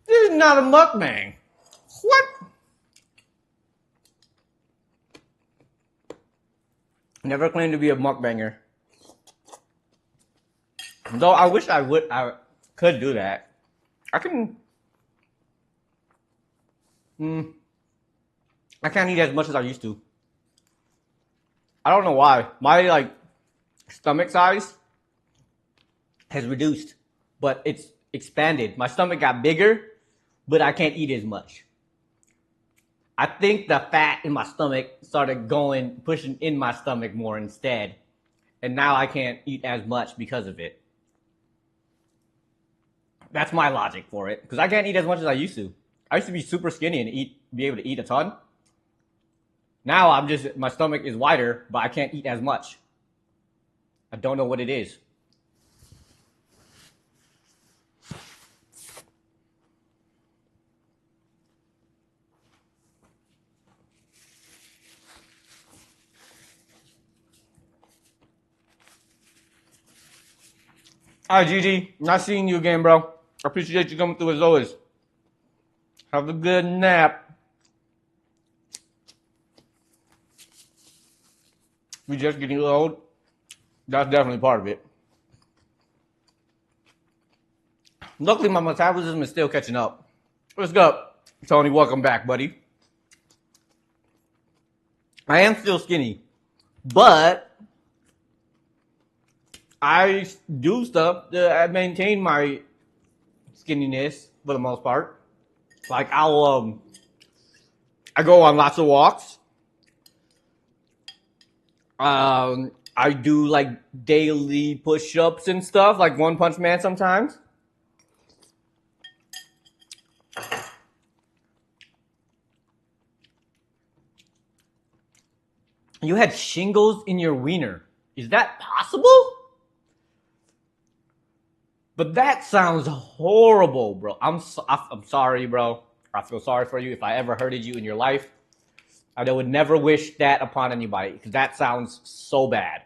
This is not a mukbang. What? Never claimed to be a mukbanger. Though I wish I could do that. I can. I can't eat as much as I used to. I don't know why. My stomach size has reduced, but it's expanded. My stomach got bigger, but I can't eat as much. I think the fat in my stomach started pushing in my stomach more instead. And now I can't eat as much because of it. That's my logic for it. Because I can't eat as much as I used to. I used to be super skinny and be able to eat a ton. Now my stomach is wider, but I can't eat as much. I don't know what it is. All right, Gigi. Not seeing you again, bro. I appreciate you coming through as always. Have a good nap. We just getting old. That's definitely part of it. Luckily, my metabolism is still catching up. What's up, Tony? Welcome back, buddy. I am still skinny, but I do stuff to maintain my skinniness for the most part. Like I go on lots of walks. I do like daily push-ups and stuff, like One Punch Man sometimes. You had shingles in your wiener. Is that possible? But that sounds horrible, bro. I'm sorry, bro. I feel sorry for you if I ever hurted you in your life. I would never wish that upon anybody because that sounds so bad.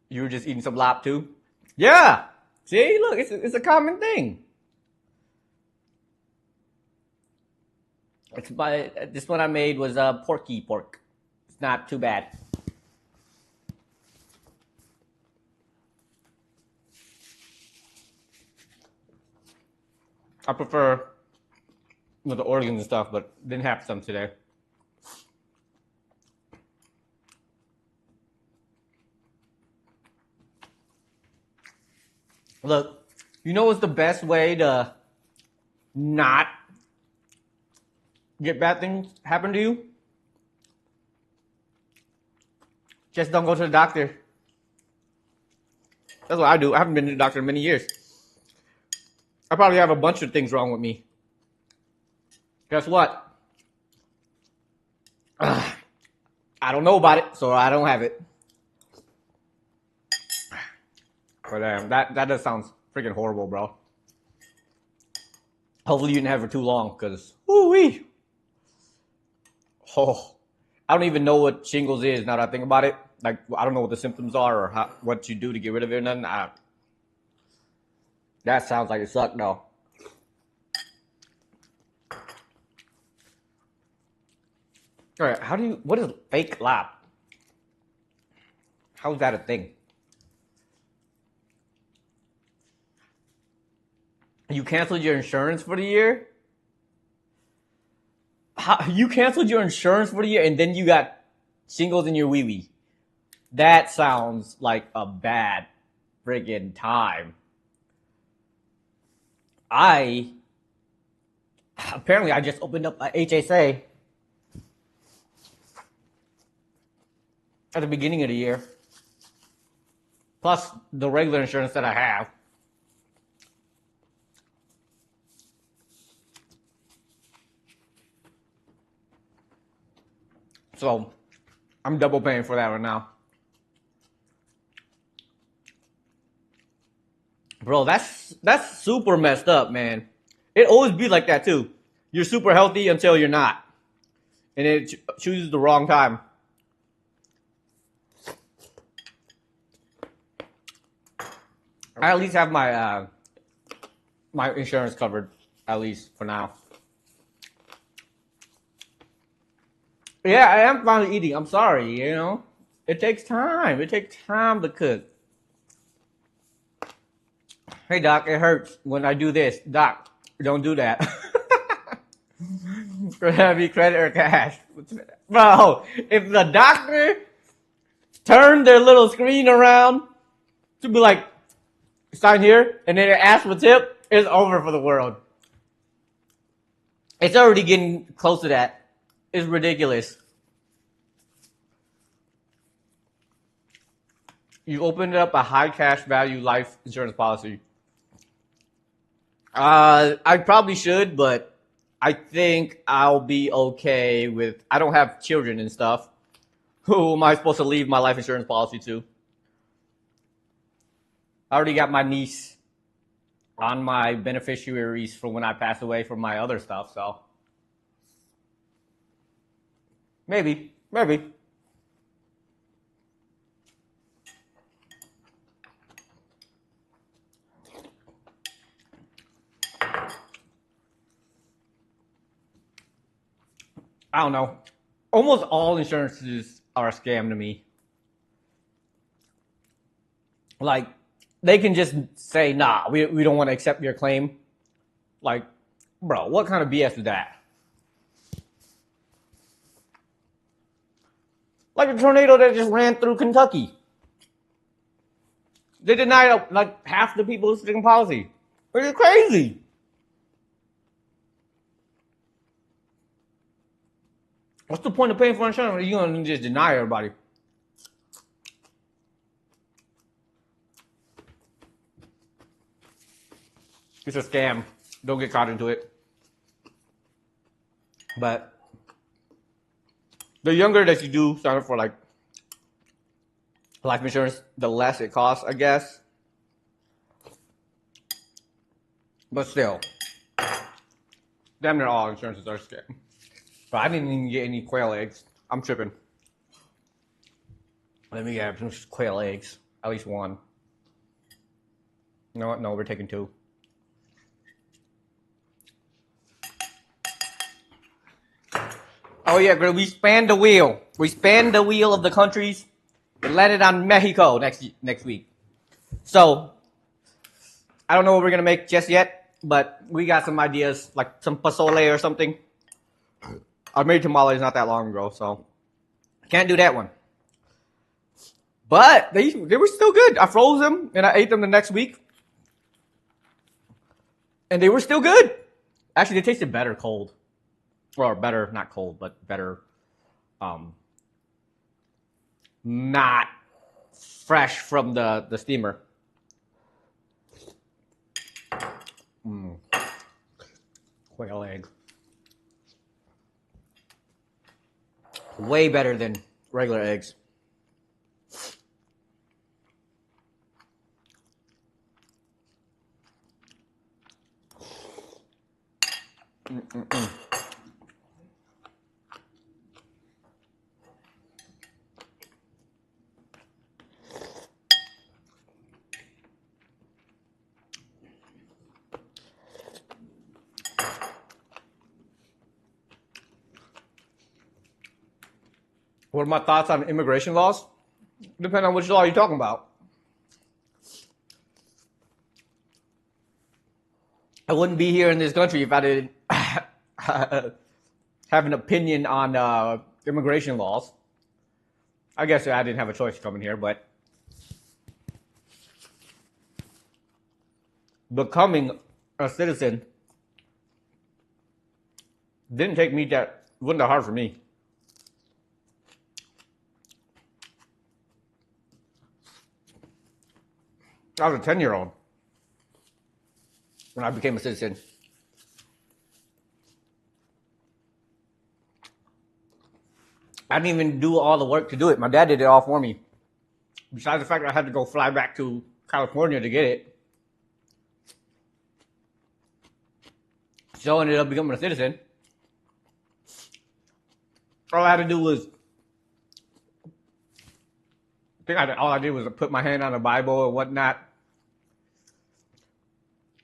You were just eating some Laap too? Yeah. See, look, it's a common thing. This one I made was porky pork. It's not too bad. I prefer the organs and stuff, but didn't have some today. Look, you know what's the best way to not get bad things happen to you? Just don't go to the doctor. That's what I do. I haven't been to the doctor in many years. I probably have a bunch of things wrong with me. Guess what? I don't know about it, so I don't have it. But that does sound freaking horrible, bro. Hopefully you didn't have it for too long, because woo-wee. Oh, I don't even know what shingles is now that I think about it. Like, I don't know what the symptoms are or what you do to get rid of it or nothing. That sounds like it sucked, though. All right, what is fake Laap? How is that a thing? You canceled your insurance for the year? You canceled your insurance for the year and then you got shingles in your wee-wee. That sounds like a bad friggin' time. Apparently I just opened up a HSA at the beginning of the year. Plus the regular insurance that I have. So I'm double paying for that right now. Bro, that's super messed up, man. It always be like that too. You're super healthy until you're not. And it chooses the wrong time. I at least have my my insurance covered, at least for now. Yeah, I am finally eating. I'm sorry, you know. It takes time. It takes time to cook. Hey, Doc, it hurts when I do this. Doc, don't do that. For heavy credit or cash. Bro, if the doctor turned their little screen around to be like, sign here, and then it asks for tip, it's over for the world. It's already getting close to that. It's ridiculous. You opened up a high cash value life insurance policy. I probably should, but I think I'll be okay with. I don't have children and stuff. Who am I supposed to leave my life insurance policy to? I already got my niece on my beneficiaries from when I pass away from my other stuff, so maybe. I don't know. Almost all insurances are a scam to me. Like, they can just say, nah, we don't want to accept your claim. Like, bro, what kind of BS is that? Like the tornado that just ran through Kentucky. They denied like half the people's policy. It's crazy. What's the point of paying for insurance? You're going to just deny everybody. It's a scam. Don't get caught into it. But the younger that you do sign up for like life insurance, the less it costs, I guess. But still, Damn near all insurances are scam. But I didn't even get any quail eggs. I'm tripping. Let me get some quail eggs. At least one. You know what? No, we're taking two. Oh yeah, girl, we spanned the wheel. We spanned the wheel of the countries and landed on Mexico next week. So I don't know what we're gonna make just yet, but we got some ideas, like some pozole or something. I made tamales not that long ago, so can't do that one. But they were still good. I froze them and I ate them the next week, and they were still good. Actually, they tasted better cold, or better not cold, but better, not fresh from the steamer. Quail egg. Way better than regular eggs. What are my thoughts on immigration laws? Depending on which law you're talking about. I wouldn't be here in this country if I didn't have an opinion on immigration laws. I guess I didn't have a choice coming here, but becoming a citizen wasn't that hard for me. I was a 10-year-old when I became a citizen. I didn't even do all the work to do it. My dad did it all for me. Besides the fact that I had to go fly back to California to get it. So I ended up becoming a citizen. All I had to do was, all I did was put my hand on the Bible or whatnot.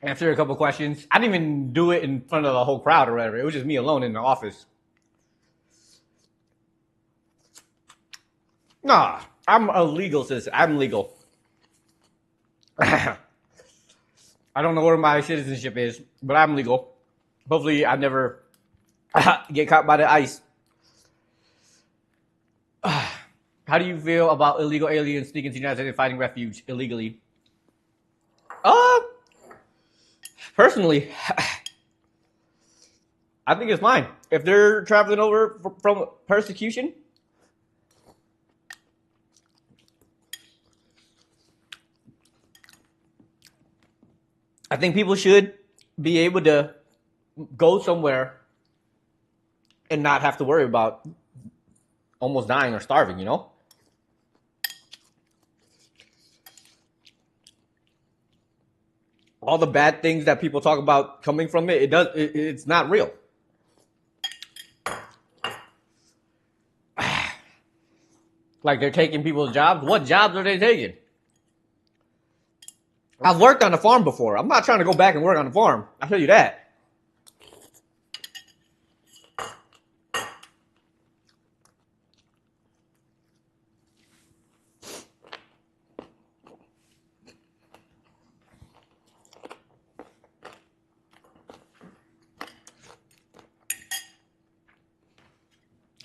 Answer a couple questions. I didn't even do it in front of the whole crowd or whatever. It was just me alone in the office. Nah, I'm a legal citizen. I'm legal. I don't know where my citizenship is, but I'm legal. Hopefully I never get caught by the ICE. How do you feel about illegal aliens sneaking to the United States and finding refuge illegally? Personally, I think it's fine. If they're traveling over from persecution, I think people should be able to go somewhere and not have to worry about almost dying or starving, you know? All the bad things that people talk about coming from it's not real. Like they're taking people's jobs. What jobs are they taking? I've worked on a farm before. I'm not trying to go back and work on a farm. I'll tell you that.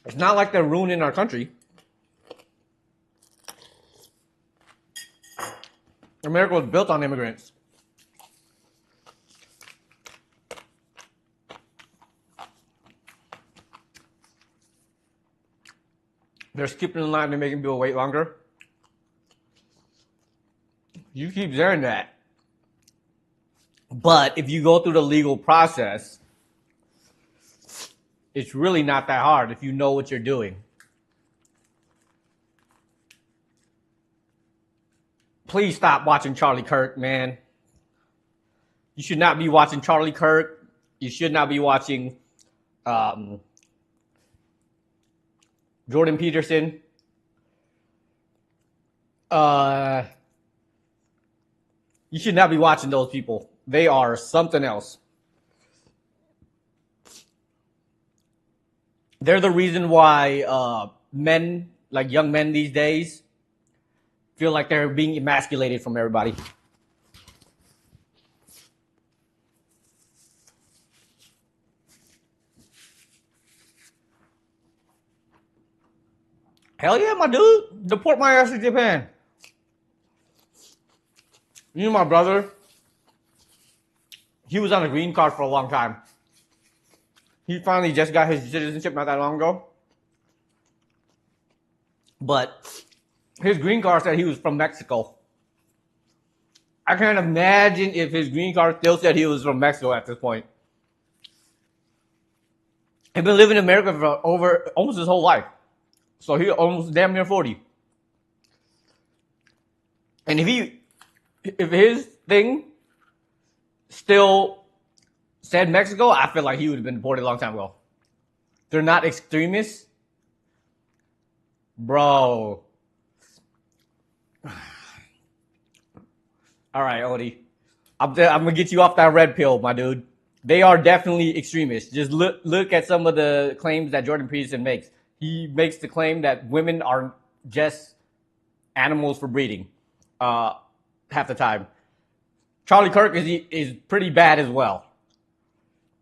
It's not like they're ruining our country. America was built on immigrants. They're skipping the line, they're making people wait longer. You keep hearing that. But if you go through the legal process, it's really not that hard if you know what you're doing. Please stop watching Charlie Kirk, man. You should not be watching Charlie Kirk, You should not be watching Jordan Peterson. You should not be watching those people. They are something else. They're the reason why men, like young men these days, feel like they're being emasculated from everybody. Hell yeah, my dude. Deport my ass to Japan. You know my brother? He was on a green card for a long time. He finally just got his citizenship not that long ago. But his green card said he was from Mexico. I can't imagine if his green card still said he was from Mexico at this point. He's been living in America for over almost his whole life. So he almost damn near 40. And if his thing still said Mexico, I feel like he would have been deported a long time ago. They're not extremists. Bro. All right, Odie. I'm going to get you off that red pill, my dude. They are definitely extremists. Just look at some of the claims that Jordan Peterson makes. He makes the claim that women are just animals for breeding half the time. Charlie Kirk is pretty bad as well.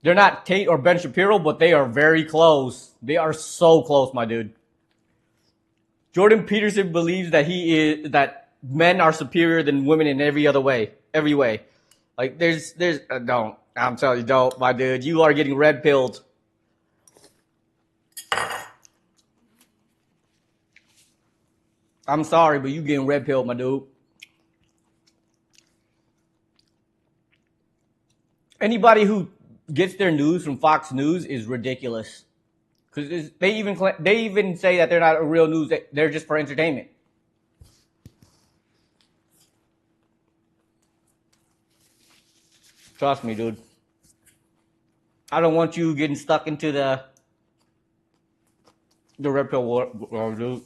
They're not Tate or Ben Shapiro, but they are very close. They are so close, my dude. Jordan Peterson believes that men are superior than women in every way. Like don't. I'm telling you, don't, my dude. You are getting red pilled. I'm sorry, but you getting red pilled, my dude. Anybody who gets their news from Fox News is ridiculous. Because they even say that they're not a real news. They're just for entertainment. Trust me, dude. I don't want you getting stuck into the red pill war, dude.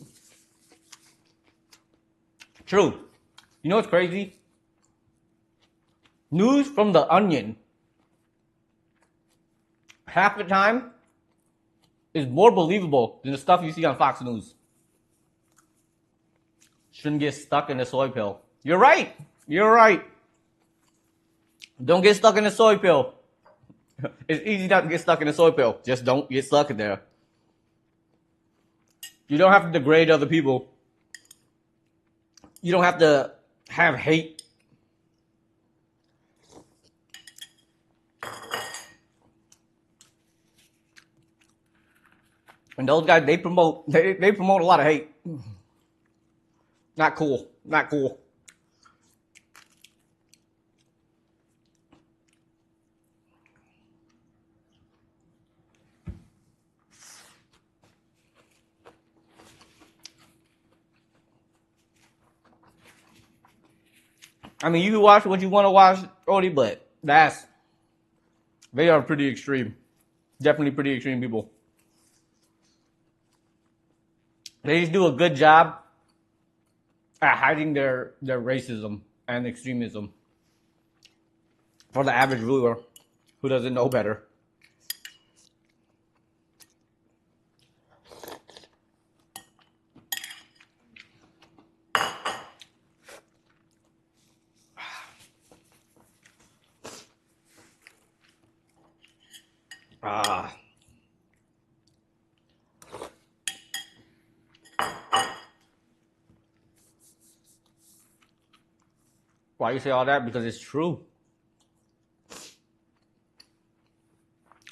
True. You know what's crazy? News from The Onion, half the time, is more believable than the stuff you see on Fox News. Shouldn't get stuck in the soy pill. You're right. You're right. Don't get stuck in the soy pill. It's easy not to get stuck in the soy pill. Just don't get stuck in there. You don't have to degrade other people. You don't have to have hate. And those guys, they promote a lot of hate. Not cool. Not cool. I mean, you can watch what you want to watch, Odie, but they are pretty extreme. Definitely pretty extreme people. They just do a good job at hiding their racism and extremism for the average viewer who doesn't know better. Why you say all that? Because it's true.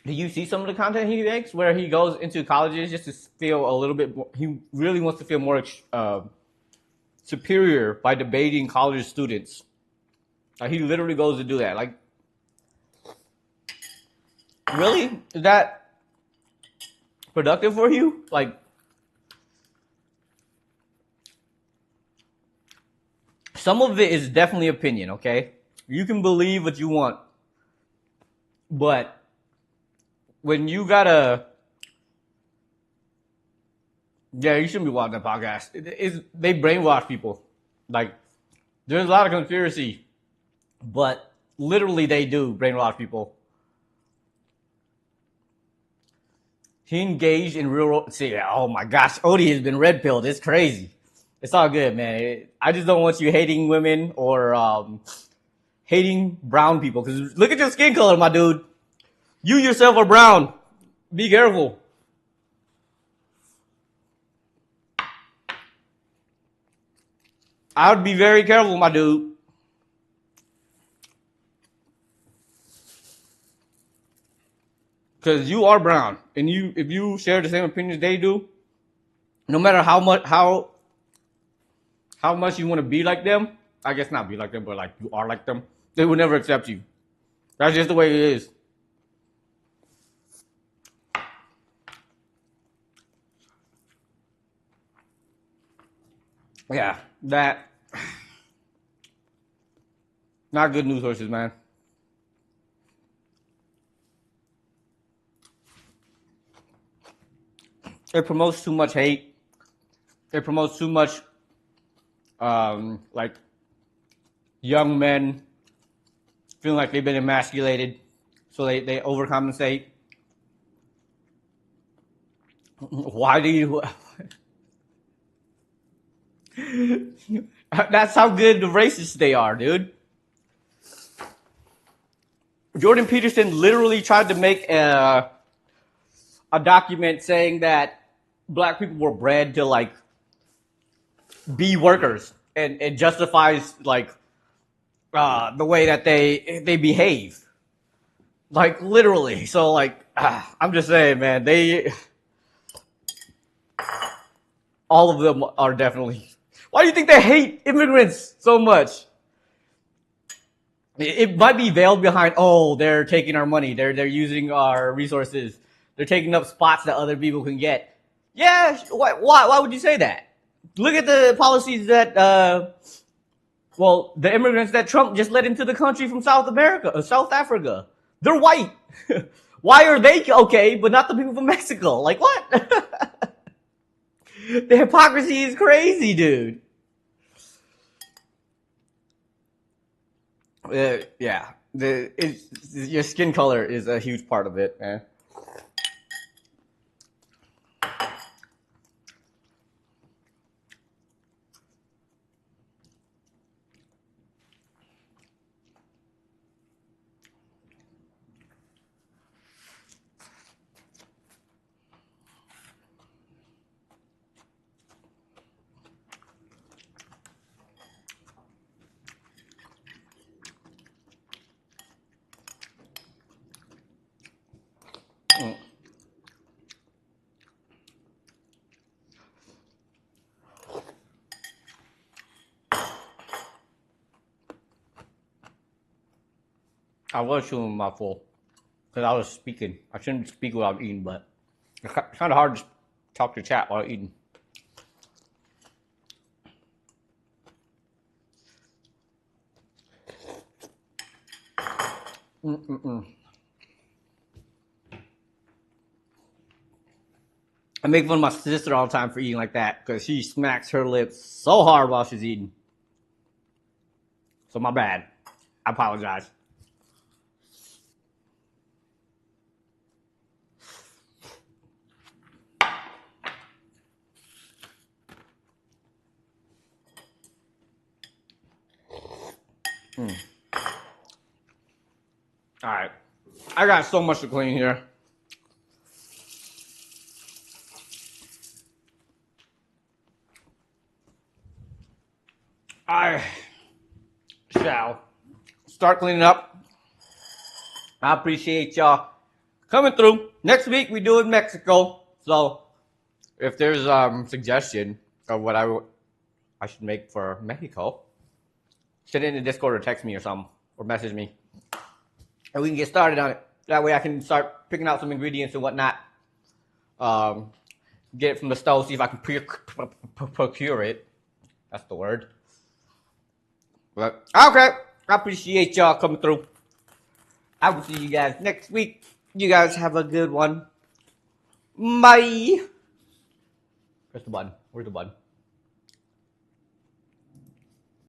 Do you see some of the content he makes where he goes into colleges just to feel a little bit more, he really wants to feel more superior by debating college students. Like, he literally goes to do that. Like, really? Is that productive for you? Like, some of it is definitely opinion, okay? You can believe what you want, but when you gotta, yeah, you shouldn't be watching that podcast. They brainwash people. Like, there's a lot of conspiracy, but literally they do brainwash people. He engaged in real. See, oh my gosh, Odie has been red pilled. It's crazy. It's all good, man. I just don't want you hating women or hating brown people. Because look at your skin color, my dude. You yourself are brown. Be careful. I would be very careful, my dude. Because you are brown, and if you share the same opinions they do, no matter how much you want to be like them, I guess not be like them, but like you are like them, they will never accept you. That's just the way it is. Yeah, that not good news sources, man. It promotes too much hate. It promotes too much, like young men feeling like they've been emasculated, so they overcompensate. Why do you? That's how good the racists they are, dude. Jordan Peterson literally tried to make a document saying that black people were bred to like be workers, and it justifies like the way that they behave, like literally. So like I'm just saying, man, all of them are definitely. Why do you think they hate immigrants so much? It might be veiled behind, oh, they're taking our money, they're using our resources, they're taking up spots that other people can get. Yeah, why would you say that? Look at the policies that, the immigrants that Trump just let into the country from South Africa. They're white. Why are they okay, but not the people from Mexico? Like what? The hypocrisy is crazy, dude. Yeah, your skin color is a huge part of it, man. I was chewing my full because I was speaking. I shouldn't speak without eating, but it's kind of hard to talk to chat while eating. I make fun of my sister all the time for eating like that because she smacks her lips so hard while she's eating. So my bad. I apologize. All right. I got so much to clean here. I shall start cleaning up. I appreciate y'all coming through. Next week we do in Mexico. So if there's suggestion of what I should make for Mexico, send it in the Discord or text me or something, or message me, and we can get started on it. That way I can start picking out some ingredients and whatnot. Get it from the stove, see if I can procure it. That's the word. But okay, I appreciate y'all coming through. I will see you guys next week. You guys have a good one. Bye. Press the button. Where's the button?